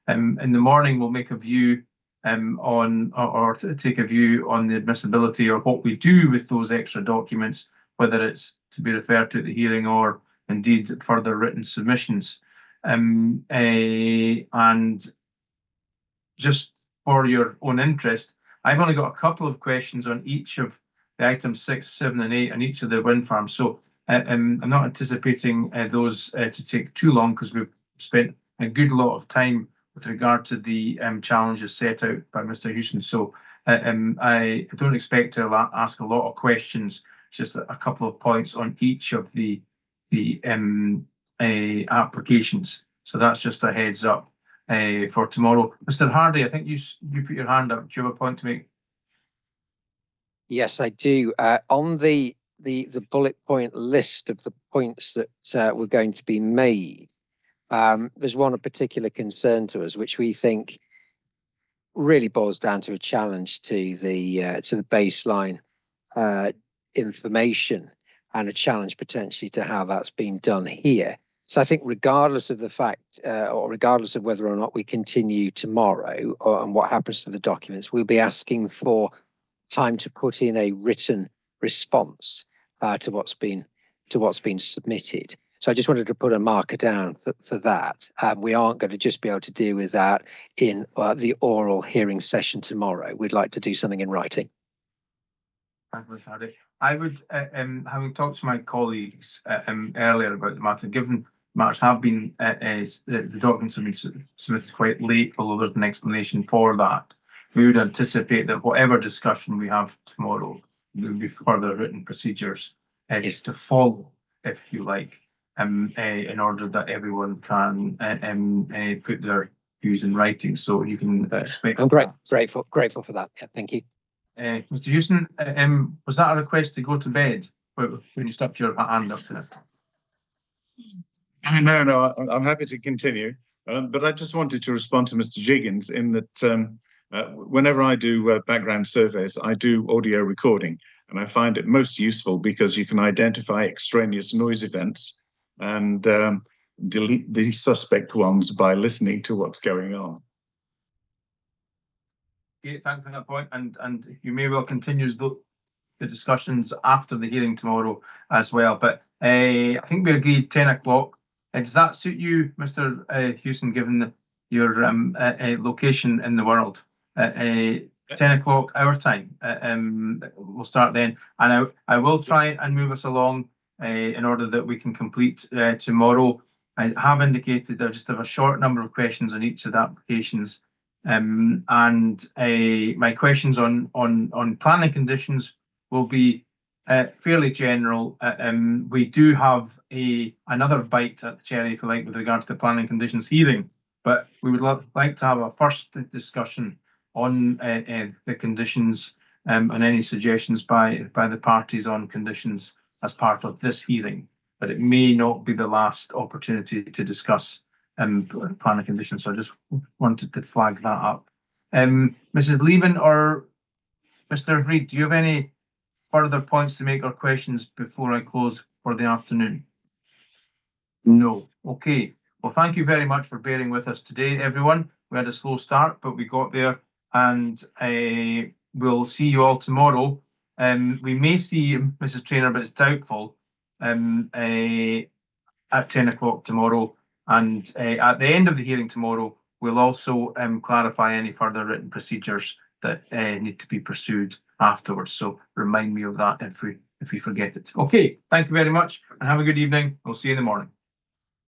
In the morning, we'll make a view or take a view on the admissibility or what we do with those extra documents, whether it's to be referred to at the hearing or indeed further written submissions. And just for your own interest, I've only got a couple of questions on each of the items 6, 7 and 8 and each of the wind farms. So I'm not anticipating those to take too long because we've spent a good lot of time with regard to the challenges set out by Mr. Hewson. So I don't expect to ask a lot of questions, just a couple of points on each of the applications. So that's just a heads up for tomorrow. Mr. Hardy, I think you put your hand up. Do you have a point to make? Yes, I do. On the bullet point list of the points that were going to be made, there's one of particular concern to us, which we think really boils down to a challenge to the baseline information and a challenge potentially to how that's been done here. So I think regardless of the fact or regardless of whether or not we continue tomorrow and what happens to the documents, we'll be asking for time to put in a written response to what's been submitted. So I just wanted to put a marker down for that. We aren't going to just be able to deal with that in the oral hearing session tomorrow. We'd like to do something in writing. I would, having talked to my colleagues earlier about the matter, given matters have been, the documents have been submitted quite late, although there's an explanation for that, we would anticipate that whatever discussion we have tomorrow, there will be further written procedures to follow, if you like, in order that everyone can put their views in writing. So you can expect. I'm grateful for that. Yeah, thank you. Mr. Hewson, was that a request to go to bed when you stuck your hand up to it? No, I'm happy to continue. But I just wanted to respond to Mr. Jiggins in that whenever I do background surveys, I do audio recording, and I find it most useful because you can identify extraneous noise events and delete the suspect ones by listening to what's going on. Okay, thanks for that point, and you may well continue the discussions after the hearing tomorrow as well. But I think we agreed 10 o'clock. Does that suit you, Mr. Hewson, given your location in the world? 10 o'clock our time. We'll start then, and I will try and move us along in order that we can complete tomorrow. I have indicated I just have a short number of questions on each of the applications. And my questions on planning conditions will be fairly general. We do have another bite at the cherry, if you like, with regard to the planning conditions hearing, but we would like to have a first discussion on the conditions and any suggestions by the parties on conditions as part of this hearing. But it may not be the last opportunity to discuss planning conditions. So I just wanted to flag that up. Mrs. Leven or Mr. Reid, do you have any further points to make or questions before I close for the afternoon? No. Okay. Well, thank you very much for bearing with us today, everyone. We had a slow start, but we got there, and we'll see you all tomorrow. We may see Mrs. Traynor, but it's doubtful, at 10 o'clock tomorrow. And at the end of the hearing tomorrow, we'll also clarify any further written procedures that need to be pursued afterwards. So remind me of that if we forget it. Okay, thank you very much and have a good evening. We'll see you in the morning.